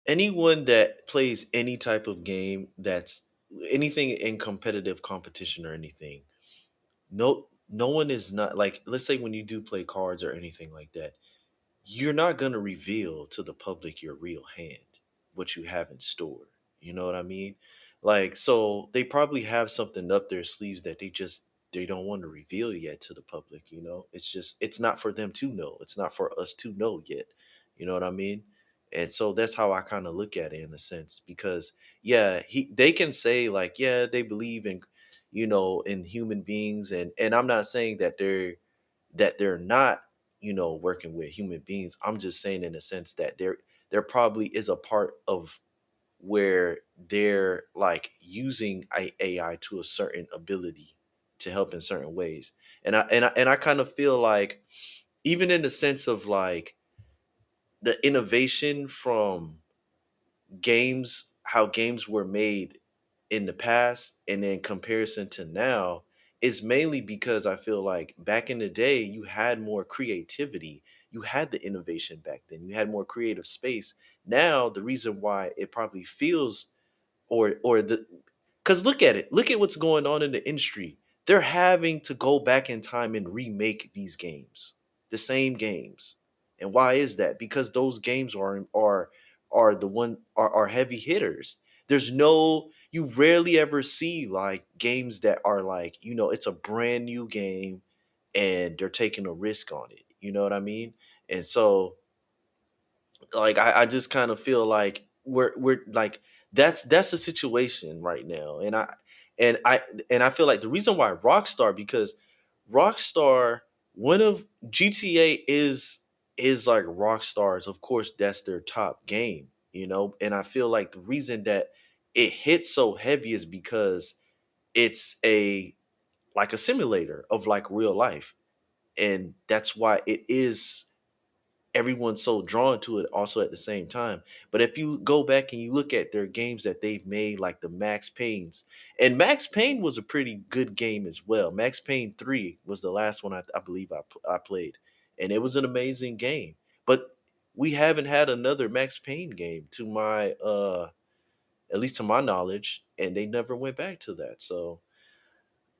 [SPEAKER 3] Anyone that plays any type of game that's anything in competitive competition or anything, no one is not like, let's say when you do play cards or anything like that, you're not going to reveal to the public your real hand, what you have in store. You know what I mean? Like, so they probably have something up their sleeves that they don't want to reveal yet to the public. It's just it's not for them to know. It's not for us to know yet. You know what I mean? And so that's how I kind of look at it in a sense, because yeah, they can say like, yeah, they believe in, in human beings, and I'm not saying that they're not, working with human beings. I'm just saying in a sense that there probably is a part of where they're like using AI to a certain ability to help in certain ways. And I kind of feel like, even in the sense of like the innovation from games, how games were made in the past and in comparison to now, is mainly because I feel like back in the day you had more creativity, you had the innovation back then, you had more creative space. Now the reason why it probably feels, or the because look at what's going on in the industry. They're having to go back in time and remake these games, the same games. And why is that? Because those games are heavy hitters. You rarely ever see like games that are like, it's a brand new game and they're taking a risk on it. You know what I mean? And so, like, I just kind of feel like we're like, that's the situation right now. And I feel like the reason why Rockstar, because Rockstar, one of GTA is like Rockstar's, of course, that's their top game, and I feel like the reason that it hits so heavy is because it's a like a simulator of like real life, and that's why it is everyone's so drawn to it also at the same time. But if you go back and you look at their games that they've made, like the Max Payne's, and Max Payne was a pretty good game as well. Max Payne 3 was the last one I believe I played, and it was an amazing game. But we haven't had another Max Payne game to my at least to my knowledge, and they never went back to that. So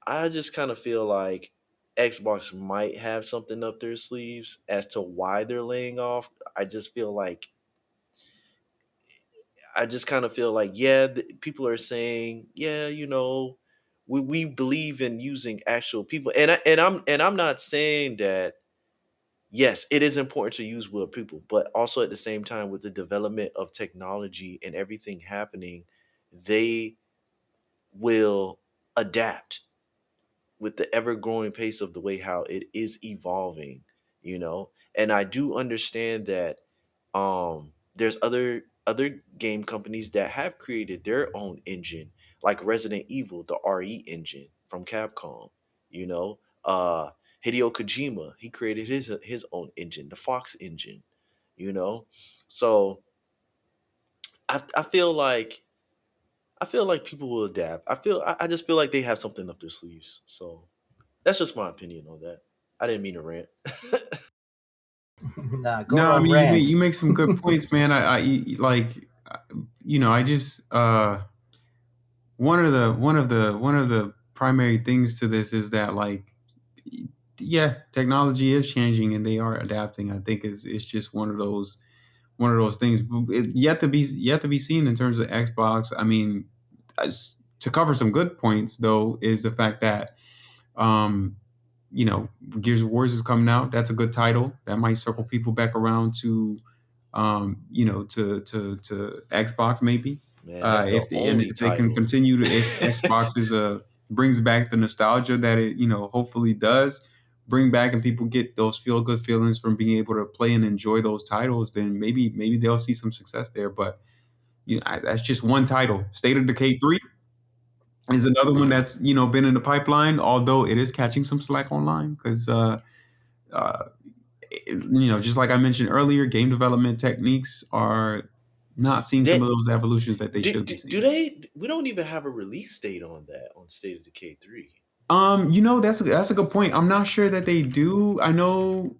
[SPEAKER 3] I just kind of feel like Xbox might have something up their sleeves as to why they're laying off. I just feel like I just kind of feel like, yeah, people are saying, yeah, we believe in using actual people, and I'm not saying that, yes, it is important to use real people, but also at the same time, with the development of technology and everything happening, they will adapt with the ever growing pace of the way how it is evolving, and I do understand that there's other game companies that have created their own engine, like Resident Evil, the RE engine from Capcom. you know uh Hideo Kojima, he created his own engine, the Fox engine. you know so I feel like people will adapt. I just feel like they have something up their sleeves. So that's just my opinion on that. I didn't mean to rant.
[SPEAKER 1] Nah, go
[SPEAKER 4] No, I
[SPEAKER 1] on
[SPEAKER 4] mean, you
[SPEAKER 1] rant.
[SPEAKER 4] make some good points, man. Like, I just, one of the primary things to this is that, like, yeah, technology is changing and they are adapting. I think it's just one of those things. Yet to be seen in terms of Xbox. I mean, to cover some good points though, is the fact that, um, Gears of Wars is coming out. That's a good title. That might circle people back around to, to Xbox maybe.
[SPEAKER 3] Man, that's the only
[SPEAKER 4] If they can
[SPEAKER 3] title.
[SPEAKER 4] continue to, if Xbox is brings back the nostalgia that it, hopefully does bring back, and people get those feel good feelings from being able to play and enjoy those titles, then maybe they'll see some success there. But that's just one title. State of Decay 3 is another one that's been in the pipeline, although it is catching some slack online because uh, just like I mentioned earlier, game development techniques are not seeing some of
[SPEAKER 3] That
[SPEAKER 4] those evolutions that they
[SPEAKER 3] do,
[SPEAKER 4] should be
[SPEAKER 3] do, do
[SPEAKER 4] seeing.
[SPEAKER 3] they? We don't even have a release date on that on State of Decay 3.
[SPEAKER 4] That's a good point. I'm not sure that they do. I know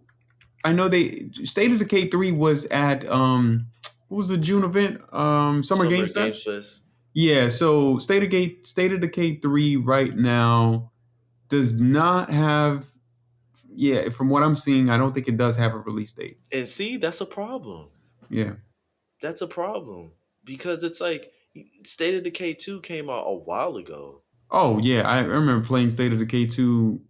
[SPEAKER 4] they State of Decay 3 was at what was the June event? Summer
[SPEAKER 3] Summer
[SPEAKER 4] Games
[SPEAKER 3] Games
[SPEAKER 4] Fest.
[SPEAKER 3] Fest.
[SPEAKER 4] Yeah, so State of Decay 3 right now does not have, yeah, from what I'm seeing, I don't think it does have a release date.
[SPEAKER 3] And see, that's a problem.
[SPEAKER 4] Yeah.
[SPEAKER 3] That's a problem because it's like State of Decay 2 came out a while ago.
[SPEAKER 4] Oh yeah, I remember playing State of Decay 2.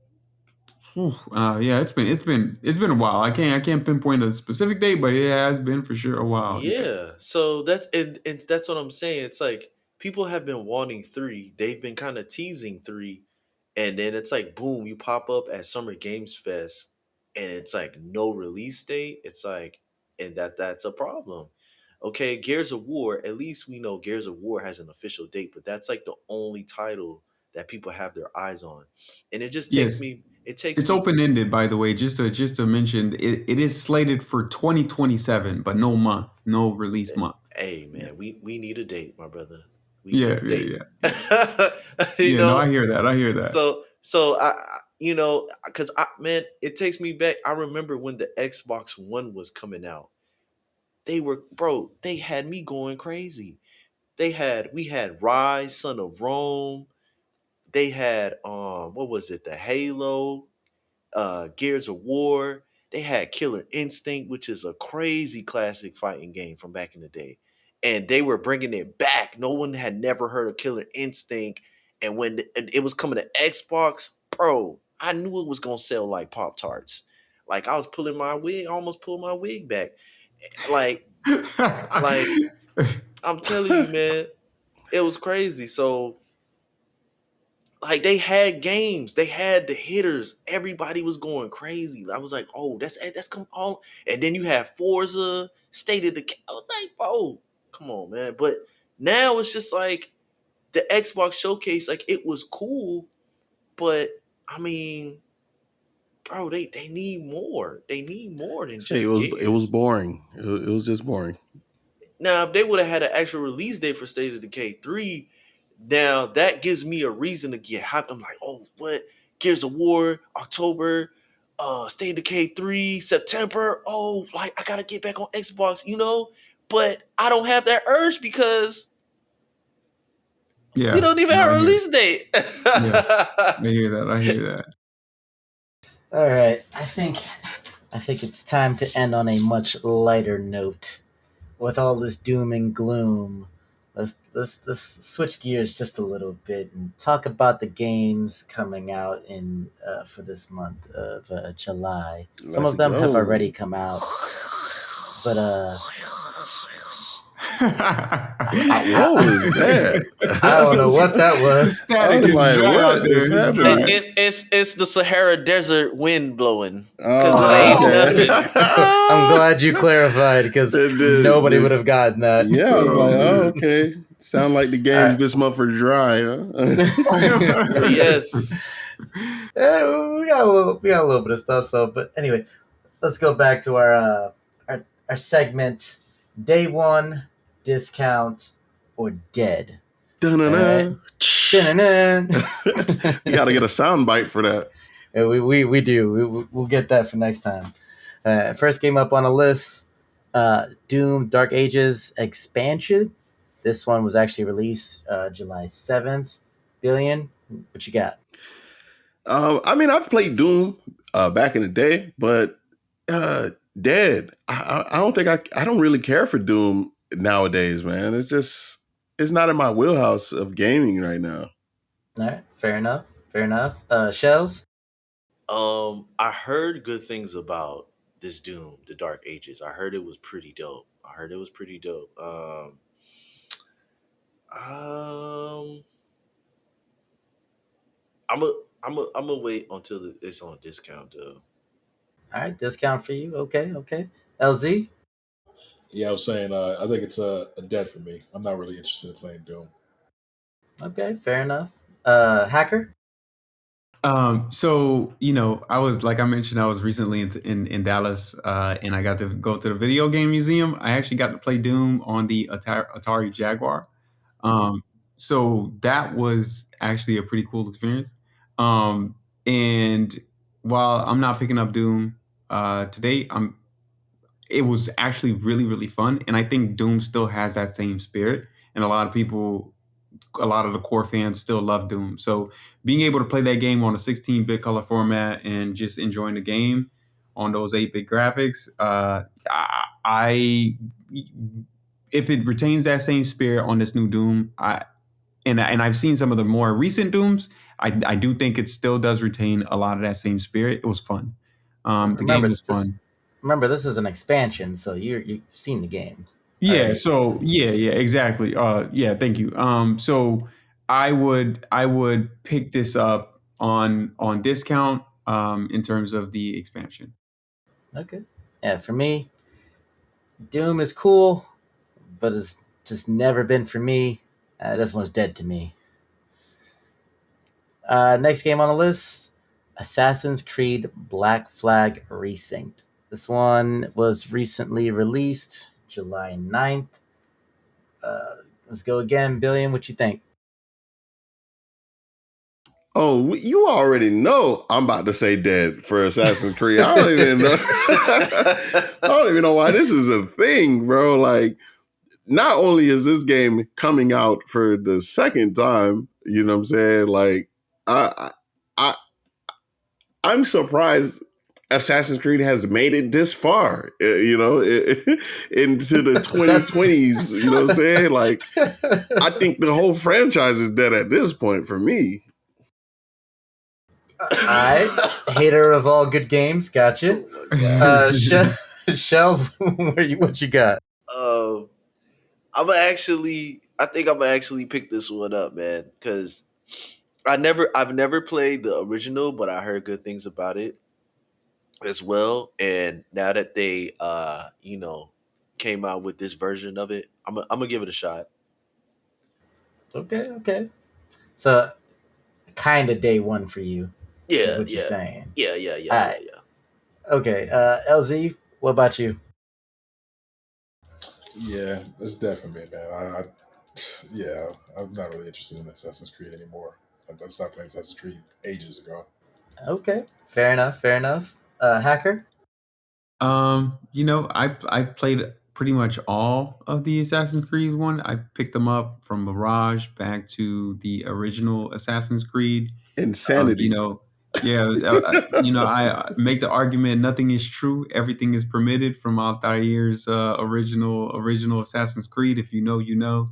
[SPEAKER 4] Whew, yeah, it's been a while. I can't pinpoint a specific date, but it has been for sure a while. Yeah.
[SPEAKER 3] Yeah. So and that's what I'm saying. It's like people have been wanting 3. They've been kind of teasing 3, and then it's like boom, you pop up at Summer Games Fest and it's like no release date. It's like and that's a problem. Okay, Gears of War, at least we know Gears of War has an official date, but that's like the only title that people have their eyes on. And it just takes
[SPEAKER 4] Yes.
[SPEAKER 3] me it takes
[SPEAKER 4] It's
[SPEAKER 3] me
[SPEAKER 4] open ended, by the way. Just to mention, it is slated for 2027, but no month, no release month.
[SPEAKER 3] hey
[SPEAKER 4] Yeah.
[SPEAKER 3] man, we need a date, my brother. We need
[SPEAKER 4] Yeah.
[SPEAKER 3] a
[SPEAKER 4] Yeah.
[SPEAKER 3] date.
[SPEAKER 4] Yeah.
[SPEAKER 3] you
[SPEAKER 4] Yeah. No, I
[SPEAKER 3] know,
[SPEAKER 4] hear that. I hear that.
[SPEAKER 3] so cuz I man, it takes me back. I remember when the Xbox 1 was coming out. They had me going crazy. We had Rise, Son of Rome. They had what was it? The Halo, Gears of War. They had Killer Instinct, which is a crazy classic fighting game from back in the day. And they were bringing it back. No one had never heard of Killer Instinct. And when it was coming to Xbox, bro, I knew it was going to sell like Pop Tarts. Like I was pulling my wig, I almost pulled my wig back. Like, like I'm telling you, man, it was crazy. So like they had games, they had the hitters. Everybody was going crazy. I was like, oh, that's come on. And then you have Forza, State of Decay. I was like, bro, come on, man. But now it's just like the Xbox showcase, like it was cool, but I mean, bro, they need more. They need more than
[SPEAKER 2] Say
[SPEAKER 3] just
[SPEAKER 2] it was
[SPEAKER 3] Gears.
[SPEAKER 2] boring. It was just boring.
[SPEAKER 3] Now, if they would have had an actual release date for State of Decay 3, now that gives me a reason to get hyped. I'm like, oh, what? Gears of War, October, State of Decay 3, September. Oh, like I gotta get back on Xbox, you know? But I don't have that urge because we
[SPEAKER 4] Yeah.
[SPEAKER 3] don't even
[SPEAKER 4] No,
[SPEAKER 3] have
[SPEAKER 4] I
[SPEAKER 3] a
[SPEAKER 4] hear.
[SPEAKER 3] release date.
[SPEAKER 4] Yeah. I hear that. I hear that.
[SPEAKER 1] All right, I think it's time to end on a much lighter note. With all this doom and gloom, let's switch gears just a little bit and talk about the games coming out in for this month of July. Some
[SPEAKER 2] Let's
[SPEAKER 1] of them have
[SPEAKER 2] go.
[SPEAKER 1] already come out, but
[SPEAKER 2] What was that?
[SPEAKER 1] I don't know what that
[SPEAKER 4] The
[SPEAKER 1] was.
[SPEAKER 2] I
[SPEAKER 4] static
[SPEAKER 2] was
[SPEAKER 4] is
[SPEAKER 2] like,
[SPEAKER 4] dry
[SPEAKER 2] what
[SPEAKER 4] out there.
[SPEAKER 2] is
[SPEAKER 4] It's dry.
[SPEAKER 2] happening?
[SPEAKER 3] It's the Sahara Desert wind blowing because it ain't
[SPEAKER 2] Oh,
[SPEAKER 1] Oh,
[SPEAKER 3] nothing.
[SPEAKER 2] okay.
[SPEAKER 1] I'm glad you clarified because nobody would have gotten that.
[SPEAKER 2] Yeah, I was
[SPEAKER 4] Oh
[SPEAKER 2] like, oh,
[SPEAKER 4] man.
[SPEAKER 2] okay. Sound like the
[SPEAKER 1] All
[SPEAKER 2] games
[SPEAKER 1] right.
[SPEAKER 2] this month are dry, huh?
[SPEAKER 3] Yes.
[SPEAKER 1] We got a little bit of stuff. So, but anyway, let's go back to our segment. Day one discount or dead. All right.
[SPEAKER 2] Dun-dun-dun.
[SPEAKER 1] Dun-dun-dun.
[SPEAKER 2] You got to get a sound bite for that.
[SPEAKER 1] Yeah, we do. We'll get that for next time. First game up on the list, Doom Dark Ages expansion. This one was actually released July 7th. Billion. What you got?
[SPEAKER 2] I mean, I've played Doom back in the day, but dead. I don't think I don't really care for Doom nowadays, man. It's not in my wheelhouse of gaming right now.
[SPEAKER 1] All right. Fair enough. Fair enough. Shells.
[SPEAKER 3] I heard good things about this Doom, the Dark Ages. I heard it was pretty dope. I heard it was pretty dope. Um, I'm a, I'm gonna wait until it's on discount though.
[SPEAKER 1] All right. Discount for you. Okay. Okay. LZ.
[SPEAKER 5] Yeah, I was saying, I think it's a dead for me. I'm not really interested in playing Doom.
[SPEAKER 1] Okay. Fair enough. Hacker.
[SPEAKER 4] So I was like I mentioned, I was recently in Dallas, and I got to go to the video game museum. I actually got to play Doom on the Atari Jaguar. So that was actually a pretty cool experience. And while I'm not picking up Doom today, it was actually really really fun, and I think Doom still has that same spirit, and a lot of the core fans still love Doom. So being able to play that game on a 16-bit color format and just enjoying the game on those 8-bit graphics, I if it retains that same spirit on this new Doom, and I've seen some of the more recent Dooms, I do think it still does retain a lot of that same spirit. It was fun. The game
[SPEAKER 1] Remember
[SPEAKER 4] was
[SPEAKER 1] this.
[SPEAKER 4] fun.
[SPEAKER 1] Remember, this is an expansion, so you've seen the game.
[SPEAKER 4] Yeah,
[SPEAKER 1] Already.
[SPEAKER 4] so yeah, exactly. Yeah, thank you. So I would pick this up on discount in terms of the expansion.
[SPEAKER 1] Okay. Yeah, for me, Doom is cool, but it's just never been for me. This one's dead to me. Next game on the list, Assassin's Creed Black Flag Resynced. This one was recently released, July 9th. Let's go again, Billion. What you think?
[SPEAKER 2] Oh, you already know I'm about to say dead for Assassin's Creed. I don't even know. I don't even know why this is a thing, bro. Like, not only is this game coming out for the second time, you know what I'm saying? Like, I, I, I'm surprised Assassin's Creed has made it this far, into the
[SPEAKER 1] That's
[SPEAKER 2] 2020s. You know what I'm saying? Like, I think the whole franchise is dead at this point for me.
[SPEAKER 1] I hater of all good games. Gotcha.
[SPEAKER 3] Oh my god.
[SPEAKER 1] Shells, what you got?
[SPEAKER 3] Um, I think I'm gonna actually pick this one up, man, because I've never played the original, but I heard good things about it as well. And now that they, came out with this version of it, I'm gonna give it a shot.
[SPEAKER 1] Okay, okay. So, kind of day one for you, is
[SPEAKER 3] Yeah,
[SPEAKER 1] what you're
[SPEAKER 3] yeah,
[SPEAKER 1] saying.
[SPEAKER 3] yeah, yeah, yeah,
[SPEAKER 1] All
[SPEAKER 3] yeah,
[SPEAKER 1] right.
[SPEAKER 3] yeah.
[SPEAKER 1] Okay. LZ, what about you?
[SPEAKER 5] Yeah, that's definitely man. Yeah, I'm not really interested in Assassin's Creed anymore. I stopped playing Assassin's Creed ages ago.
[SPEAKER 1] Okay. Fair enough. Fair enough. Hacker?
[SPEAKER 4] I've played pretty much all of the Assassin's Creed one. I've picked them up from Mirage back to the original Assassin's Creed. Um, you
[SPEAKER 2] Insanity.
[SPEAKER 4] know, yeah, I make the argument nothing is true, everything is permitted from Altair's original Assassin's Creed. If you know, you know.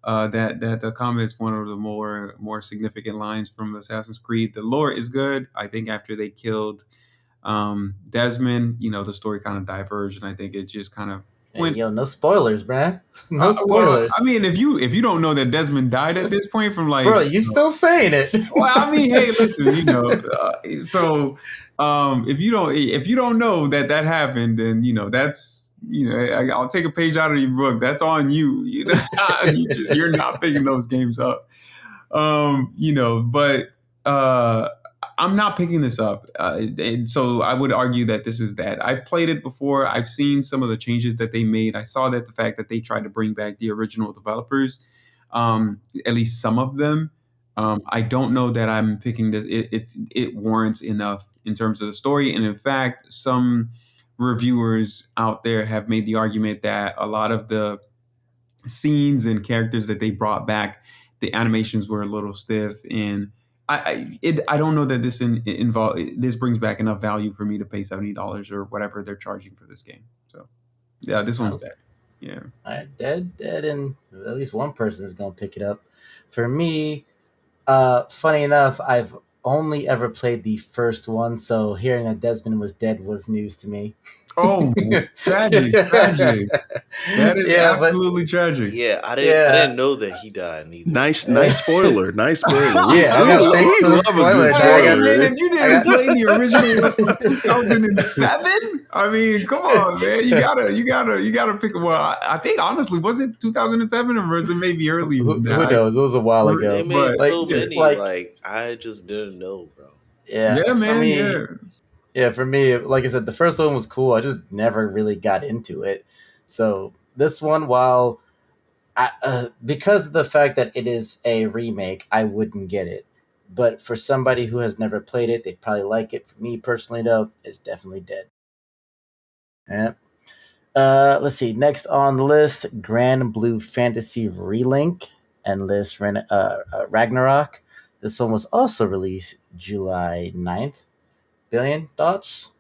[SPEAKER 4] That the comment is one of the more significant lines from Assassin's Creed. The lore is good. I think after they killed Desmond, the story kind of diverged, and I think it just kind of
[SPEAKER 1] Hey,
[SPEAKER 4] went.
[SPEAKER 1] yo, no spoilers, man. No
[SPEAKER 4] Well,
[SPEAKER 1] spoilers.
[SPEAKER 4] I mean, if you don't know that Desmond died at this point from like,
[SPEAKER 1] Bro, you still saying it.
[SPEAKER 4] well, I mean, hey, listen, so if you don't know that happened, then that's I'll take a page out of your book. That's on you. You're not picking those games up. But uh, I'm not picking this up, and so I would argue that this is that I've played it before. I've seen some of the changes that they made. I saw that the fact that they tried to bring back the original developers, at least some of them. I don't know that I'm picking this. It warrants enough in terms of the story, and in fact, some reviewers out there have made the argument that a lot of the scenes and characters that they brought back, the animations were a little stiff, and I don't know that this brings back enough value for me to pay $70 or whatever they're charging for this game. So yeah, this one's
[SPEAKER 1] Okay.
[SPEAKER 4] dead. Yeah.
[SPEAKER 1] All right, dead, and at least one person is gonna pick it up. For me, funny enough, I've only ever played the first one, so hearing that Desmond was dead was news to me.
[SPEAKER 4] Oh, tragic, tragic. That is
[SPEAKER 1] Yeah, but
[SPEAKER 4] absolutely tragic.
[SPEAKER 3] Yeah, I
[SPEAKER 1] yeah,
[SPEAKER 3] didn't know that he died neither.
[SPEAKER 2] Nice spoiler. Nice spoiler. We
[SPEAKER 1] yeah. I
[SPEAKER 2] we
[SPEAKER 1] got
[SPEAKER 2] lo-
[SPEAKER 1] thanks
[SPEAKER 2] we
[SPEAKER 1] for the
[SPEAKER 2] love a good
[SPEAKER 1] spoilers.
[SPEAKER 4] Hey,
[SPEAKER 1] I
[SPEAKER 4] man,
[SPEAKER 2] spoiler.
[SPEAKER 4] if you didn't
[SPEAKER 1] got.
[SPEAKER 4] play the original one from 2007, I mean, come on, man. You gotta pick. Well, I think honestly, was it 2007 or was it maybe earlier than
[SPEAKER 1] Who
[SPEAKER 4] that?
[SPEAKER 1] knows? It was a while
[SPEAKER 3] They
[SPEAKER 1] ago.
[SPEAKER 3] made
[SPEAKER 4] But
[SPEAKER 3] so
[SPEAKER 1] Like,
[SPEAKER 4] yeah.
[SPEAKER 3] many,
[SPEAKER 1] like
[SPEAKER 3] like I just didn't know, bro.
[SPEAKER 1] Yeah,
[SPEAKER 4] Yeah,
[SPEAKER 1] for
[SPEAKER 4] man.
[SPEAKER 1] me,
[SPEAKER 4] Yeah.
[SPEAKER 1] yeah, for me, like I said, the first one was cool. I just never really got into it. So this one, while because of the fact that it is a remake, I wouldn't get it. But for somebody who has never played it, they'd probably like it. For me personally, though, it's definitely dead. Yeah. Let's see. Next on the list, Grand Blue Fantasy Relink and Ragnarok. This one was also released July 9th. Billion thoughts?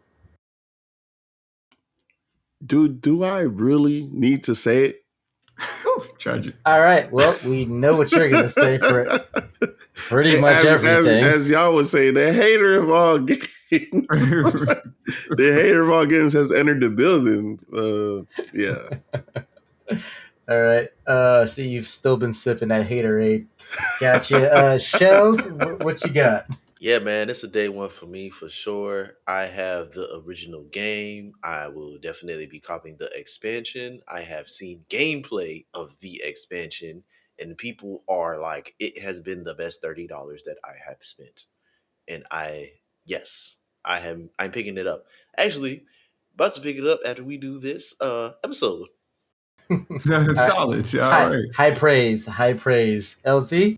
[SPEAKER 2] Dude, do I really need to say it?
[SPEAKER 4] Tragic.
[SPEAKER 1] All right. Well, we know what you're going to say for pretty much everything.
[SPEAKER 2] As y'all would say, the hater of all games, the hater of all games has entered the building. Yeah.
[SPEAKER 1] All right. See, you've still been sipping that haterade. Gotcha. Shells, what you got?
[SPEAKER 3] Yeah, man, it's a day one for me for sure. I have the original game. I will definitely be copying the expansion. I have seen gameplay of the expansion, and people are like, it has been the best $30 that I have spent. And yes, I'm picking it up. Actually, about to pick it up after we do this episode.
[SPEAKER 1] All right.
[SPEAKER 4] Solid. Yeah, all right.
[SPEAKER 1] High praise. High praise. LZ?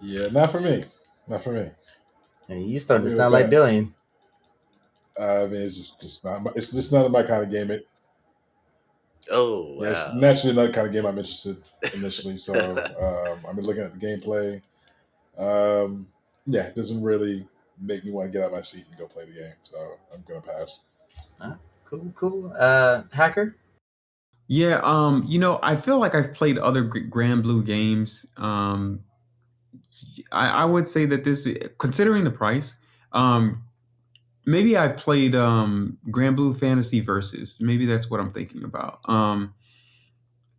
[SPEAKER 5] Yeah, not for me. Not for me.
[SPEAKER 1] Hey, you
[SPEAKER 5] I
[SPEAKER 1] starting to
[SPEAKER 5] agree with
[SPEAKER 1] sound like
[SPEAKER 5] that.
[SPEAKER 1] Billion.
[SPEAKER 5] I mean, it's just not. It's just not my kind of game.
[SPEAKER 3] Oh
[SPEAKER 5] Yeah, it's
[SPEAKER 3] wow.
[SPEAKER 5] naturally not the kind of game I'm interested initially. So I've been looking at the gameplay. Um, yeah, it doesn't really make me want to get out of my seat and go play the game. So I'm gonna pass.
[SPEAKER 1] Cool, cool. Hacker?
[SPEAKER 4] Yeah, I feel like I've played other Grand Blue games. I would say that this, considering the price, um, maybe I played Grand Blue Fantasy Versus. Maybe that's what I'm thinking about.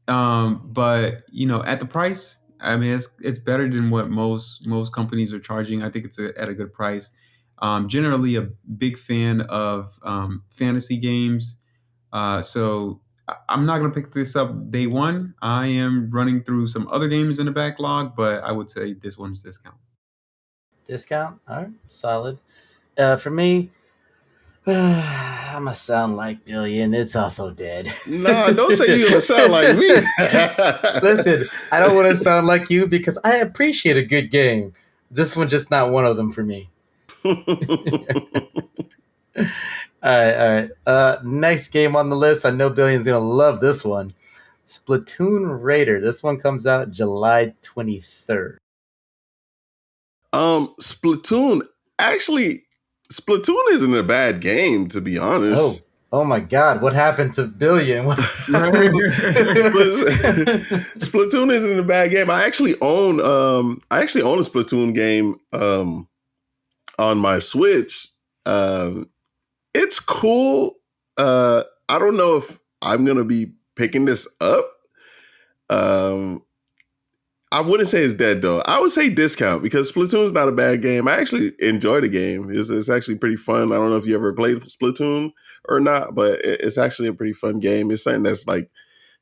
[SPEAKER 4] But at the price, I mean, it's better than what most companies are charging. I think it's at a good price. Generally, a big fan of fantasy games. So I'm not going to pick this up day one. I am running through some other games in the backlog, but I would say this one's discount.
[SPEAKER 1] Discount? All right. Solid. For me, I'm going to sound like Billion. It's also dead.
[SPEAKER 2] Nah, don't say you're gonna sound like me.
[SPEAKER 1] Listen, I don't want to sound like you because I appreciate a good game. This one just not one of them for me. All right. Next game on the list. I know Billion's gonna love this one. Splatoon Raider. This one comes out July 23rd.
[SPEAKER 2] Splatoon. Actually, Splatoon isn't a bad game, to be
[SPEAKER 1] Oh,
[SPEAKER 2] honest.
[SPEAKER 1] oh my God! What happened to Billion?
[SPEAKER 2] Splatoon isn't a bad game. I actually own a Splatoon game on my Switch. Um it's cool. I don't know if I'm gonna be picking this up. Um I wouldn't say it's dead though. I would say discount because Splatoon's not a bad game. I actually enjoy the game. It's actually pretty fun. I don't know if you ever played Splatoon or not, but it's actually a pretty fun game. It's something that's like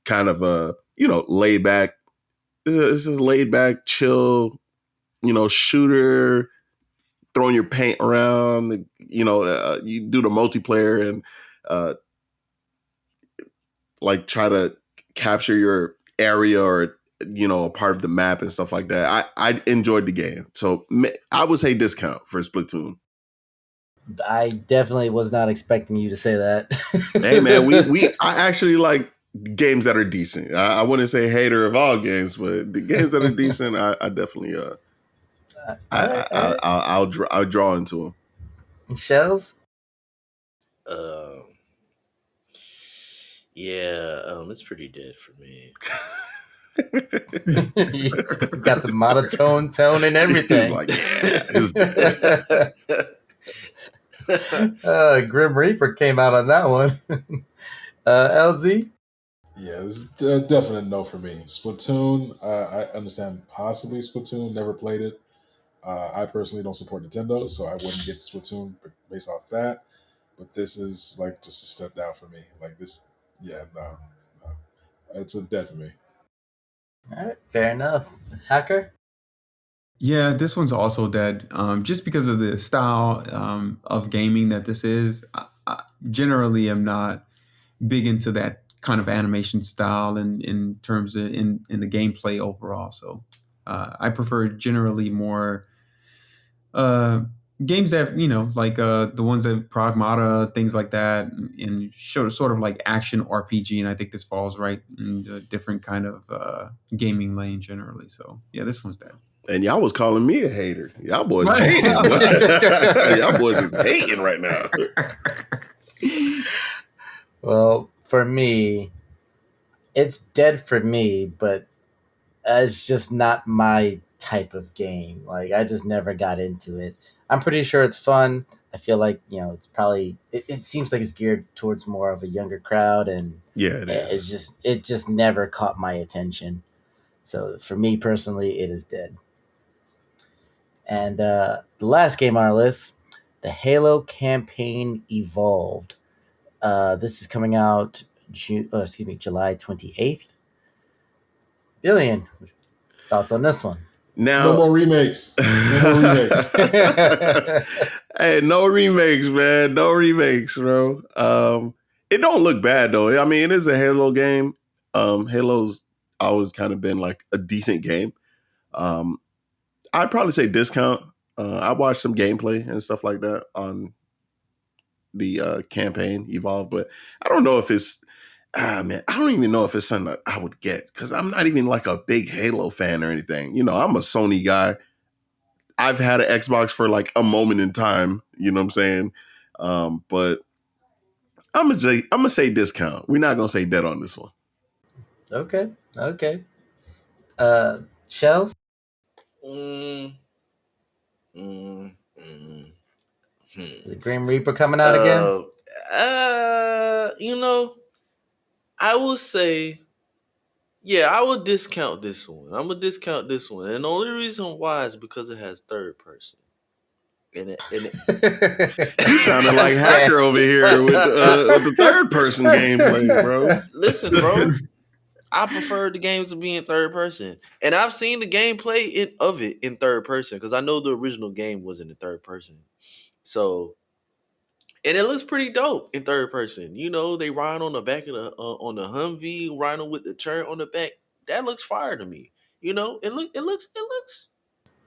[SPEAKER 2] kind of a laid back. It's a laid back, chill, shooter, throwing your paint around. You do the multiplayer and uh, like try to capture your area or a part of the map and stuff like that. I enjoyed the game, so I would say discount for Splatoon.
[SPEAKER 1] I definitely was not expecting you to say that.
[SPEAKER 2] Hey man, we I actually like games that are decent. I wouldn't say hater of all games, but the games that are decent, I definitely
[SPEAKER 1] All right, all right.
[SPEAKER 2] I'll draw into them.
[SPEAKER 1] Shells.
[SPEAKER 3] Um, yeah, it's pretty dead for me.
[SPEAKER 1] You got the monotone tone and
[SPEAKER 2] He's
[SPEAKER 1] everything.
[SPEAKER 2] like, yeah, it's dead.
[SPEAKER 1] Grim Reaper came out on that one. LZ.
[SPEAKER 5] Yeah, it's a definite no for me. Splatoon, I understand possibly Splatoon. Never played it. I personally don't support Nintendo, so I wouldn't get Splatoon based off that. But this is like just a step down for me. Like this, yeah, no. It's a dead for me.
[SPEAKER 1] All right, fair enough. Hacker.
[SPEAKER 4] Yeah, this one's also dead. Just because of the style of gaming that this is. I generally am not big into that kind of animation style in terms of in the gameplay overall. So I prefer generally more uh, games that like the ones that Pragmata, things like that, and show sort of like action RPG. And I think this falls right in a different kind of gaming lane generally. So yeah, this one's dead.
[SPEAKER 2] And y'all was calling me a hater. Y'all boys
[SPEAKER 4] Right.
[SPEAKER 2] hating, boy. Y'all boys is hating right now.
[SPEAKER 1] Well, for me, it's dead for me, but it's just not my type of game. Like I just never got into it. I'm pretty sure it's fun. I feel like it's probably it seems like it's geared towards more of a younger crowd, and
[SPEAKER 2] Yeah, it
[SPEAKER 1] it's
[SPEAKER 2] is.
[SPEAKER 1] just it just never caught my attention. So for me personally, it is dead. And the last game on our list, the Halo campaign evolved. This is coming out July 28th. Billion. Thoughts on this one?
[SPEAKER 5] No
[SPEAKER 2] Now,
[SPEAKER 5] more remakes. No more remakes.
[SPEAKER 2] hey, no remakes, man. No remakes, bro. It don't look bad though. I mean, it is a Halo game. Halo's always kind of been like a decent game. Um, I'd probably say discount. I watched some gameplay and stuff like that on the campaign Evolve, but I don't know if it's man, I don't even know if it's something that I would get because I'm not even like a big Halo fan or anything. I'm a Sony guy. I've had an Xbox for like a moment in time. You know what I'm saying? But I'm gonna say discount. We're not gonna say dead on this one.
[SPEAKER 1] Okay. Okay. Uh, Shells.
[SPEAKER 3] Mm, mm, mm,
[SPEAKER 1] Is the
[SPEAKER 3] hmm.
[SPEAKER 1] Grim Reaper coming out again?
[SPEAKER 3] Uh, you know, I will say, yeah, I would discount this one. I'm gonna discount this one, and the only reason why is because it has third person.
[SPEAKER 2] You sounded like
[SPEAKER 1] Yeah.
[SPEAKER 2] hacker over here with the third person gameplay, bro.
[SPEAKER 3] Listen, bro. I prefer the games to be in third person, and I've seen the gameplay of it in third person because I know the original game was in the third person. So, and it looks pretty dope in third person. They ride on the back of the on the Humvee, riding with the turret on the back. That looks fire to me. It looks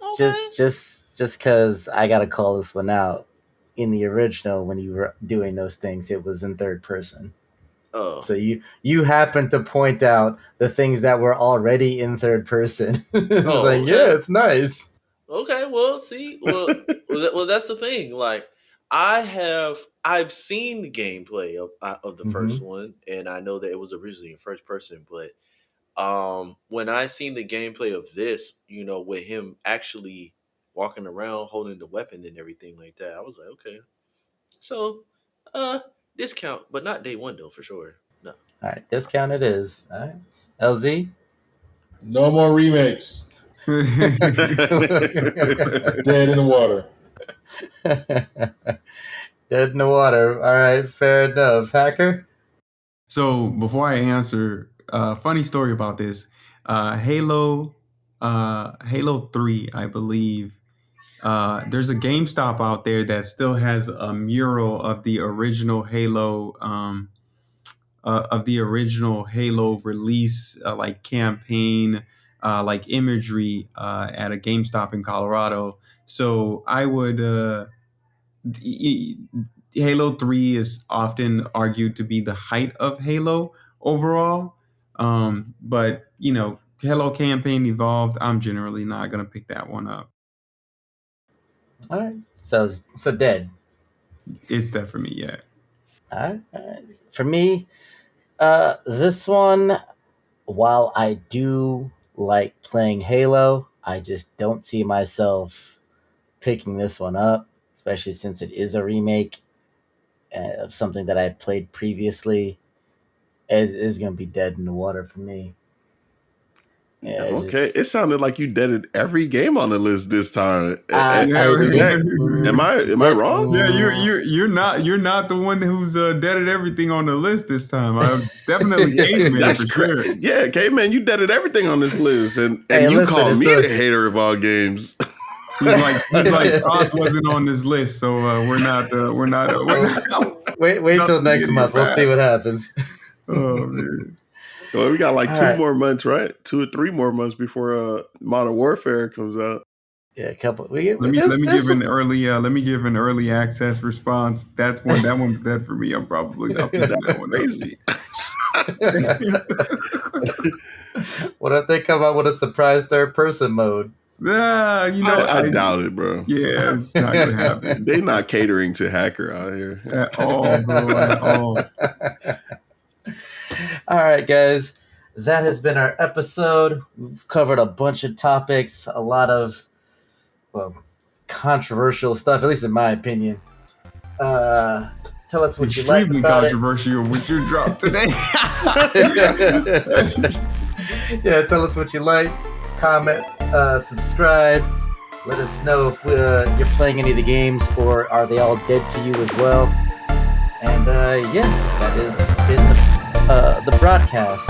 [SPEAKER 3] okay.
[SPEAKER 1] just because I gotta call this one out. In the original, when you were doing those things, it was in third person.
[SPEAKER 3] Oh,
[SPEAKER 1] So you happen to point out the things that were already in third person. It was
[SPEAKER 3] oh,
[SPEAKER 1] like, yeah,
[SPEAKER 3] okay.
[SPEAKER 1] it's nice.
[SPEAKER 3] Okay, well, see, that's the thing. Like, I've seen the gameplay of the first
[SPEAKER 1] Mm-hmm.
[SPEAKER 3] one, and I know that it was originally in first person. But when I seen the gameplay of this, with him actually walking around holding the weapon and everything like that, I was like, okay, so uh, discount, but not day one though for sure. No.
[SPEAKER 1] All right, discount it is. All right, LZ.
[SPEAKER 5] No more remakes. Dead in the water.
[SPEAKER 1] Dead in the water. All right, fair enough. Hacker.
[SPEAKER 4] So before I answer, funny story about this. Halo 3, I believe. There's a GameStop out there that still has a mural of the original Halo release, like campaign, like imagery, at a GameStop in Colorado. So I would. D- Halo 3 is often argued to be the height of Halo overall. But, Halo campaign evolved. I'm generally not going to pick that one up.
[SPEAKER 1] All right, so dead.
[SPEAKER 4] It's that for me, yeah.
[SPEAKER 1] All right, all right. For me, this one, while I do like playing Halo, I just don't see myself picking this one up, especially since it is a remake of something that I played previously. It is going to be dead in the water for me. Yeah,
[SPEAKER 2] Okay, it sounded like you deaded every game on the list this time.
[SPEAKER 1] I
[SPEAKER 2] Is
[SPEAKER 1] did.
[SPEAKER 2] that am I wrong?
[SPEAKER 4] Yeah, you're not the one who's deaded everything on the list this time. I definitely caveman
[SPEAKER 2] That's
[SPEAKER 4] for sure.
[SPEAKER 2] Yeah, K-Man, you deaded everything on this list, and
[SPEAKER 1] Hey,
[SPEAKER 2] you
[SPEAKER 1] listen,
[SPEAKER 2] call
[SPEAKER 1] it's
[SPEAKER 2] me
[SPEAKER 1] a
[SPEAKER 2] the hater of all games.
[SPEAKER 4] He's like Oz wasn't on this list, so we're not
[SPEAKER 1] wait till
[SPEAKER 4] nothing
[SPEAKER 1] next
[SPEAKER 4] in your
[SPEAKER 1] month. We'll see what
[SPEAKER 4] past.
[SPEAKER 1] happens.
[SPEAKER 4] Oh man.
[SPEAKER 2] Well, we got like
[SPEAKER 1] All
[SPEAKER 2] 2
[SPEAKER 1] right.
[SPEAKER 2] more months, right? 2 or 3 more months before Modern Warfare comes out.
[SPEAKER 1] Yeah, a couple.
[SPEAKER 4] Let me
[SPEAKER 1] There's
[SPEAKER 4] give
[SPEAKER 1] some.
[SPEAKER 4] an early access response. That one's dead for me. I'm probably not picking that one up.
[SPEAKER 2] Crazy.
[SPEAKER 1] What if they come out with a surprise third person mode?
[SPEAKER 2] I doubt it, bro.
[SPEAKER 4] Yeah, it's not gonna happen
[SPEAKER 2] They not catering to hacker out here.
[SPEAKER 4] at all, bro. At all.
[SPEAKER 1] All right, guys. That has been our episode. We've covered a bunch of topics, a lot of, well, controversial stuff, at least in my opinion. Tell us what you like
[SPEAKER 4] Extremely
[SPEAKER 1] about
[SPEAKER 4] controversial what you dropped today.
[SPEAKER 1] it. Yeah, tell us what you like. Comment, subscribe. Let us know if you're playing any of the games or are they all dead to you as well. And yeah, that has been the broadcast.